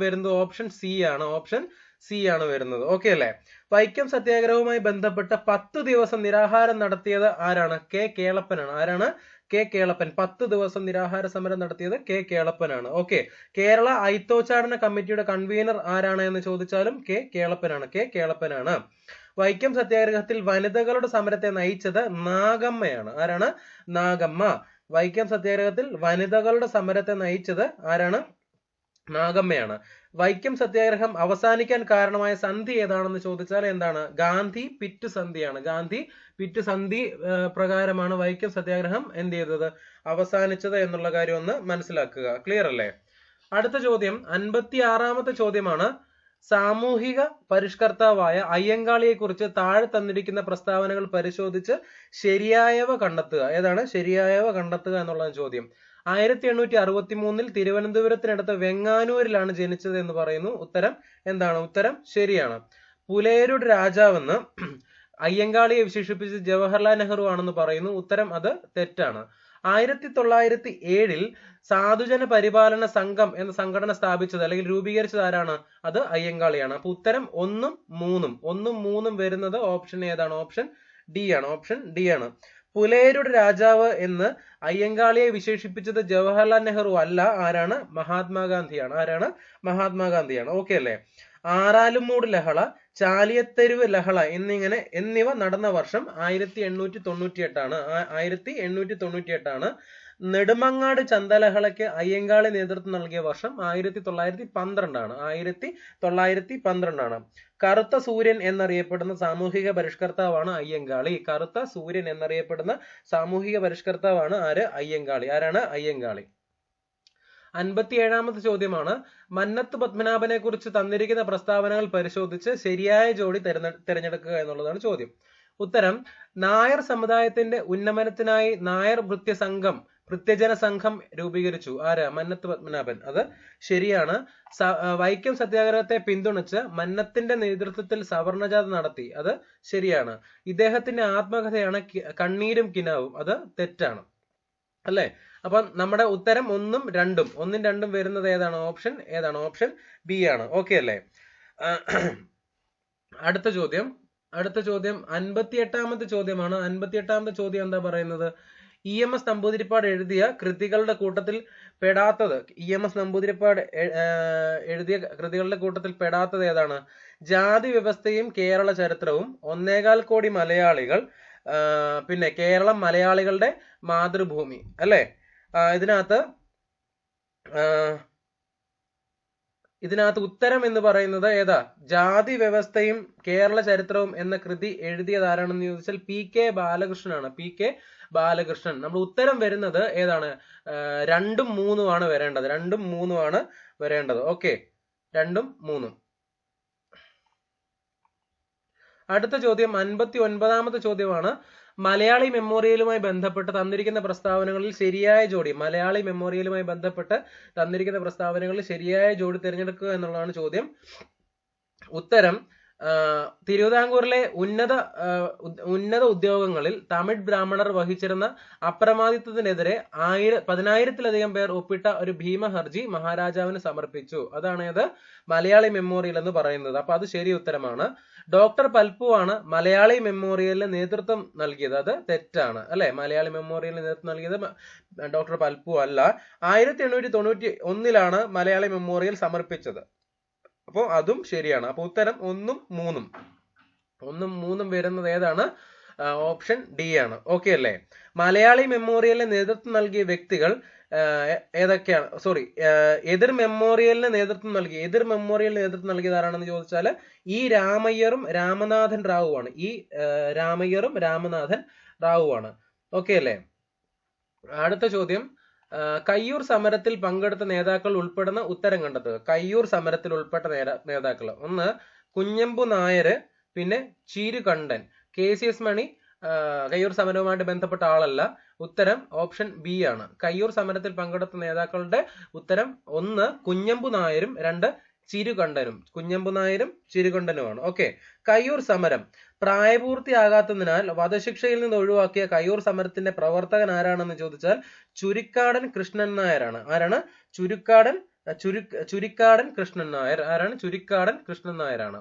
വരുന്നത് ഓപ്ഷൻ C ആണ്. ഓപ്ഷൻ C ആണ് വരുന്നത്. ഓക്കെ അല്ലേ? വൈക്കം സത്യാഗ്രഹവുമായി ബന്ധപ്പെട്ട് 10 ദിവസം നിരാഹാരം നടത്തിയത് ആരാണ്? K കേളപ്പനാണ്. ആരാണ്? K കേളപ്പൻ. 10 ദിവസം നിരാഹാര സമരം നടത്തിയത് K കേളപ്പനാണ്. ഓക്കെ. കേരള ഐത്തോച്ചാടന കമ്മിറ്റിയുടെ കൺവീനർ ആരാണ് എന്ന് ചോദിച്ചാലും K കേളപ്പനാണ്. വൈക്കം സത്യാഗ്രഹത്തിൽ വനിതകളുടെ സമരത്തെ നയിച്ചത് നാഗമ്മയാണ്. ആരാണ്? നാഗമ്മ. വൈക്കം സത്യാഗ്രഹത്തിൽ വനിതകളുടെ സമരത്തെ നയിച്ചത് ആരാണ്? നാഗമ്മയാണ്. വൈക്കം സത്യാഗ്രഹം അവസാനിക്കാൻ കാരണമായ സന്ധി ഏതാണെന്ന് ചോദിച്ചാൽ എന്താണ്? ഗാന്ധി പിറ്റ് സന്ധിയാണ്. ഗാന്ധി പിറ്റ് സന്ധി പ്രകാരമാണ് വൈക്കം സത്യാഗ്രഹം എന്ത് ചെയ്തത്? അവസാനിച്ചത് എന്നുള്ള കാര്യം ഒന്ന് മനസ്സിലാക്കുക. ക്ലിയർ അല്ലേ? അടുത്ത ചോദ്യം 56 ചോദ്യമാണ്. സാമൂഹിക പരിഷ്കർത്താവായ അയ്യങ്കാളിയെ കുറിച്ച് താഴെ തന്നിരിക്കുന്ന പ്രസ്താവനകൾ പരിശോധിച്ച് ശരിയായവ കണ്ടെത്തുക. ഏതാണ്? ശരിയായവ കണ്ടെത്തുക എന്നുള്ളതാണ് ചോദ്യം. 1863 തിരുവനന്തപുരത്തിനടുത്ത് വെങ്ങാനൂരിലാണ് ജനിച്ചത് എന്ന് പറയുന്നു. ഉത്തരം എന്താണ്? ഉത്തരം ശരിയാണ്. പുലയരുടെ രാജാവെന്ന് അയ്യങ്കാളിയെ വിശേഷിപ്പിച്ച് ജവഹർലാൽ നെഹ്റു ആണെന്ന് പറയുന്നു. ഉത്തരം അത് തെറ്റാണ്. 1907 സാധുജന പരിപാലന സംഘം എന്ന സംഘടന സ്ഥാപിച്ചത് അല്ലെങ്കിൽ രൂപീകരിച്ചത് ആരാണ്? അത് അയ്യങ്കാളിയാണ്. അപ്പൊ ഉത്തരം 1ഉം 3ഉം വരുന്നത് ഓപ്ഷൻ ഏതാണ്? ഓപ്ഷൻ D ആണ്. ഓപ്ഷൻ D ആണ്. പുലയരുടെ രാജാവ് എന്ന് അയ്യങ്കാളിയെ വിശേഷിപ്പിച്ചത് ജവഹർലാൽ നെഹ്റു അല്ല. ആരാണ്? മഹാത്മാഗാന്ധിയാണ്. ആരാണ്? മഹാത്മാഗാന്ധിയാണ്. ഓക്കെ അല്ലേ? ആറാലുമൂട് ലഹള, ചാലിയത്തെരുവ് ലഹള എന്നിവ നടന്ന വർഷം 1898 ആണ്. 1898 ആണ്. നെടുമങ്ങാട് ചന്തലഹളയ്ക്ക് അയ്യങ്കാളി നേതൃത്വം നൽകിയ വർഷം 1912 1912. കറുത്ത സൂര്യൻ എന്നറിയപ്പെടുന്ന സാമൂഹിക പരിഷ്കർത്താവാണ് അയ്യങ്കാളി. കറുത്ത സൂര്യൻ എന്നറിയപ്പെടുന്ന സാമൂഹിക പരിഷ്കർത്താവാണ് ആര്? അയ്യങ്കാളി. ആരാണ്? അയ്യങ്കാളി. 57ാമത്തെ ചോദ്യമാണ്, മന്നത്ത് പത്മനാഭനെ കുറിച്ച് തന്നിരിക്കുന്ന പ്രസ്താവനകൾ പരിശോധിച്ച് ശരിയായ ജോഡി തിരഞ്ഞെടുക്കുക എന്നുള്ളതാണ് ചോദ്യം. ഉത്തരം, നായർ സമുദായത്തിന്റെ ഉന്നമനത്തിനായി നായർ ഭൃത്യജന സംഘം രൂപീകരിച്ചു. ആര്? മന്നത്ത് പത്മനാഭൻ. അത് ശരിയാണ്. വൈക്കം സത്യാഗ്രഹത്തെ പിന്തുണച്ച് മന്നത്തിന്റെ നേതൃത്വത്തിൽ സവർണജാഥ നടത്തി. അത് ശരിയാണ്. ഇദ്ദേഹത്തിന്റെ ആത്മകഥയാണ് കണ്ണീരും കിനാവും. അത് തെറ്റാണ്. അല്ലെ? അപ്പൊ നമ്മുടെ ഉത്തരം 1ഉം 2ഉം 1ഉം 2ഉം വരുന്നത് ഏതാണ്? ഓപ്ഷൻ ഏതാണ്? ഓപ്ഷൻ ബി ആണ്. ഓക്കെ അല്ലേ? അടുത്ത ചോദ്യം 58ാമത്തെ ചോദ്യമാണ്. 58ാമത്തെ ചോദ്യം എന്താ പറയുന്നത്? EMS നമ്പൂതിരിപ്പാട് എഴുതിയ കൃതികളുടെ കൂട്ടത്തിൽ പെടാത്തത് ഏതാണ്? ജാതി വ്യവസ്ഥയും കേരള ചരിത്രവും, 1.25 കോടി മലയാളികൾ, പിന്നെ കേരളം മലയാളികളുടെ മാതൃഭൂമി. അല്ലെ? ഇതിനകത്ത് ഉത്തരം എന്ന് പറയുന്നത് ഏതാ? ജാതി വ്യവസ്ഥയും കേരള ചരിത്രവും എന്ന കൃതി എഴുതിയത് ആരാണെന്ന് ചോദിച്ചാൽ PK ബാലകൃഷ്ണനാണ്. PK ബാലകൃഷ്ണൻ. നമ്മൾ ഉത്തരം വരുന്നത് ഏതാണ്? 2ഉം 3ഉം ആണ് വരേണ്ടത്. 2ഉം 3ഉം ആണ് വരേണ്ടത്. ഓക്കെ, 2ഉം 3ഉം. അടുത്ത ചോദ്യം 59ാമത്തെ ചോദ്യമാണ്. മലയാളി മെമ്മോറിയലുമായി ബന്ധപ്പെട്ട് തന്നിരിക്കുന്ന പ്രസ്താവനകളിൽ ശരിയായ ജോഡി തിരഞ്ഞെടുക്കുക എന്നുള്ളതാണ് ചോദ്യം. ഉത്തരം, തിരുവിതാംകൂറിലെ ഉന്നത ഉദ്യോഗങ്ങളിൽ തമിഴ് ബ്രാഹ്മണർ വഹിച്ചിരുന്ന അപ്രമാദിത്വത്തിനെതിരെ 10,000-ലധികം പേർ ഒപ്പിട്ട ഒരു ഭീമ ഹർജി മഹാരാജാവിന് സമർപ്പിച്ചു. അതാണ് ഏത്? മലയാളി മെമ്മോറിയൽ എന്ന് പറയുന്നത്. അപ്പൊ അത് ശരി ഉത്തരമാണ്. ഡോക്ടർ പൽപ്പു ആണ് മലയാളി മെമ്മോറിയലിന് നേതൃത്വം നൽകിയത്. അത് തെറ്റാണ്. അല്ലെ? മലയാളി മെമ്മോറിയലിന് നേതൃത്വം നൽകിയത് ഡോക്ടർ പൽപ്പു അല്ല. 1891 മലയാളി മെമ്മോറിയൽ സമർപ്പിച്ചത്. അപ്പോൾ അതും ശരിയാണ്. അപ്പൊ ഉത്തരം 1ഉം 3ഉം വരുന്നത് ഏതാണ്? ഓപ്ഷൻ ഡി ആണ്. ഓക്കെ അല്ലേ? മലയാളി മെമ്മോറിയലിന് നേതൃത്വം നൽകിയ വ്യക്തികൾ ഏതൊക്കെയാണ്? എതിർ മെമ്മോറിയലിന് നേതൃത്വം നൽകിയത് ആരാണെന്ന് ചോദിച്ചാൽ രാമയ്യറും രാമനാഥൻ റാവുവാണ്. ഓക്കെ അല്ലേ? അടുത്ത ചോദ്യം, കയ്യൂർ സമരത്തിൽ പങ്കെടുത്ത നേതാക്കൾ ഉൾപ്പെടുന്ന ഉത്തരം കണ്ടെത്തുക. കയ്യൂർ സമരത്തിൽ ഉൾപ്പെട്ട നേതാക്കൾ: 1 കുഞ്ഞമ്പു നായർ, പിന്നെ ചീരുകണ്ഠൻ. KCS മണി കയ്യൂർ സമരവുമായിട്ട് ബന്ധപ്പെട്ട ആളല്ല. ഉത്തരം ഓപ്ഷൻ ബി ആണ്. കയ്യൂർ സമരത്തിൽ പങ്കെടുത്ത നേതാക്കളുടെ ഉത്തരം 1 കുഞ്ഞമ്പു നായരും 2 ചിരുകണ്ഠനുമാണ്. ഓക്കെ. കയ്യൂർ സമരം പ്രായപൂർത്തിയാകാത്തതിനാൽ വധശിക്ഷയിൽ നിന്ന് ഒഴിവാക്കിയ കയ്യൂർ സമരത്തിന്റെ പ്രവർത്തകൻ ആരാണെന്ന് ചോദിച്ചാൽ ചുരിക്കാടൻ കൃഷ്ണൻ നായരാണ്. ആരാണ്? ചുരിക്കാടൻ കൃഷ്ണൻ നായരാണ്.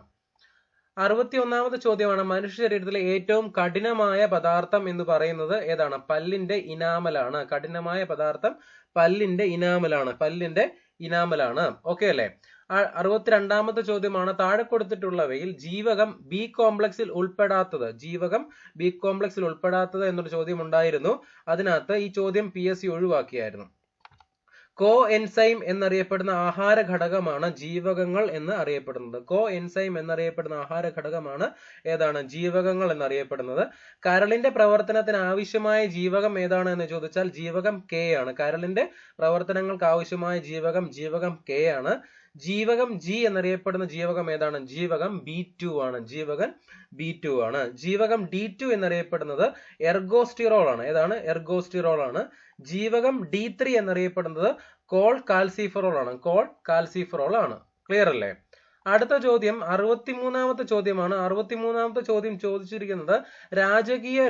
61ാമത്തെ ചോദ്യമാണ്. മനുഷ്യ ശരീരത്തിലെ ഏറ്റവും കഠിനമായ പദാർത്ഥം എന്ന് പറയുന്നത് ഏതാണ്? പല്ലിന്റെ ഇനാമലാണ്. കഠിനമായ പദാർത്ഥം പല്ലിന്റെ ഇനാമലാണ്. ഓക്കെ അല്ലേ? 62ാമത്തെ ചോദ്യമാണ്. താഴെ കൊടുത്തിട്ടുള്ളവയിൽ ജീവകം ബി കോംപ്ലക്സിൽ ഉൾപ്പെടാത്തത് എന്നൊരു ചോദ്യം ഉണ്ടായിരുന്നു. അതിനകത്ത് ഈ ചോദ്യം PSC ഒഴിവാക്കിയായിരുന്നു. കോ എൻസൈം എന്നറിയപ്പെടുന്ന ആഹാര ഘടകമാണ് ജീവകങ്ങൾ എന്ന് അറിയപ്പെടുന്നത്. ഏതാണ്? ജീവകങ്ങൾ എന്നറിയപ്പെടുന്നത്. കരളിന്റെ പ്രവർത്തനത്തിന് ആവശ്യമായ ജീവകം ഏതാണ് എന്ന് ചോദിച്ചാൽ ജീവകം K ആണ്. കരളിന്റെ പ്രവർത്തനങ്ങൾക്ക് ആവശ്യമായ ജീവകം K ആണ്. ജീവകം G എന്നറിയപ്പെടുന്ന ജീവകം ഏതാണ്? ജീവകം B2 ആണ്. ജീവകം D2 എന്നറിയപ്പെടുന്നത് എർഗോസ്റ്റിറോൾ ആണ്. ഏതാണ്? എർഗോസ്റ്റിറോൾ ആണ്. ജീവകം D3 എന്നറിയപ്പെടുന്നത് കോൾ കാൽസിഫെറോൾ ആണ്. ക്ലിയർ അല്ലേ? അടുത്ത ചോദ്യം 63ാമത്തെ ചോദ്യമാണ്. 63ാമത്തെ ചോദ്യം ചോദിച്ചിരിക്കുന്നത് രാജകീയ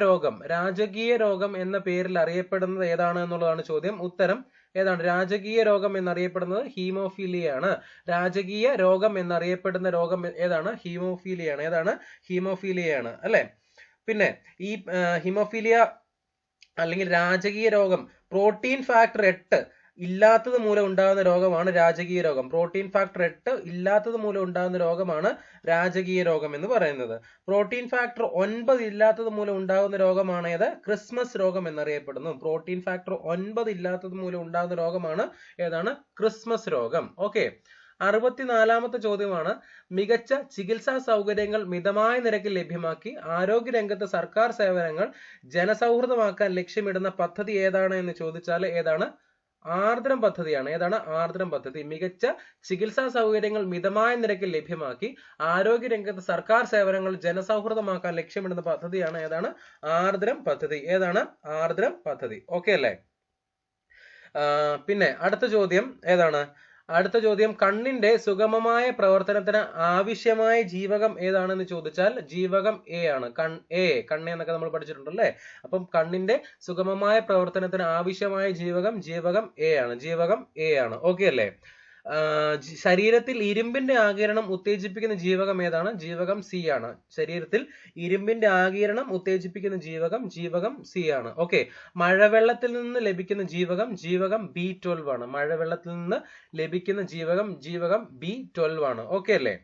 രോഗം എന്ന പേരിൽ അറിയപ്പെടുന്നത് ഏതാണ് എന്നുള്ളതാണ് ചോദ്യം. ഉത്തരം ഏതാണ്? രാജകീയ രോഗം എന്നറിയപ്പെടുന്നത് ഹീമോഫീലിയാണ്. രാജകീയ രോഗം എന്നറിയപ്പെടുന്ന രോഗം ഏതാണ്? ഹീമോഫീലിയാണ്. അല്ലെ? പിന്നെ ഈ ഹീമോഫീലിയ അല്ലെങ്കിൽ രാജകീയ രോഗം പ്രോട്ടീൻ ഫാക്ടർ 8 ഇല്ലാത്തത് മൂലം ഉണ്ടാകുന്ന രോഗമാണ് രാജകീയ രോഗം. പ്രോട്ടീൻ ഫാക്ടർ 8 ഇല്ലാത്തത് മൂലം ഉണ്ടാകുന്ന രോഗമാണ് രാജകീയ രോഗം എന്ന് പറയുന്നത്. പ്രോട്ടീൻ ഫാക്ടർ 9 ഇല്ലാത്തത് മൂലം ഉണ്ടാകുന്ന രോഗമാണ് ഏത്? ക്രിസ്മസ് രോഗം എന്നറിയപ്പെടുന്നു. പ്രോട്ടീൻ ഫാക്ടർ 9 ഇല്ലാത്തത് മൂലം ഉണ്ടാകുന്ന രോഗമാണ് ഏതാണ്? ക്രിസ്മസ് രോഗം. ഓക്കെ. 64ാമത്തെ ചോദ്യമാണ്, മികച്ച ചികിത്സാ സൗകര്യങ്ങൾ മിതമായ നിരക്കിൽ ലഭ്യമാക്കി ആരോഗ്യരംഗത്ത് സർക്കാർ സേവനങ്ങൾ ജനസൗഹൃദമാക്കാൻ ലക്ഷ്യമിടുന്ന പദ്ധതി ഏതാണ് എന്ന് ചോദിച്ചാൽ ഏതാണ്? ആർദ്രം പദ്ധതിയാണ്. ഏതാണ്? ആർദ്രം പദ്ധതി. മികച്ച ചികിത്സാ സൗകര്യങ്ങൾ മിതമായ നിരക്കിൽ ലഭ്യമാക്കി ആരോഗ്യരംഗത്ത് സർക്കാർ സേവനങ്ങൾ ജനസൗഹൃദമാക്കാൻ ലക്ഷ്യമിടുന്ന പദ്ധതിയാണ് ഏതാണ്? ആർദ്രം പദ്ധതി. ഏതാണ്? ആർദ്രം പദ്ധതി. ഓക്കെ അല്ലേ? പിന്നെ അടുത്ത ചോദ്യം ഏതാണ്? അടുത്ത ചോദ്യം, കണ്ണിന്റെ സുഗമമായ പ്രവർത്തനത്തിന് ആവശ്യമായ ജീവകം ഏതാണെന്ന് ചോദിച്ചാൽ ജീവകം എ ആണ്. കണ്ണ് എന്നൊക്കെ നമ്മൾ പഠിച്ചിട്ടുണ്ടല്ലേ. അപ്പം കണ്ണിന്റെ സുഗമമായ പ്രവർത്തനത്തിന് ആവശ്യമായ ജീവകം എ ആണ്. ജീവകം എ ആണ്. ഓക്കെ അല്ലേ? ശരീരത്തിൽ ഇരുമ്പിന്റെ ആഗിരണം ഉത്തേജിപ്പിക്കുന്ന ജീവകം ഏതാണ്? ജീവകം സി ആണ്. ശരീരത്തിൽ ഇരുമ്പിന്റെ ആഗിരണം ഉത്തേജിപ്പിക്കുന്ന ജീവകം സി ആണ്. ഓക്കെ. മഴവെള്ളത്തിൽ നിന്ന് ലഭിക്കുന്ന ജീവകം B12 ആണ്. മഴവെള്ളത്തിൽ നിന്ന് ലഭിക്കുന്ന ജീവകം B12 ആണ്. ഓക്കെ അല്ലേ?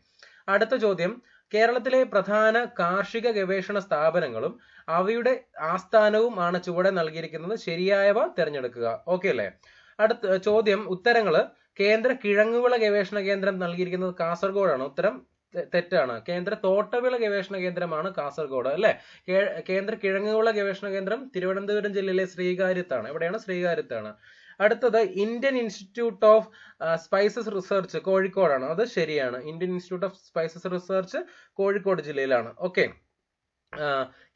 അടുത്ത ചോദ്യം, കേരളത്തിലെ പ്രധാന കാർഷിക ഗവേഷണ സ്ഥാപനങ്ങളും അവയുടെ ആസ്ഥാനവും ആണ് ചുവടെ നൽകിയിരിക്കുന്നത്. ശരിയായവ തിരഞ്ഞെടുക്കുക. ഓക്കെ അല്ലേ? അടുത്ത ചോദ്യം, ഉത്തരങ്ങള്. കേന്ദ്ര കിഴങ്ങുവിള ഗവേഷണ കേന്ദ്രം നൽകിയിരിക്കുന്നത് കാസർഗോഡാണ്. ഉത്തരം തെറ്റാണ്. കേന്ദ്ര തോട്ടവിള ഗവേഷണ കേന്ദ്രമാണ് കാസർഗോഡ് അല്ലെ. കേന്ദ്ര കിഴങ്ങുവിള ഗവേഷണ കേന്ദ്രം തിരുവനന്തപുരം ജില്ലയിലെ ശ്രീകാര്യത്താണ്. എവിടെയാണ്? ശ്രീകാര്യത്താണ്. അടുത്തത് Indian institute of spices research കോഴിക്കോടാണ്. അത് ശരിയാണ്. Indian institute of spices research Kozhikode ജില്ലയിലാണ്. ഓക്കെ.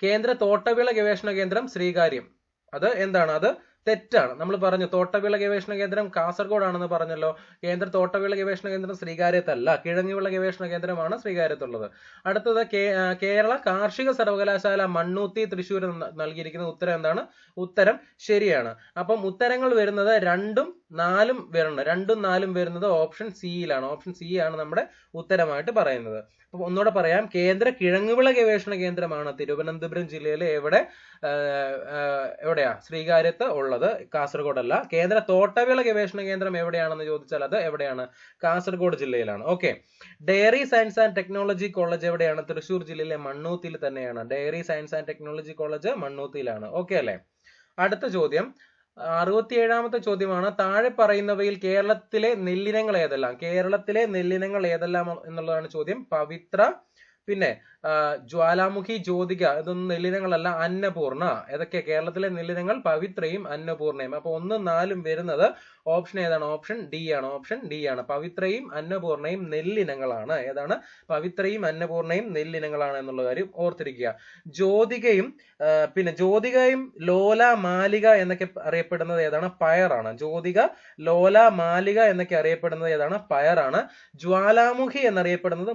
കേന്ദ്ര തോട്ടവിള ഗവേഷണ കേന്ദ്രം ശ്രീകാര്യം. അത് എന്താണ്? അത് തെറ്റാണ്. നമ്മൾ പറഞ്ഞു തോട്ടവിള ഗവേഷണ കേന്ദ്രം കാസർഗോഡ് ആണെന്ന് പറഞ്ഞല്ലോ. കേന്ദ്ര തോട്ടവിള ഗവേഷണ കേന്ദ്രം ശ്രീകാര്യത്തല്ല, കിഴങ്ങുവിള ഗവേഷണ കേന്ദ്രമാണ് ശ്രീകാര്യത്തുള്ളത്. അടുത്തത് കേരള കാർഷിക സർവകലാശാല മണ്ണൂത്തി തൃശ്ശൂർ നൽകിയിരിക്കുന്ന ഉത്തരം എന്താണ്? ഉത്തരം ശരിയാണ്. അപ്പം ഉത്തരങ്ങൾ വരുന്നത് 2ഉം 4ഉം വരണം. 2ഉം 4ഉം വരുന്നത് ഓപ്ഷൻ സിയിലാണ്. ഓപ്ഷൻ സി ആണ് നമ്മുടെ ഉത്തരമായിട്ട് പറയുന്നത്. അപ്പൊ ഒന്നുകൂടെ പറയാം, കേന്ദ്ര കിഴങ്ങുവിള ഗവേഷണ കേന്ദ്രമാണ് തിരുവനന്തപുരം ജില്ലയിലെ എവിടെയാ? ശ്രീകാര്യത്ത് ഉള്ളത്, കാസർഗോഡ് അല്ല. കേന്ദ്ര തോട്ടവിള ഗവേഷണ കേന്ദ്രം എവിടെയാണെന്ന് ചോദിച്ചാൽ അത് എവിടെയാണ്? കാസർഗോഡ് ജില്ലയിലാണ്. Okay. Dairy science and technology college എവിടെയാണ്? തൃശ്ശൂർ ജില്ലയിലെ മണ്ണൂത്തിയിൽ തന്നെയാണ്. Dairy science and technology college മണ്ണൂത്തിയിലാണ്. ഓക്കെ അല്ലേ? അടുത്ത ചോദ്യം, 67ാമത്തെ ചോദ്യമാണ്, താഴെ പറയുന്നവയിൽ കേരളത്തിലെ നെല്ലിനങ്ങൾ ഏതെല്ലാം? കേരളത്തിലെ നെല്ലിനങ്ങൾ ഏതെല്ലാം എന്നുള്ളതാണ് ചോദ്യം. പവിത്ര, പിന്നെ ജ്വാലാമുഖി, ജ്യോതിക, ഇതൊന്നും നെല്ലിനങ്ങളല്ല. അന്നപൂർണ. ഏതൊക്കെ കേരളത്തിലെ നെല്ലിനങ്ങൾ? പവിത്രയും അന്നപൂർണയും. അപ്പൊ 1ഉം 4ഉം വരുന്നത് ഓപ്ഷൻ ഏതാണ്? ഓപ്ഷൻ ഡി ആണ്. ഓപ്ഷൻ ഡി ആണ്. പവിത്രയും അന്നപൂർണയും നെല്ലിനങ്ങളാണ്. ഏതാണ്? പവിത്രയും അന്നപൂർണയും നെല്ലിനങ്ങളാണ് എന്നുള്ള കാര്യം ഓർത്തിരിക്കുക. ജ്യോതികയും ലോല, മാലിക എന്നൊക്കെ അറിയപ്പെടുന്നത് ഏതാണ്? പയറാണ്. ജ്യോതിക, ലോല, മാലിക എന്നൊക്കെ അറിയപ്പെടുന്നത് ഏതാണ്? പയറാണ്. ജ്വാലാമുഖി എന്നറിയപ്പെടുന്നത്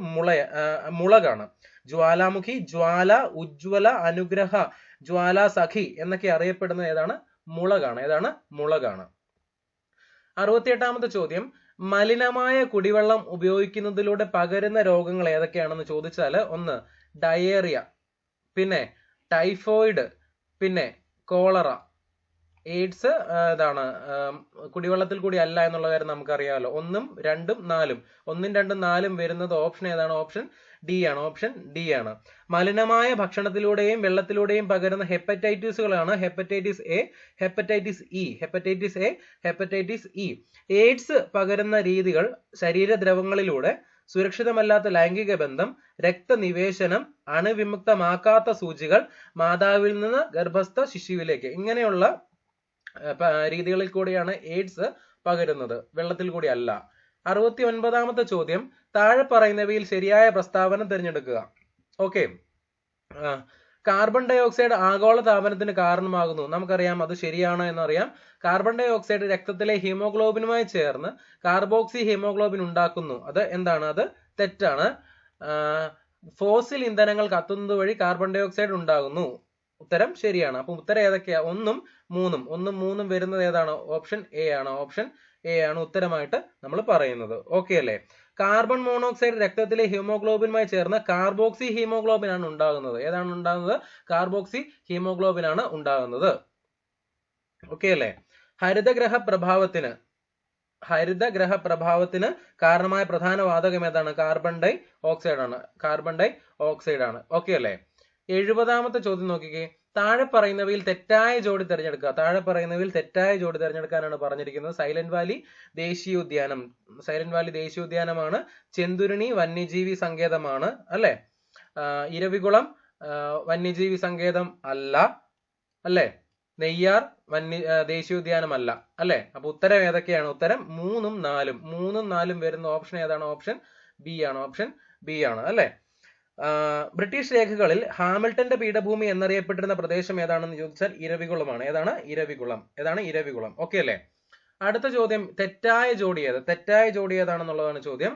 മുളകാണ്. ജ്വാലാമുഖി, ജ്വാല, ഉജ്വല, അനുഗ്രഹ, ജ്വാല, സഖി എന്നൊക്കെ അറിയപ്പെടുന്നത് ഏതാണ്? മുളകാണ്. ഏതാണ്? മുളകാണ്. 68ാമത്തെ ചോദ്യം, മലിനമായ കുടിവെള്ളം ഉപയോഗിക്കുന്നതിലൂടെ പകരുന്ന രോഗങ്ങൾ ഏതൊക്കെയാണെന്ന് ചോദിച്ചാൽ 1 ഡയേറിയ, പിന്നെ ടൈഫോയിഡ്, പിന്നെ കോളറ. എയ്ഡ്സ് ഇതാണ് കുടിവെള്ളത്തിൽ കൂടി അല്ല എന്നുള്ള കാര്യം നമുക്കറിയാമല്ലോ. 1ഉം 2ഉം 4ഉം 1ഉം 2ഉം 4ഉം വരുന്നത് ഓപ്ഷൻ ഏതാണ്? ഓപ്ഷൻ ഡി ആണ്. ഓപ്ഷൻ ഡി ആണ്. മലിനമായ ഭക്ഷണത്തിലൂടെയും വെള്ളത്തിലൂടെയും പകരുന്ന ഹെപ്പറ്റൈറ്റിസുകളാണ് hepatitis A, hepatitis E, hepatitis A, hepatitis E. AIDS പകരുന്ന രീതികൾ ശരീരദ്രവങ്ങളിലൂടെ, സുരക്ഷിതമല്ലാത്ത ലൈംഗിക ബന്ധം, രക്തനിവേശനം, അണുവിമുക്തമാക്കാത്ത സൂചികൾ, മാതാവിൽ നിന്ന് ഗർഭസ്ഥ ശിശുവിലേക്ക്, ഇങ്ങനെയുള്ള രീതികളിൽ കൂടിയാണ് എയ്ഡ്സ് പകരുന്നത്, വെള്ളത്തിൽ കൂടി അല്ല. 69ാമത്തെ ചോദ്യം, താഴെ പറയുന്നവയിൽ ശരിയായ പ്രസ്താവന തിരഞ്ഞെടുക്കുക. ഓക്കെ. കാർബൺ ഡൈ ഓക്സൈഡ് ആഗോള താപനത്തിന് കാരണമാകുന്നു. നമുക്കറിയാം, അത് ശരിയാണ് എന്നറിയാം. കാർബൺ ഡൈ ഓക്സൈഡ് രക്തത്തിലെ ഹീമോഗ്ലോബിനുമായി ചേർന്ന് കാർബോക്സി ഹീമോഗ്ലോബിൻ ഉണ്ടാക്കുന്നു. അത് എന്താണ്? അത് തെറ്റാണ്. ഫോസിൽ ഇന്ധനങ്ങൾ കത്തുന്നത് വഴി കാർബൺ ഡൈ ഓക്സൈഡ് ഉണ്ടാകുന്നു. ഉത്തരം ശരിയാണ്. അപ്പൊ ഉത്തരം ഏതൊക്കെയാ? 1ഉം 3ഉം വരുന്നത് ഏതാണ്? ഓപ്ഷൻ എ ആണ്. ഓപ്ഷൻ എ ആണ് ഉത്തരമായിട്ട് നമ്മൾ പറയുന്നത്. ഓക്കെ അല്ലേ? കാർബൺ മോണോക്സൈഡ് രക്തത്തിലെ ഹീമോഗ്ലോബിനുമായി ചേർന്ന് കാർബോക്സി ഹീമോഗ്ലോബിൻ ആണ് ഉണ്ടാകുന്നത്. ഏതാണ് ഉണ്ടാകുന്നത്? കാർബോക്സി ഹീമോഗ്ലോബിൻ ആണ് ഉണ്ടാകുന്നത്. ഓക്കെ അല്ലേ? ഹരിതഗ്രഹ പ്രഭാവത്തിന് ഹരിതഗ്രഹ പ്രഭാവത്തിന് കാരണമായ പ്രധാന വാതകം ഏതാണ്? കാർബൺ ഡൈ ഓക്സൈഡ് ആണ്. കാർബൺ ഡൈ ഓക്സൈഡ് ആണ്. ഓക്കെ അല്ലേ? 70ാമത്തെ ചോദ്യം നോക്കിക്കേ. താഴെ പറയുന്നവയിൽ തെറ്റായ ജോഡി തിരഞ്ഞെടുക്കുക. താഴെ പറയുന്നവയിൽ തെറ്റായ ജോഡി തിരഞ്ഞെടുക്കാനാണ് പറഞ്ഞിരിക്കുന്നത്. സൈലന്റ് വാലി ദേശീയോദ്യാനം. സൈലന്റ് വാലി ദേശീയോദ്യാനമാണ്. ചെന്തുരുണി വന്യജീവി സങ്കേതമാണ് അല്ലെ? ഇരവികുളം വന്യജീവി സങ്കേതം അല്ല അല്ലെ? നെയ്യാർ ദേശീയോദ്യാനമല്ല അല്ലെ? അപ്പൊ ഉത്തരം ഏതൊക്കെയാണ്? ഉത്തരം 3ഉം 4ഉം. 3ഉം 4ഉം വരുന്ന ഓപ്ഷൻ ഏതാണ്? ഓപ്ഷൻ ബി ആണ്. ഓപ്ഷൻ ബി ആണ് അല്ലെ? ബ്രിട്ടീഷ് രേഖകളിൽ ഹാമിൽട്ടന്റെ പീഠഭൂമി എന്നറിയപ്പെട്ടിരുന്ന പ്രദേശം ഏതാണെന്ന് ചോദിച്ചാൽ ഇരവികുളമാണ്. ഏതാണ്? ഇരവികുളം. ഏതാണ്? ഇരവികുളം. ഓക്കെ അല്ലെ? അടുത്ത ചോദ്യം, തെറ്റായ ജോഡി ഏത്? തെറ്റായ ജോഡി ഏതാണെന്നുള്ളതാണ് ചോദ്യം.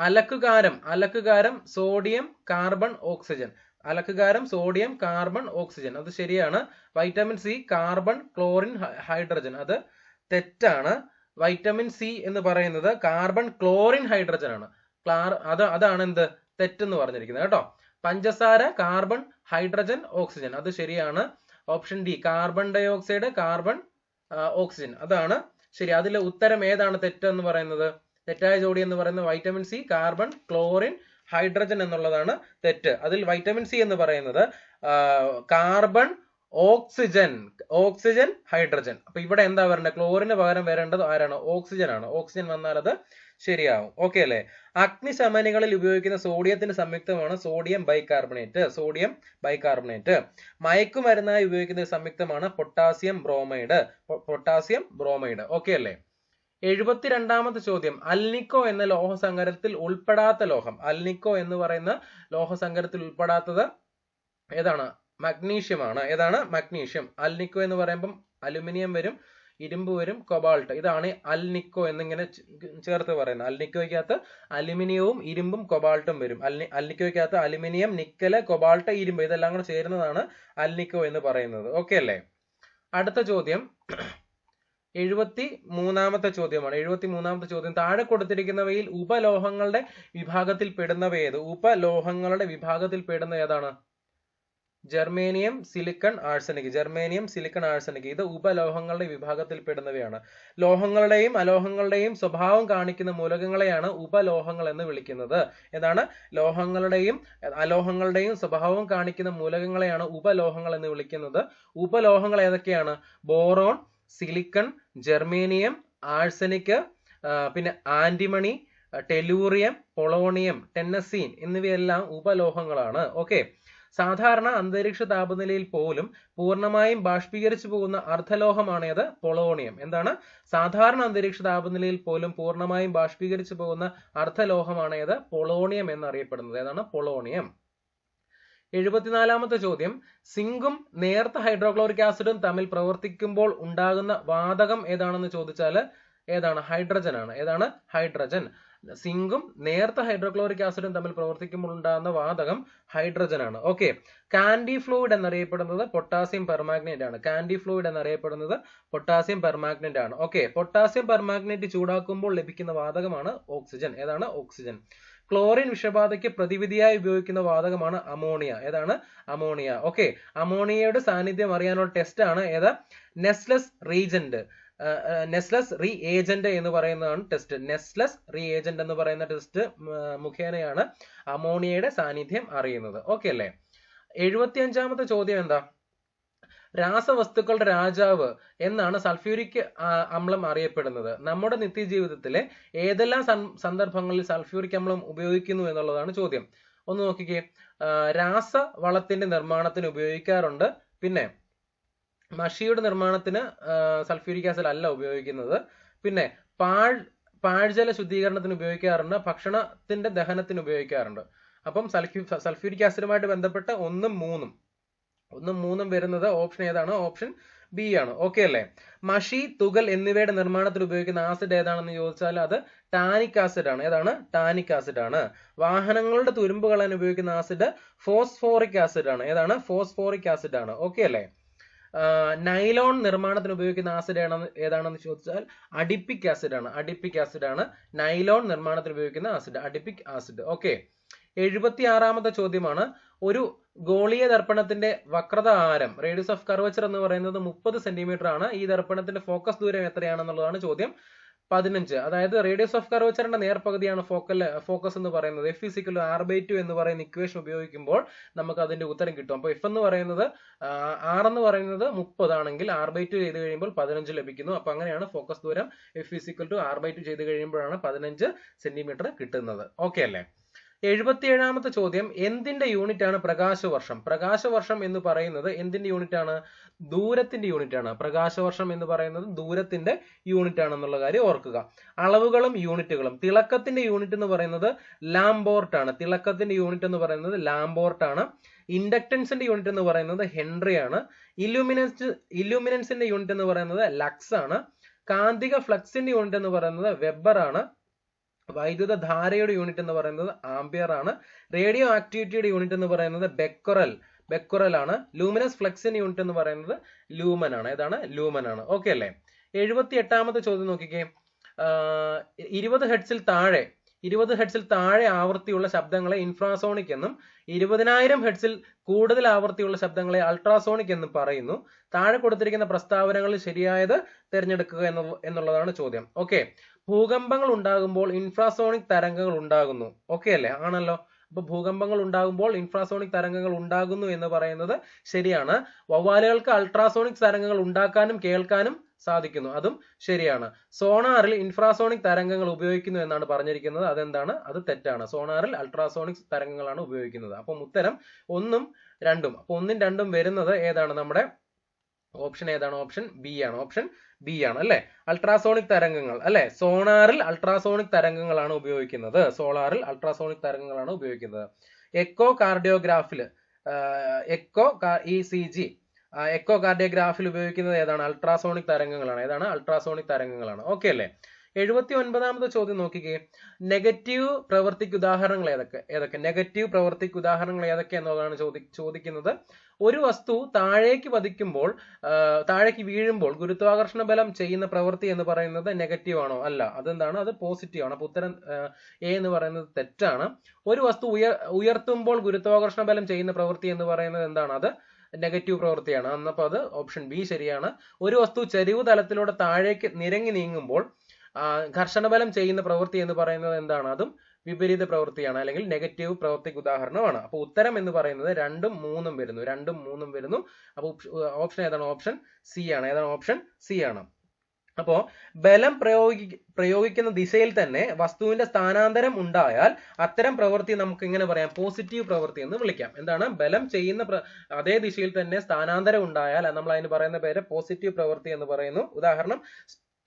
അലക്കുകാരം സോഡിയം കാർബൺ ഓക്സിജൻ. അലക്കുകാരം സോഡിയം കാർബൺ ഓക്സിജൻ, അത് ശരിയാണ്. Vitamin C carbon chlorine hydrogen, അത് തെറ്റാണ്. വൈറ്റമിൻ സി എന്ന് പറയുന്നത് കാർബൺ ക്ലോറിൻ ഹൈഡ്രജൻ ആണ്. അതാണ് എന്ത്? തെറ്റെന്ന് പറഞ്ഞിരിക്കുന്നത് കേട്ടോ. പഞ്ചസാര കാർബൺ ഹൈഡ്രജൻ ഓക്സിജൻ, അത് ശരിയാണ്. Option D carbon dioxide carbon oxygen, അതാണ് ശരി. അതിലെ ഉത്തരം ഏതാണ് തെറ്റെന്ന് പറയുന്നത്? തെറ്റായ ജോഡി എന്ന് പറയുന്നത് vitamin C carbon chlorine hydrogen എന്നുള്ളതാണ് തെറ്റ്. അതിൽ വൈറ്റമിൻ സി എന്ന് പറയുന്നത് കാർബൺ ഓക്സിജൻ ഹൈഡ്രജൻ. അപ്പൊ ഇവിടെ എന്താ വരേണ്ടത്? ക്ലോറിന് പകരം വരേണ്ടത് ആരാണ്? ഓക്സിജൻ ആണ്. ഓക്സിജൻ വന്നാൽ അത് ശരിയാവും. ഓക്കെ അല്ലെ? അഗ്നിശമനികളിൽ ഉപയോഗിക്കുന്ന സോഡിയത്തിന്റെ സംയുക്തമാണ് സോഡിയം ബൈകാർബണേറ്റ്. Sodium bicarbonate. മയക്കുമരുന്നായി ഉപയോഗിക്കുന്ന സംയുക്തമാണ് potassium bromide. Potassium bromide. Okay അല്ലെ? 72ാമത്തെ ചോദ്യം, അൽനിക്കോ എന്ന ലോഹസങ്കരത്തിൽ ഉൾപ്പെടാത്ത ലോഹം. അൽനിക്കോ എന്ന് പറയുന്ന ലോഹസങ്കരത്തിൽ ഉൾപ്പെടാത്തത് ഏതാണ്? മഗ്നീഷ്യം ആണ്. ഏതാണ്? മഗ്നീഷ്യം. അൽനിക്കോ എന്ന് പറയുമ്പം അലുമിനിയം വരും, ഇരുമ്പ് വരും, കൊബാൾട്ട്. ഇതാണ് അൽനിക്കോ എന്നിങ്ങനെ ചേർത്ത് പറയുന്നത്. അൽനിക്കോയ്ക്കകത്ത് അലുമിനിയവും ഇരുമ്പും കൊബാൾട്ടും വരും. അൽനിക്കോയ്ക്കകത്ത് അലുമിനിയം, നിക്കല്, കൊബാൾട്ട്, ഇരുമ്പ് ഇതെല്ലാം കൂടെ ചേരുന്നതാണ് അൽനിക്കോ എന്ന് പറയുന്നത്. ഓക്കെ അല്ലേ? അടുത്ത ചോദ്യം 73ാമത്തെ ചോദ്യമാണ്. 73ാമത്തെ ചോദ്യം, താഴെ കൊടുത്തിരിക്കുന്നവയിൽ ഉപലോഹങ്ങളുടെ വിഭാഗത്തിൽ പെടുന്നവ ഏത്? ഉപലോഹങ്ങളുടെ വിഭാഗത്തിൽ പെടുന്ന ഏതാണ്? Germanium, silicon, arsenic. Germanium, silicon, arsenic ഇത് ഉപലോഹങ്ങളുടെ വിഭാഗത്തിൽ പെടുന്നവയാണ്. ലോഹങ്ങളുടെയും അലോഹങ്ങളുടെയും സ്വഭാവം കാണിക്കുന്ന മൂലകങ്ങളെയാണ് ഉപലോഹങ്ങൾ എന്ന് വിളിക്കുന്നത്. ഏതാണ്? ലോഹങ്ങളുടെയും അലോഹങ്ങളുടെയും സ്വഭാവം കാണിക്കുന്ന മൂലകങ്ങളെയാണ് ഉപലോഹങ്ങൾ എന്ന് വിളിക്കുന്നത്. ഉപലോഹങ്ങൾ ഏതൊക്കെയാണ്? ബോറോൺ, സിലിക്കൺ, ജർമേനിയം, ആഴ്സനിക്, പിന്നെ ആന്റിമണി, ടെലൂറിയം, പൊളോണിയം, ടെന്നസീൻ എന്നിവയെല്ലാം ഉപലോഹങ്ങളാണ്. ഓക്കെ. സാധാരണ അന്തരീക്ഷ താപനിലയിൽ പോലും പൂർണ്ണമായും ബാഷ്പീകരിച്ചു പോകുന്ന അർദ്ധലോഹമാണ് ഏത്? പൊളോണിയം. എന്താണ്? സാധാരണ അന്തരീക്ഷ താപനിലയിൽ പോലും പൂർണ്ണമായും ബാഷ്പീകരിച്ചു പോകുന്ന അർദ്ധലോഹമാണ് ഏത്? പൊളോണിയം എന്നറിയപ്പെടുന്നത്. ഏതാണ്? പൊളോണിയം. 74ാമത്തെ ചോദ്യം, സിങ്കും നേർത്ത ഹൈഡ്രോക്ലോറിക് ആസിഡും തമ്മിൽ പ്രവർത്തിക്കുമ്പോൾ ഉണ്ടാകുന്ന വാതകം ഏതാണെന്ന് ചോദിച്ചാൽ ഏതാണ്? ഹൈഡ്രജൻ ആണ്. ഏതാണ്? ഹൈഡ്രജൻ. സിങ്കും നേർത്ത ഹൈഡ്രോക്ലോറിക് ആസിഡും തമ്മിൽ പ്രവർത്തിക്കുമ്പോൾ ഉണ്ടാകുന്ന വാതകം ഹൈഡ്രജൻ ആണ്. ഓക്കെ. കാൻഡി ഫ്ലൂയിഡ് എന്നറിയപ്പെടുന്നത് പൊട്ടാസ്യം പെർമാഗ്നേറ്റ് ആണ്. കാൻഡി ഫ്ലൂയിഡ് എന്നറിയപ്പെടുന്നത് പൊട്ടാസ്യം പെർമാഗ്നേറ്റ് ആണ്. ഓക്കെ. പൊട്ടാസ്യം പെർമാഗ്നേറ്റ് ചൂടാക്കുമ്പോൾ ലഭിക്കുന്ന വാതകമാണ് ഓക്സിജൻ. ഏതാണ്? ഓക്സിജൻ. ക്ലോറിൻ വിഷബാധയ്ക്ക് പ്രതിവിധിയായി ഉപയോഗിക്കുന്ന വാതകമാണ് അമോണിയ. ഏതാണ്? അമോണിയ. ഓക്കെ. അമോണിയയുടെ സാന്നിധ്യം അറിയാനുള്ള ടെസ്റ്റ് ആണ് ഏത്? നെസ്ലസ് റീജന്റ്. നെസ്ലസ് റീ ഏജന്റ് എന്ന് പറയുന്നതാണ് ടെസ്റ്റ്. നെസ്ലസ് റീ ഏജന്റ് എന്ന് പറയുന്ന ടെസ്റ്റ് മുഖേനയാണ് അമോണിയയുടെ സാന്നിധ്യം അറിയുന്നത്. ഓക്കെ അല്ലേ? 75ാമത്തെ ചോദ്യം എന്താ? രാസവസ്തുക്കളുടെ രാജാവ് എന്നാണ് സൾഫ്യൂരിക് അമ്ലം അറിയപ്പെടുന്നത്. നമ്മുടെ നിത്യജീവിതത്തിലെ ഏതെല്ലാം സന്ദർഭങ്ങളിൽ സൾഫ്യൂരിക് അമ്ലം ഉപയോഗിക്കുന്നു എന്നുള്ളതാണ് ചോദ്യം. ഒന്ന് നോക്കിക്കേ. രാസവളത്തിന്റെ നിർമ്മാണത്തിന് ഉപയോഗിക്കാറുണ്ട്. പിന്നെ മഷിയുടെ നിർമ്മാണത്തിന് സൾഫ്യൂരിക് ആസിഡ് അല്ല ഉപയോഗിക്കുന്നത്. പിന്നെ പാഴ്ജല ശുദ്ധീകരണത്തിന് ഉപയോഗിക്കാറുണ്ട്. ഭക്ഷണത്തിന്റെ ദഹനത്തിന് ഉപയോഗിക്കാറുണ്ട്. അപ്പം സൾഫ്യൂരിക് ആസിഡുമായിട്ട് ബന്ധപ്പെട്ട 1ഉം 3ഉം വരുന്നത് ഓപ്ഷൻ ഏതാണ്? ഓപ്ഷൻ ബി ആണ്. ഓക്കെ അല്ലേ? മഷി, തുകൽ എന്നിവയുടെ നിർമ്മാണത്തിൽ ഉപയോഗിക്കുന്ന ആസിഡ് ഏതാണെന്ന് ചോദിച്ചാൽ അത് ടാനിക് ആസിഡ് ആണ്. ഏതാണ്? ടാനിക് ആസിഡ് ആണ്. വാഹനങ്ങളുടെ തുരുമ്പ് കളയാൻ ഉപയോഗിക്കുന്ന ആസിഡ് ഫോസ്ഫോറിക് ആസിഡ് ആണ്. ഏതാണ്? ഫോസ്ഫോറിക് ആസിഡ് ആണ്. ഓക്കെ അല്ലേ? നൈലോൺ നിർമ്മാണത്തിന് ഉപയോഗിക്കുന്ന ആസിഡ് ഏതാണെന്ന് ചോദിച്ചാൽ അഡിപ്പിക് ആസിഡ് ആണ്. അഡിപ്പിക് ആസിഡ് ആണ് നൈലോൺ നിർമ്മാണത്തിന് ഉപയോഗിക്കുന്ന ആസിഡ്. Adipic acid. ഓക്കെ. 76ാമത്തെ ചോദ്യമാണ്. ഒരു ഗോളീയ ദർപ്പണത്തിന്റെ വക്രത ആരം റേഡിയസ് ഓഫ് കർവച്ചർ എന്ന് പറയുന്നത് 30 സെന്റിമീറ്റർ ആണ്. ഈ ദർപ്പണത്തിന്റെ ഫോക്കസ് ദൂരം എത്രയാണെന്നുള്ളതാണ് ചോദ്യം. 15. അതായത് റേഡിയസ് ഓഫ് കർവച്ചറിന്റെ നേർപകുതിയാണ് ഫോക്കസ് എന്ന് പറയുന്നത്. F = R/2 എന്ന് പറയുന്ന ഇക്വേഷൻ ഉപയോഗിക്കുമ്പോൾ നമുക്ക് അതിന്റെ ഉത്തരം കിട്ടും. അപ്പോൾ F എന്ന് പറയുന്നത് R എന്ന് പറയുന്നത് 30 ആണെങ്കിൽ R/2 ചെയ്ത് കഴിയുമ്പോൾ 15 ലഭിക്കുന്നു. അപ്പൊ അങ്ങനെയാണ് ഫോക്കസ് ദൂരം F = R/2 ചെയ്ത് കഴിയുമ്പോഴാണ് 15 സെന്റിമീറ്റർ കിട്ടുന്നത്. ഓക്കെ അല്ലേ? 77ാമത്തെ ചോദ്യം, എന്തിന്റെ യൂണിറ്റ് ആണ് പ്രകാശവർഷം? പ്രകാശവർഷം എന്ന് പറയുന്നത് എന്തിന്റെ യൂണിറ്റ് ആണ്? ദൂരത്തിന്റെ യൂണിറ്റ് ആണ്. പ്രകാശവർഷം എന്ന് പറയുന്നത് ദൂരത്തിന്റെ യൂണിറ്റ് ആണെന്നുള്ള കാര്യം ഓർക്കുക. അളവുകളും യൂണിറ്റുകളും. തിളക്കത്തിന്റെ യൂണിറ്റ് എന്ന് പറയുന്നത് ലാംബോർട്ട് ആണ്. തിളക്കത്തിന്റെ യൂണിറ്റ് എന്ന് പറയുന്നത് ലാംബോർട്ട് ആണ്. ഇൻഡക്ടൻസിന്റെ യൂണിറ്റ് എന്ന് പറയുന്നത് ഹെൻറി ആണ്. ഇലൂമിനൻസിന്റെ യൂണിറ്റ് എന്ന് പറയുന്നത് ലക്സ് ആണ്. കാന്തിക ഫ്ലക്സിന്റെ യൂണിറ്റ് എന്ന് പറയുന്നത് വെബർ ആണ്. വൈദ്യുത ധാരയുടെ യൂണിറ്റ് എന്ന് പറയുന്നത് ആംപിയർ ആണ്. റേഡിയോ ആക്ടിവിറ്റിയുടെ യൂണിറ്റ് എന്ന് പറയുന്നത് ബെക്കുറൽ ആണ്. ലൂമിനസ് ഫ്ലക്സിന്റെ യൂണിറ്റ് എന്ന് പറയുന്നത് ലൂമൻ ആണ്. ഏതാണ്? ലൂമൻ ആണ്. ഓക്കെ അല്ലേ? 78ാമത്തെ ചോദ്യം നോക്കിക്കേ. 20 ഹെർട്സിൽ താഴെ ആവൃത്തിയുള്ള ശബ്ദങ്ങളെ ഇൻഫ്രാസോണിക് എന്നും 20,000 ഹെർട്സിൽ കൂടുതൽ ആവൃത്തിയുള്ള ശബ്ദങ്ങളെ അൾട്രാസോണിക് എന്നും പറയുന്നു. താഴെ കൊടുത്തിരിക്കുന്ന പ്രസ്താവനകളിൽ ശരിയായത് തിരഞ്ഞെടുക്കുക എന്നുള്ളതാണ് ചോദ്യം. ഓക്കെ, ഭൂകമ്പങ്ങൾ ഉണ്ടാകുമ്പോൾ ഇൻഫ്രാസോണിക് തരംഗങ്ങൾ ഉണ്ടാകുന്നു. ഓക്കെ അല്ലേ? ആണല്ലോ. അപ്പൊ ഭൂകമ്പങ്ങൾ ഉണ്ടാകുമ്പോൾ ഇൻഫ്രാസോണിക് തരംഗങ്ങൾ ഉണ്ടാകുന്നു എന്ന് പറയുന്നത് ശരിയാണ്. വവ്വാലുകൾക്ക് അൾട്രാസോണിക് തരംഗങ്ങൾ ഉണ്ടാക്കാനും കേൾക്കാനും സാധിക്കുന്നു. അതും ശരിയാണ്. സോണാറിൽ ഇൻഫ്രാസോണിക് തരംഗങ്ങൾ ഉപയോഗിക്കുന്നു എന്നാണ് പറഞ്ഞിരിക്കുന്നത്. അതെന്താണ്? അത് തെറ്റാണ്. സോണാറിൽ അൾട്രാസോണിക് തരംഗങ്ങളാണ് ഉപയോഗിക്കുന്നത്. അപ്പം ഉത്തരം 1ഉം 2ഉം. അപ്പൊ 1ഉം 2ഉം വരുന്നത് ഏതാണ്? നമ്മുടെ ഓപ്ഷൻ ഏതാണ്? ഓപ്ഷൻ ബി ആണ്. ഓപ്ഷൻ ബി ആണ് അല്ലെ? അൾട്രാസോണിക് തരംഗങ്ങൾ അല്ലെ? സോണാറിൽ അൾട്രാസോണിക് തരംഗങ്ങളാണ് ഉപയോഗിക്കുന്നത്. എക്കോ കാർഡിയോഗ്രാഫില് ECG എക്കോ കാർഡിയോഗ്രാഫിൽ ഉപയോഗിക്കുന്നത് ഏതാണ്? അൾട്രാസോണിക് തരംഗങ്ങളാണ്. ഏതാണ്? അൾട്രാസോണിക് തരംഗങ്ങളാണ്. ഓക്കെ അല്ലേ? 79ാമത്തെ ചോദ്യം നോക്കിക്കേ. നെഗറ്റീവ് പ്രവൃത്തിക്ക് ഉദാഹരണങ്ങൾ ഏതൊക്കെ? നെഗറ്റീവ് പ്രവൃത്തിക്ക് ഉദാഹരണങ്ങൾ ഏതൊക്കെ എന്നതാണ് ചോദിക്കുന്നത്. ഒരു വസ്തു താഴേക്ക് വീഴുമ്പോൾ ഗുരുത്വാകർഷണ ബലം ചെയ്യുന്ന പ്രവൃത്തി എന്ന് പറയുന്നത് നെഗറ്റീവ് ആണോ? അല്ല. അതെന്താണ്? അത് പോസിറ്റീവ് ആണ്. അപ്പൊ ഉത്തരം എ എന്ന് പറയുന്നത് തെറ്റാണ്. ഒരു വസ്തു ഉയർത്തുമ്പോൾ ഗുരുത്വാകർഷണ ബലം ചെയ്യുന്ന പ്രവൃത്തി എന്ന് പറയുന്നത് എന്താണ്? അത് നെഗറ്റീവ് പ്രവൃത്തിയാണ്. അന്നപ്പോ അത് ഓപ്ഷൻ ബി ശരിയാണ്. ഒരു വസ്തു ചരിവ് തലത്തിലൂടെ താഴേക്ക് നിരങ്ങി നീങ്ങുമ്പോൾ ഘർഷണബലം ചെയ്യുന്ന പ്രവൃത്തി എന്ന് പറയുന്നത് എന്താണ്? അതും വിപരീത പ്രവൃത്തിയാണ്, അല്ലെങ്കിൽ നെഗറ്റീവ് പ്രവൃത്തിക്ക് ഉദാഹരണമാണ്. അപ്പൊ ഉത്തരം എന്ന് പറയുന്നത് 2ഉം 3ഉം വരുന്നു. അപ്പൊ ഓപ്ഷൻ ഏതാണ്? ഓപ്ഷൻ സി ആണ്. ഏതാണ്? ഓപ്ഷൻ സി ആണ്. അപ്പോ ബലം പ്രയോഗിക്കുന്ന ദിശയിൽ തന്നെ വസ്തുവിന്റെ സ്ഥാനാന്തരം ഉണ്ടായാൽ അത്തരം പ്രവൃത്തി നമുക്ക് എങ്ങനെ പറയാം? പോസിറ്റീവ് പ്രവൃത്തി എന്ന് വിളിക്കാം. എന്താണ്? ബലം ചെയ്യുന്ന അതേ ദിശയിൽ തന്നെ സ്ഥാനാന്തരം ഉണ്ടായാൽ നമ്മൾ അതിന് പറയുന്ന പേര് പോസിറ്റീവ് പ്രവൃത്തി എന്ന് പറയുന്നു. ഉദാഹരണം,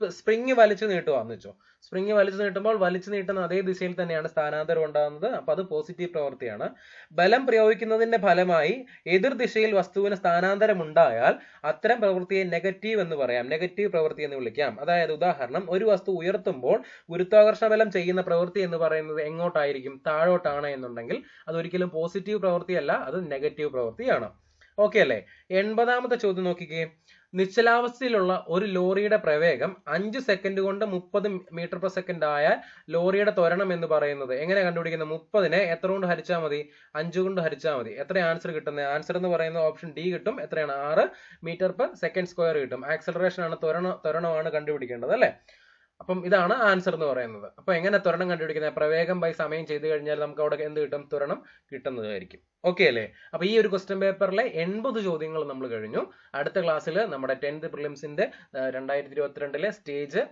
സ്പ്രിങ് വലിച്ചു നീട്ടുവാന്ന് വെച്ചോ. സ്പ്രിങ് വലിച്ചു നീട്ടുമ്പോൾ വലിച്ചു നീട്ടുന്ന അതേ ദിശയിൽ തന്നെയാണ് സ്ഥാനാന്തരം ഉണ്ടാകുന്നത്. അപ്പൊ അത് പോസിറ്റീവ് പ്രവൃത്തിയാണ്. ബലം പ്രയോഗിക്കുന്നതിന്റെ ഫലമായി എതിർ ദിശയിൽ വസ്തുവിന് സ്ഥാനാന്തരം ഉണ്ടായാൽ അത്തരം പ്രവൃത്തിയെ നെഗറ്റീവ് എന്ന് പറയാം. നെഗറ്റീവ് പ്രവൃത്തി എന്ന് വിളിക്കാം. അതായത് ഉദാഹരണം, ഒരു വസ്തു ഉയർത്തുമ്പോൾ ഗുരുത്വാകർഷണ ബലം ചെയ്യുന്ന പ്രവൃത്തി എന്ന് പറയുന്നത് എങ്ങോട്ടായിരിക്കും? താഴോട്ടാണ് എന്നുണ്ടെങ്കിൽ അതൊരിക്കലും പോസിറ്റീവ് പ്രവൃത്തിയല്ല, അത് നെഗറ്റീവ് പ്രവൃത്തിയാണ്. ഓക്കെ അല്ലേ? 80ാമത്തെ ചോദ്യം നോക്കിക്കേ. നിശ്ചലാവസ്ഥയിലുള്ള ഒരു ലോറിയുടെ പ്രവേഗം 5 സെക്കൻഡ് കൊണ്ട് 30 മീറ്റർ/സെക്കൻഡ് ആയാൽ ലോറിയുടെ ത്വരണം എന്ന് പറയുന്നത് എങ്ങനെ കണ്ടുപിടിക്കുന്നത്? 30നെ എത്ര കൊണ്ട് ഹരിച്ചാൽ മതി? 5 കൊണ്ട് ഹരിച്ചാൽ മതി. എത്ര ആൻസർ കിട്ടുന്നത്? ആൻസർ എന്ന് പറയുന്നത് ഓപ്ഷൻ ഡി കിട്ടും. എത്രയാണ്? 6 മീറ്റർ/സെക്കൻഡ് സ്ക്വയർ കിട്ടും. ആക്സലറേഷൻ ആണ്, ത്വരണമാണ് കണ്ടുപിടിക്കേണ്ടത് അല്ലെ? അപ്പം ഇതാണ് ആൻസർ എന്ന് പറയുന്നത്. അപ്പൊ എങ്ങനെ ത്വരണം കണ്ടുപിടിക്കുന്നത്? പ്രവേഗം ബൈ സമയം ചെയ്ത് കഴിഞ്ഞാൽ നമുക്ക് അവിടെ എന്ത് കിട്ടും? ത്വരണം കിട്ടുന്നതായിരിക്കും. ഓക്കെ അല്ലേ? അപ്പൊ ഈ ഒരു ക്വസ്റ്റ്യൻ പേപ്പറിലെ 80 ചോദ്യങ്ങൾ നമ്മൾ കഴിഞ്ഞു. അടുത്ത ക്ലാസ്സിൽ നമ്മുടെ 10th പ്രിലിംസിന്റെ 2022 സ്റ്റേജ്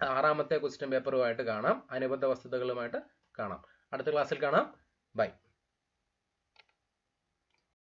6ാമത്തെ ക്വസ്റ്റ്യൻ പേപ്പറുമായിട്ട് കാണാം. അനുബന്ധ വസ്തുതകളുമായിട്ട് കാണാം. അടുത്ത ക്ലാസ്സിൽ കാണാം. ബൈ.